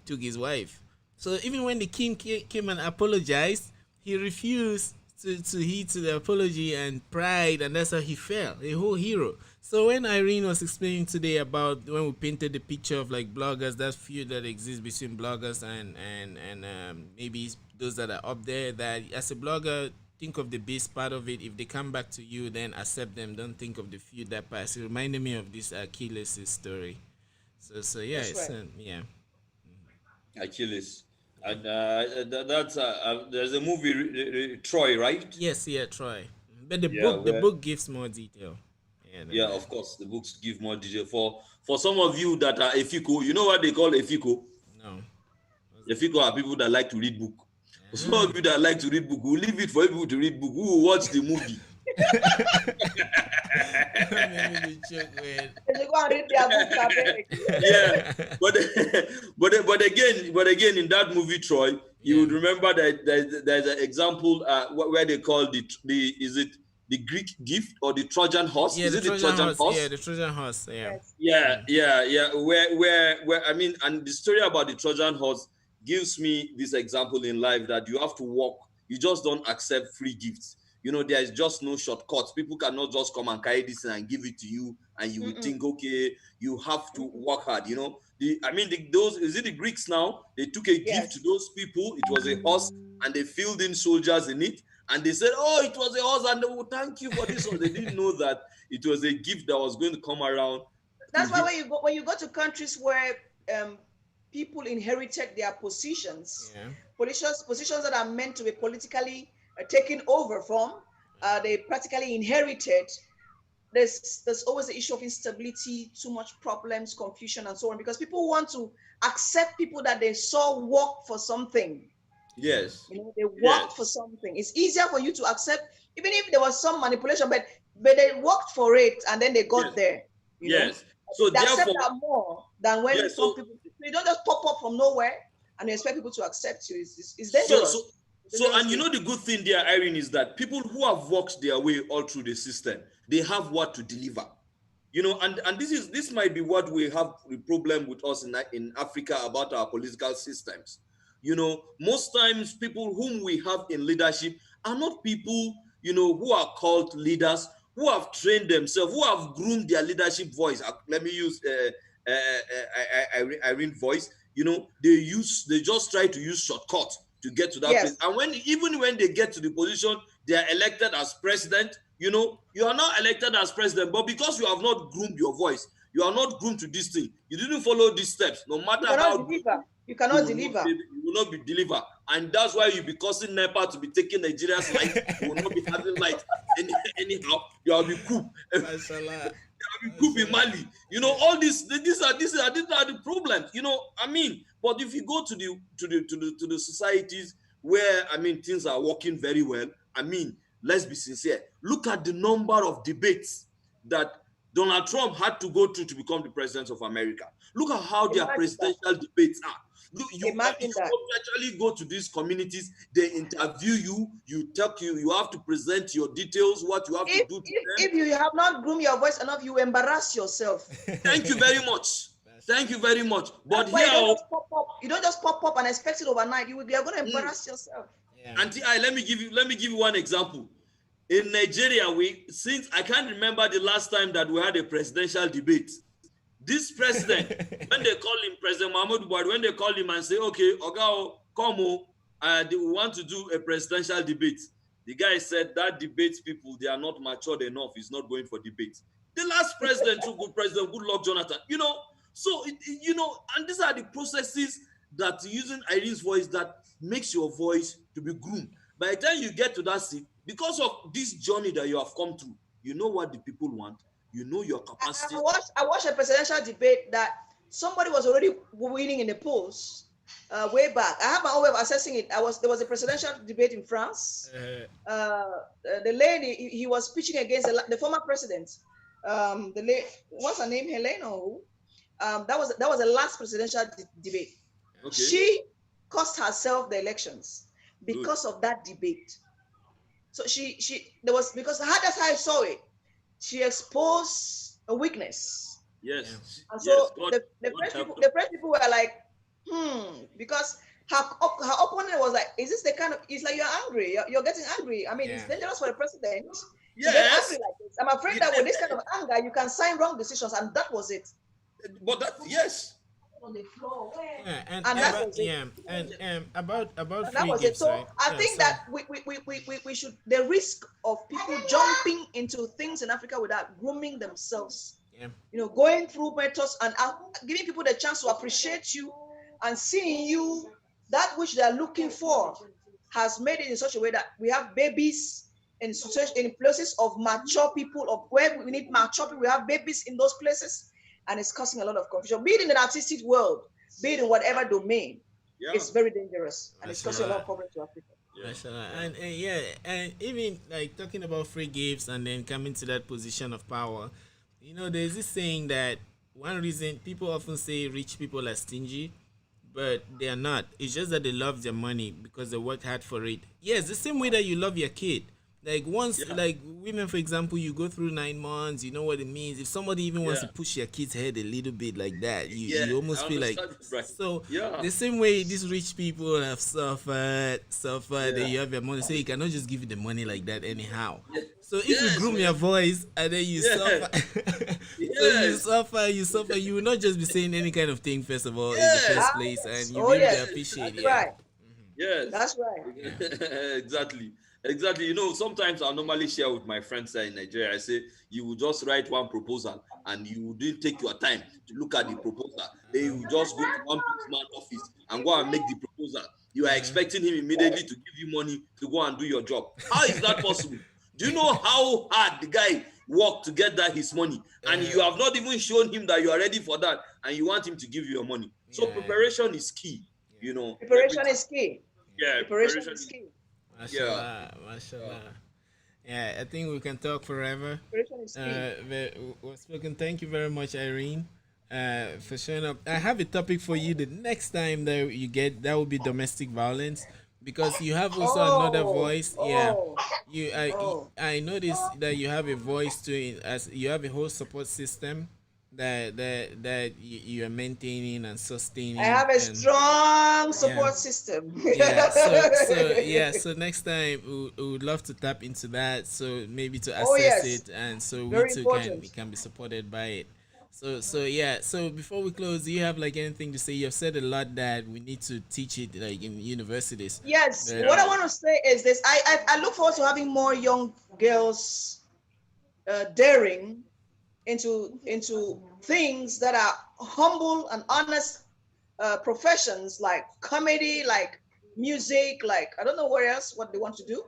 took his wife. So even when the king came and apologized, he refused to heed to the apology and pride, and that's how he fell, a whole hero. So when Irene was explaining today about when we painted the picture of like bloggers, that feud that exists between bloggers and maybe those that are up there, that as a blogger, think of the best part of it. If they come back to you, then accept them. Don't think of the feud that passed. It reminded me of this Achilles story. So yeah, that's right. Achilles. And that's there's a movie Troy, right? Yes, Troy. But the book gives more detail. Yeah, of course, the books give more detail. For some of you that are Efiko, you know what they call Efiko? No. Efiko are people that like to read book. For some of you that like to read book, we'll leave it for people to read book. Who will watch the movie? Yeah, but again, in that movie You would remember that there's an example where they call the the Greek gift or the Trojan horse. Yeah, Is the it the Trojan Trojan horse. Yeah, horse? the Trojan horse. Yeah. Yes. Yeah. Where I mean, and the story about the Trojan horse gives me this example in life that you have to walk. You just don't accept free gifts. There is just no shortcuts. People cannot just come and carry this and give it to you, and you will think, okay, you have to work hard. Those is it the Greeks now? They took a gift to Yes. those people. It was a horse, and they filled in soldiers in it, and they said, "Oh, it was a horse," and they will thank you for this. Or they didn't know that it was a gift that was going to come around. That's why when you go to countries where people inherited their positions, positions that are meant to be politically taken over from, they practically inherited. There's always the issue of instability, too much problems, confusion, and so on, because people want to accept people that they saw work for something. Yes. They worked for something. It's easier for you to accept, even if there was some manipulation, but they worked for it and then they got there. Yes. So they accept that more than when some people. You don't just pop up from nowhere and you expect people to accept you. It's dangerous. And the good thing there, Irene, is that people who have worked their way all through the system, they have what to deliver. And this might be what we have the problem with us in Africa about our political systems. Most times people whom we have in leadership are not people, who are called leaders, who have trained themselves, who have groomed their leadership voice. Let me use Irene voice. They just try to use shortcuts to get to that place. And even when they get to the position, they are elected as president. You are not elected as president, but because you have not groomed your voice, you are not groomed to this thing. You didn't follow these steps. No matter how you cannot deliver. You will not be delivered, and that's why you be causing NEPA to be taking Nigeria's light. You will not be having light anyhow. You will be coup. You will be coup in Mali. All these are the problems. But if you go to the societies where things are working very well, let's be sincere. Look at the number of debates that Donald Trump had to go through to become the president of America. Look at how their presidential debates are. Look, you actually go to these communities, they interview you, you have to present your details, what you have to do to them. If you have not groomed your voice enough, you embarrass yourself. Thank you very much. Thank you very much. But here, you don't just pop up and expect it overnight. You are going to embarrass yourself. Auntie, let me give you one example. In Nigeria, since I can't remember the last time that we had a presidential debate. This president, when they call him President Muhammadu Buhari, when they call him and say, okay, Ogao, come on, we want to do a presidential debate. The guy said that debate people, they are not matured enough. He's not going for debate. The last president, President Goodluck Jonathan, so, and these are the processes that using Irene's voice that makes your voice to be groomed. By the time you get to that seat, because of this journey that you have come through, you know what the people want. You know your capacity. I watched a presidential debate that somebody was already winning in the polls way back. I have my own way of assessing it. There was a presidential debate in France. The lady, he was pitching against the former president. What's her name? Helena? That was the last presidential debate. Okay. She cost herself the elections because of that debate. So because that's how I saw it. She exposed a weakness. Yes. And so the French people were like, because her opponent was like, is this the kind of, it's like you're angry, you're getting angry. It's dangerous for the president to get angry like this. I'm afraid that with this kind of anger, you can sign wrong decisions, and that was it. But that, yes. On the floor. And that was it. And about free gifts, so right? I think that we should, the risk of people jumping into things in Africa without grooming themselves, going through methods and giving people the chance to appreciate you and seeing you, that which they are looking for, has made it in such a way that we have babies in places of mature people, of where we need mature people, we have babies in those places. And it's causing a lot of confusion. Be it in an artistic world, be it in whatever domain, it's very dangerous, and it's causing a lot of problems to Africa. And even like talking about free gifts and then coming to that position of power, there's this saying that one reason people often say rich people are stingy, but they are not. It's just that they love their money because they worked hard for it. Yes, the same way that you love your kid. Like once, Yeah. like women, for example, you go through 9 months, you know what it means. If somebody even wants to Yeah. push your kid's head a little bit like that, Yeah. you I almost feel like. understand you, right? So Yeah. the same way these rich people have suffered, that Yeah. you have your money, so you cannot just give you the money like that anyhow. Yeah. So if you Yes, groom your man. voice and then you Yeah. suffer, so Yes. you suffer, you will not just be saying any kind of thing first of all in the Yes. first Ah, place, and yes. you'll Oh, be able to yes. appreciate, That's yeah. right. Yes, That's right. Yeah. exactly, exactly. You know, sometimes I normally share with my friends in Nigeria. I say you will just write one proposal and you didn't take your time to look at the proposal. Then you just go to one big man office and go and make the proposal. You are Uh-huh. expecting him immediately to give you money to go and do your job. How is that possible? Do you know how hard the guy worked to get that his money? And Uh, you have not even shown him that you are ready for that, and you want him to give you your money. So yeah, preparation is key. You yeah, know, Preparation everything. is key. Yeah, Preparation preparation is is key. yeah. mashallah, Yeah. mashallah. Yeah, I think we can talk forever. Preparation is key. Well spoken. Thank you very much, Irene, for showing up. I have a topic for you the next time that you get. That will be domestic violence, because you have also another Oh, voice. Yeah, oh, oh. I noticed that you have a voice to it, as you have a whole support system that you are maintaining and I sustaining, have a and strong yeah. support system. Yeah, so next time we would love to tap into that, so maybe to Oh, assess yes. it, and so we Very too important. can be supported by it. So yeah, so before we close, do you have like anything to say? You've said a lot that we need to teach it like in universities, Yes. but What I Yeah. want to say is this. I look forward to having more young girls daring into things that are humble and honest professions like comedy, like music, like I don't know what else, what they want to do,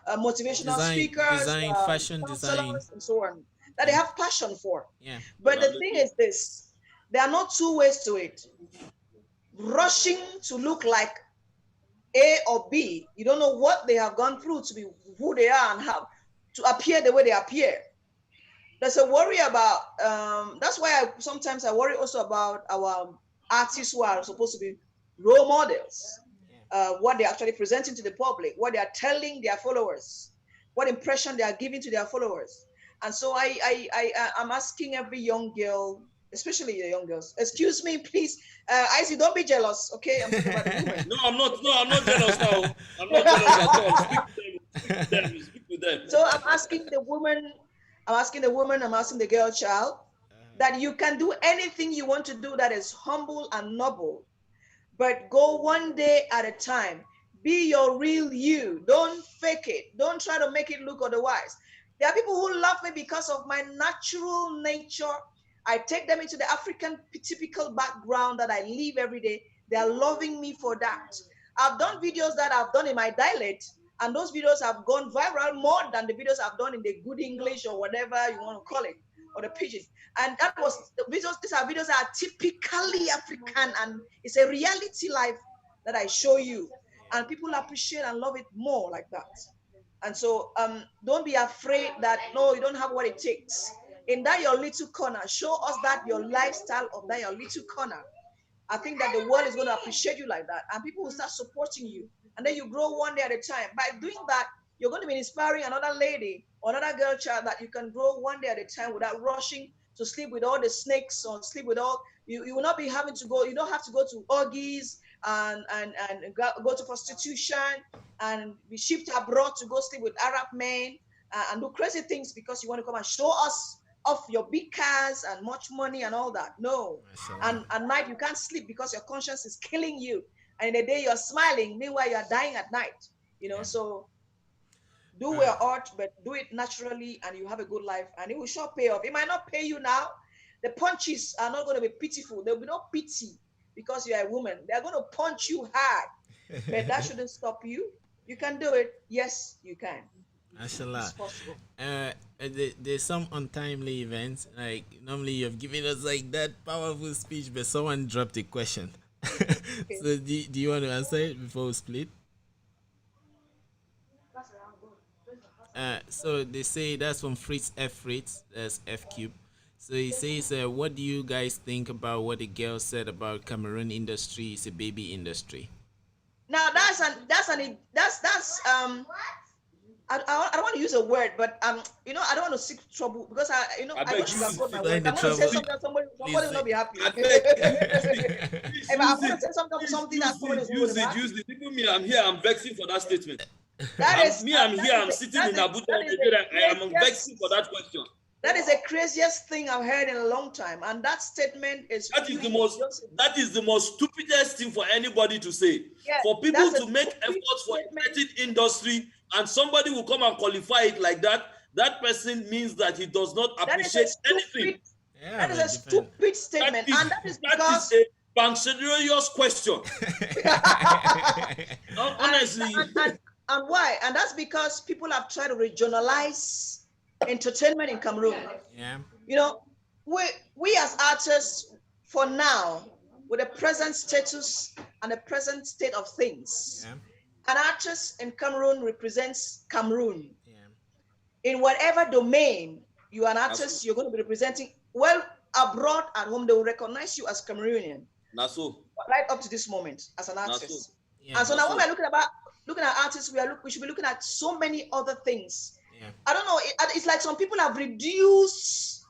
motivational speakers, fashion design. counselors, and so on, that they Yeah, have passion for. yeah, But the thing Journalism. is this, there are not two ways to it. Rushing to look like A or B, you don't know what they have gone through to be who they are and how to appear the way they appear. There's a worry about that's why sometimes I worry also about our artists who are supposed to be role models, what they're actually presenting to the public, what they are telling their followers, what impression they are giving to their followers. And so I'm asking every young girl, especially the young girls, excuse me please, Icy, don't be jealous, okay? I'm talking about the women. No, I'm not. No, I'm not jealous now. I'm not jealous at all. Speak to them. Speak to them. Speak to them. So I'm asking the girl child that you can do anything you want to do that is humble and noble, but go one day at a time. Be your real you. Don't fake it. Don't try to make it look otherwise. There are people who love me because of my natural nature. I take them into the African typical background that I live every day. They are loving me for that. I've done videos that I've done in my dialect, and those videos have gone viral more than the videos I've done in the good English or whatever you want to call it, or the pidgin. And that was the videos. These are videos that are typically African, and it's a reality life that I show you, and people appreciate and love it more like that. And so don't be afraid that no, you don't have what it takes. In that your little corner, show us that your lifestyle of that your little corner. I think that the world is going to appreciate you like that, and people will start supporting you. And then you grow one day at a time. By doing that, you're going to be inspiring another lady or another girl child that you can grow one day at a time without rushing to sleep with all the snakes or sleep with all. You will not be having to go. You don't have to go to orgies and go to prostitution and be shipped abroad to go sleep with Arab men and do crazy things because you want to come and show us off your big cars and much money and all that. No, mashallah. and at night you can't sleep because your conscience is killing you, and in the day you're smiling, meanwhile you're dying at night, Yeah. so do Uh, your art, but do it naturally and you have a good life, and it will sure pay off. It might not pay you now. The punches are not going to be pitiful. There'll be no pity because you're a woman. They're going to punch you hard, but that shouldn't stop you. You can do it. Yes, you can. It's mashallah. possible. There's some untimely events. Like normally you've given us like that powerful speech, but someone dropped a question. Okay. So do you want to answer it before we split? So they say that's from Fritz, that's F Cube. So he says, what do you guys think about what the girl said about Cameroon industry is a baby industry? Now that's I don't want to use a word, but I don't want to seek trouble because I I don't beg you sugarcoat my Find words. the I'm going to say trouble. use it. something that somebody Please will say. not be happy. I beg If I'm use going to it. say Please something that somebody will not be happy. use it. Even me, I'm here. I'm vexing for that statement. That is I'm that here. is I'm the, sitting that in is Abuja, that is the Nigeria. I am vexing for craziest that question. that is the craziest thing I've heard in a long time, and that statement is That is the purely most just stupidest thing for anybody to say. yeah. For people That's a to make stupid efforts for a statement. certain industry and somebody will come and qualify it like that, that person means that he does not That is a appreciate anything. stupid. Yeah, That is but a depend. stupid That statement, is and that is that is because a punctilious question. Honestly, and why? And that's because people have tried to regionalize entertainment in Cameroon. Yeah. You know, we we as artists, for now, with the present status and the present state of things, Yeah. an artist in Cameroon represents Cameroon. Yeah. In whatever domain you are an Naso, artist, you're going to be representing. Well, abroad, at home, they will recognize you as Cameroonian Naso, right up to this moment as an Naso, artist. Yeah. And so now when Naso. we're looking at artists, we should be looking at so many other things. Yeah. I don't know. It's like some people have reduced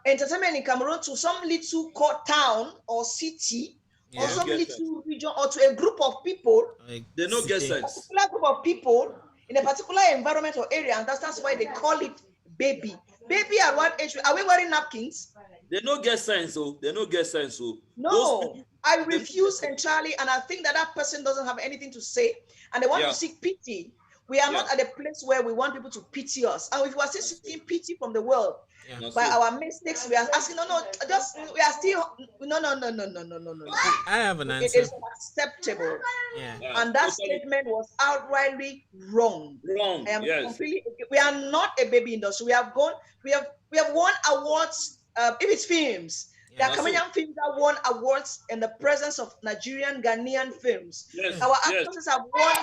entertainment in Cameroon to some little town or city They or Yeah. don't some get sense. little region or to a group of people, Like They don't get city. a sense. particular group of people in a particular environment or area, and that's why they call it baby. Baby at what age? Are we wearing napkins? They don't get sense. Oh, they don't get sense. Oh, those No, people, I they don't get refuse sense. entirely, and I think that that person doesn't have anything to say, and they want to Yeah, seek pity. We are yeah. not at a place where we want people to pity us, and if we are still Naso, seeking pity from the world Yeah. by Naso. our mistakes, we are asking, no, no, just we are still no, no, no, no, no, no, no, no, no. I have an It answer. is unacceptable, Yeah. Yeah, and that totally statement was outrightly wrong. wrong. I am Yes, completely. We are not a baby industry. We have gone. We have won awards. If it's films, there Yeah. are Naso. Cameroonian films that won awards in the presence of Nigerian, Ghanaian films. Yeah. Yes, Our yes. actors have won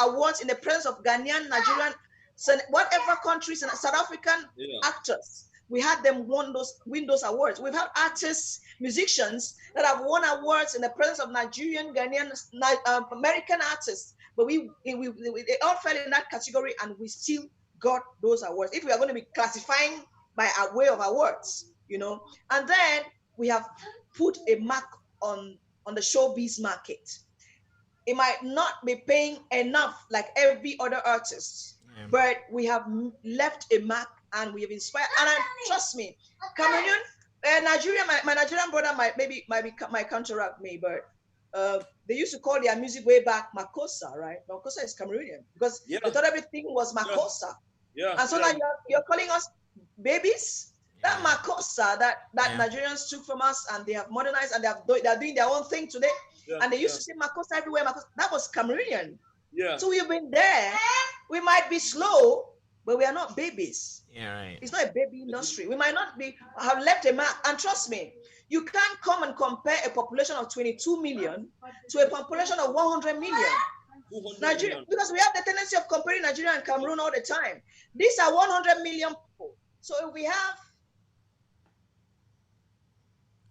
awards in the presence of Ghanaian, Nigerian, whatever countries and South African Yeah. actors. We had them win those awards. We've had artists, musicians that have won awards in the presence of Nigerian, Ghanaian, American artists. But they all fell in that category, and we still got those awards. If we are going to be classifying by a way of awards, and then we have put a mark on the showbiz market. It might not be paying enough like every other artist, Yeah. but we have left a mark and we have inspired. And trust me, Cameroon, Nigeria, my Nigerian brother might counteract me, but they used to call their music way back Makossa, right? Makossa is Cameroonian because Yeah, they thought everything was yeah, Makossa. yeah, And so now yeah, you're calling us babies? That Yeah. Makossa that Yeah. Nigerians took from us, and they have modernized, and they're doing their own thing today. yeah, And they used yeah, to say Makossa everywhere. Makossa. That was Cameroonian. yeah. So we've been there. We might be slow, but we are not babies. Yeah. Right. It's not a baby industry. We might not have left a mark. And trust me, you can't come and compare a population of 22 million to a population of 100 million. 200 Nigeria, million. because we have the tendency of comparing Nigeria and Cameroon all the time. These are 100 million people. So if we have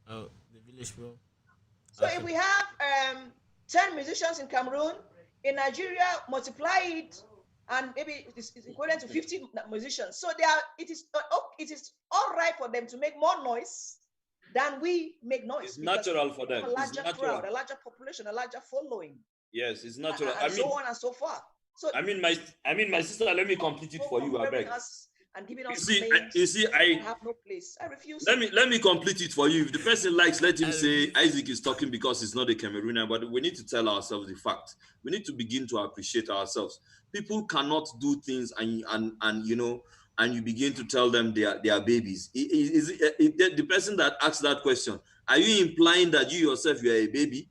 Oh, the village bro. So Okay. if we have 10 musicians in Cameroon, in Nigeria, multiply it, and maybe it's equivalent to 50 musicians. So it is all right for them to make more noise than we make noise. It's natural for them. A It's larger natural. crowd, a larger population, a larger following, Yes, it's natural. and so on and so forth. So My sister. Let me complete it for you. I beg. us and giving You us see, names I have no place. I refuse. let me complete it for you. If the person likes, let him I say refuse. Isaac is talking because he's not a Cameroonian. But we need to tell ourselves the fact. We need to begin to appreciate ourselves. People cannot do things and and you begin to tell them they are babies. The person that asked that question? Are you implying that you yourself you are a baby?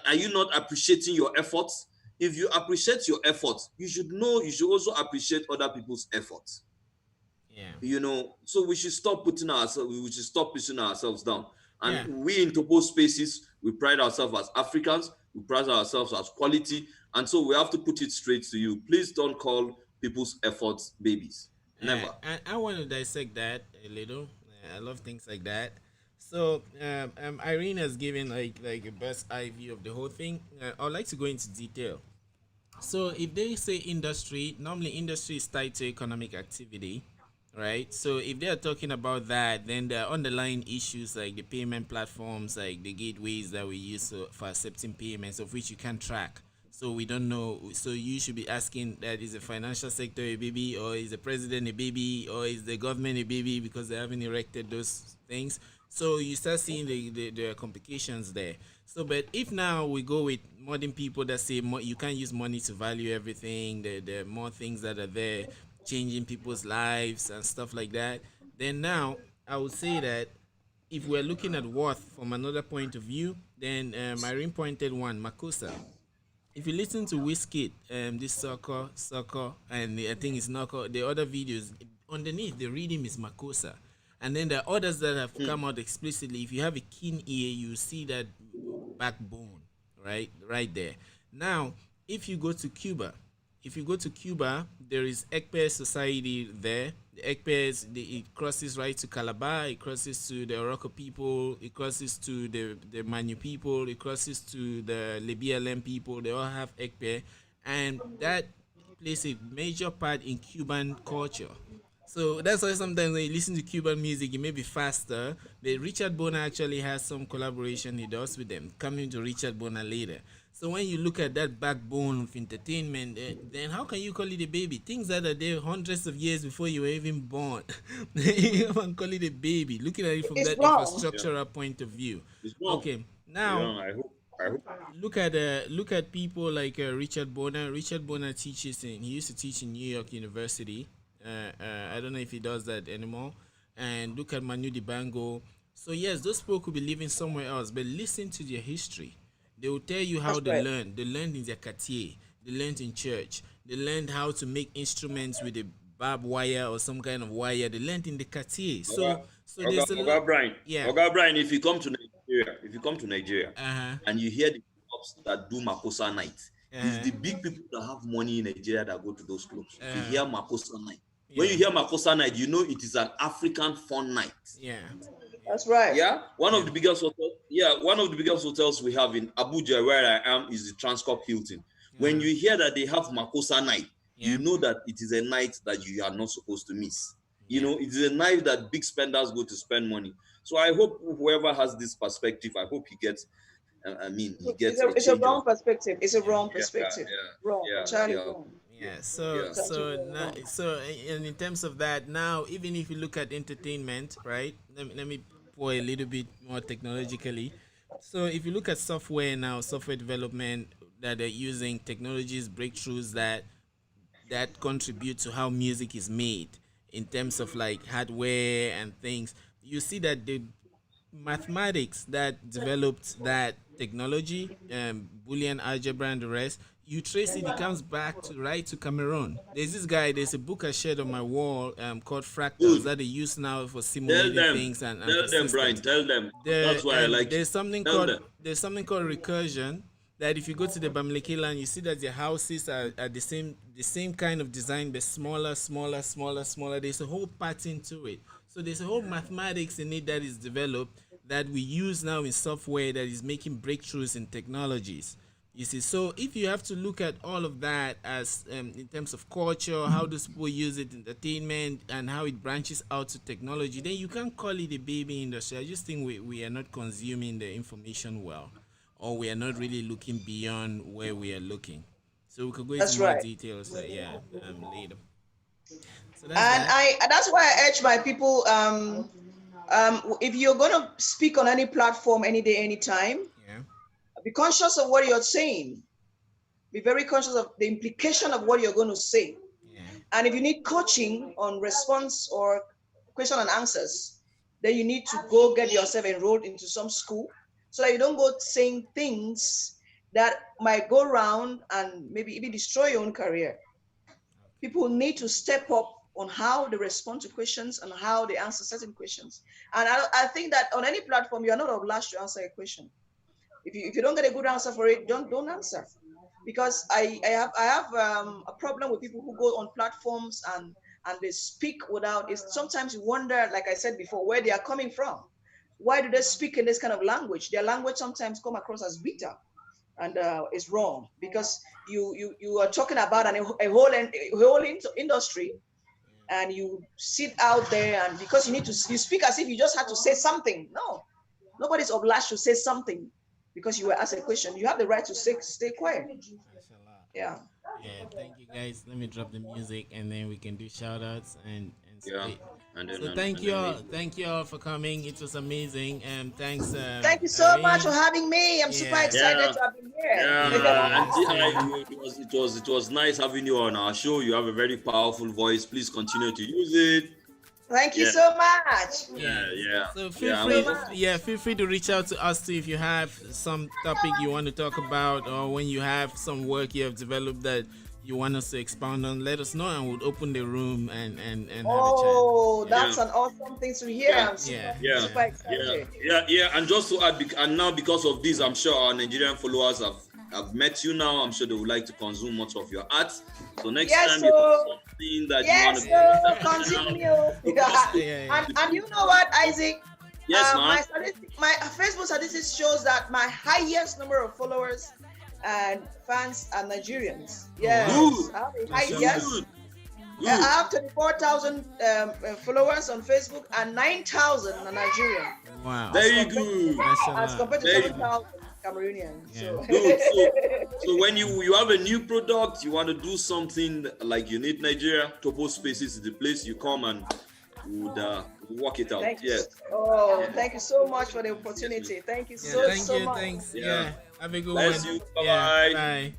Are you not appreciating your efforts? If you appreciate your efforts, you should know you should also appreciate other people's efforts. Yeah. So we should stop pushing ourselves down. And Yeah. we in Topoh spaces, we pride ourselves as Africans, we pride ourselves as quality, and so we have to put it straight to you. Please don't call people's efforts babies. Never. And I want to dissect that a little. I love things like that. So Irene has given like a best eye view of the whole thing. I'd like to go into detail. So if they say industry, normally industry is tied to economic activity, right? So if they are talking about that, then the underlying issues like the payment platforms, like the gateways that we use for accepting payments, of which you can track. So we don't know. So you should be asking that, is the financial sector a baby, or is the president a baby, or is the government a baby, because they haven't erected those things. So you start seeing the complications there. So, but if now we go with modern people that say you can't use money to value everything, the more things that are there changing people's lives and stuff like that, then now I would say that if we're looking at worth from another point of view, then Irene pointed one, Makosa. If you listen to Wizkid, this soccer, and I think it's Knuckle, the other videos underneath the rhythm is Makosa, and then the others that have come out explicitly. If you have a keen ear, you see that backbone, right there. Now, if you go to Cuba, there is Ekpe society there. The Ekpes, it crosses right to Calabar, it crosses to the Oroco people, it crosses to the Manu people, it crosses to the Libialem people. They all have Ekpe, and that plays a major part in Cuban culture. So that's why sometimes when you listen to Cuban music, it may be faster. But Richard Bona actually has some collaboration he does with them. Coming to Richard Bona later. So when you look at that backbone of entertainment, then how can you call it a baby? Things that are there hundreds of years before you were even born. You can call it a baby. Looking at it from It's that wrong. Yeah, infrastructural point of view. it's wrong. Okay, now Yeah, I hope. look at people like Richard Bona. Richard Bona teaches in. He used to teach in New York University. I don't know if he does that anymore. And look at Manu Dibango. So yes, those people could be living somewhere else, but listen to their history. They will tell you how That's they right. learned. They learned in their quartier. They learned in church. They learned how to make instruments with a barbed wire or some kind of wire. They learned in the quartier. Oga, So there's a lot. Brian, Yeah. Oga Brian, if you come to Nigeria, Uh huh. and you hear the clubs that do Makosa night, Uh it's huh. the big people that have money in Nigeria that go to those clubs. If you Uh hear Makosa night, when yeah. you hear Makosa night, you know it is an African fun night. Yeah. That's right. Yeah, one Yeah. of the biggest hotels. Yeah, one of the biggest hotels we have in Abuja, where I am, is the Transcorp Hilton. When Uh you hear that they have Makosa night, yeah. you know that it is a night that you are not supposed to miss. You Yeah. know, it is a night that big spenders go to spend money. So I hope whoever has this perspective, I hope he gets. He It's gets a a it's a change of. wrong perspective. It's a Yeah. wrong Yeah, perspective. Wrong. yeah, Entirely yeah, wrong. yeah, Yeah, so yeah. It's actually so very now, wrong. and in terms of that, now even if you look at entertainment, right? Let me pour a little bit more technologically. So if you look at software now, software development that they're using technologies, breakthroughs that contribute to how music is made in terms of like hardware and things, you see that the mathematics that developed that technology, Boolean algebra and the rest, you trace it, it comes back to right to Cameroon. There's this guy, there's a book I shared on my wall called Fractals Good. that they use now for Tell simulating them, things and for tell them, Brian. systems. Tell them. There That's why I like you. Tell them. there's something called recursion, that if you go to the Bamileke land, you see that the houses are the same kind of design, but smaller. There's a whole pattern to it. So there's a whole mathematics in it that is developed that we use now in software that is making breakthroughs in technologies. You see, so if you have to look at all of that as in terms of culture, how those people use it, entertainment, and how it branches out to technology, then you can't call it a baby industry. I just think we are not consuming the information well, or we are not really looking beyond where we are looking. So we could go into That's more right. details, later. So that's And that. that's why I urge my people, if you're gonna speak on any platform any day, anytime, Yeah. be conscious of what you're saying. Be very conscious of the implication of what you're going to say. Yeah. And if you need coaching on response or question and answers, then you need to go get yourself enrolled into some school so that you don't go saying things that might go around and maybe even destroy your own career. People need to step up on how they respond to questions and how they answer certain questions. And I think that on any platform, you are not obliged to answer a question. If you don't get a good answer for it, don't answer. Because I have a problem with people who go on platforms and they speak without. It's sometimes you wonder, like I said before, where they are coming from. Why do they speak in this kind of language? Their language sometimes come across as bitter, and it's wrong because you are talking about a whole industry, and you sit out there, and because you speak as if you just had to say something. No, nobody's obliged to say something because you were asked a question. You have the right to stay quiet. Yeah. Yeah, thank you guys. Let me drop the music and then we can do shout outs and Yeah. split. So thank you all for coming. It was amazing, and thanks. Thank you so much for having me. I'm super excited to have been here. Yeah, it was nice having you on our show. You have a very powerful voice. Please continue to use it. Thank you so much. Yeah. So feel free to reach out to us too if you have some topic you want to talk about, or when you have some work you have developed that you want us to expound on. Let us know, and we'll open the room and have a chat. Oh, that's an awesome thing to hear. I'm super excited. Yeah. And just to add, and now because of this, I'm sure our Nigerian followers have met you now. I'm sure they would like to consume much of your art. So next time you have something that you want to continue. And you know what, Isaac? Yes, my Facebook statistics shows that my highest number of followers and fans are Nigerians. Yes. I have 24,000 followers on Facebook, and 9,000 are Nigerian. Wow. Very good. As compared to 7,000 Cameroonian. Yeah. So when you have a new product, you want to do something like you need Nigeria, Topoh Spaces is the place you come and would work it out. Thank you so much for the opportunity. Thank you so much. Thanks. Yeah. Have a good Bless one. You. Bye-bye. Bye.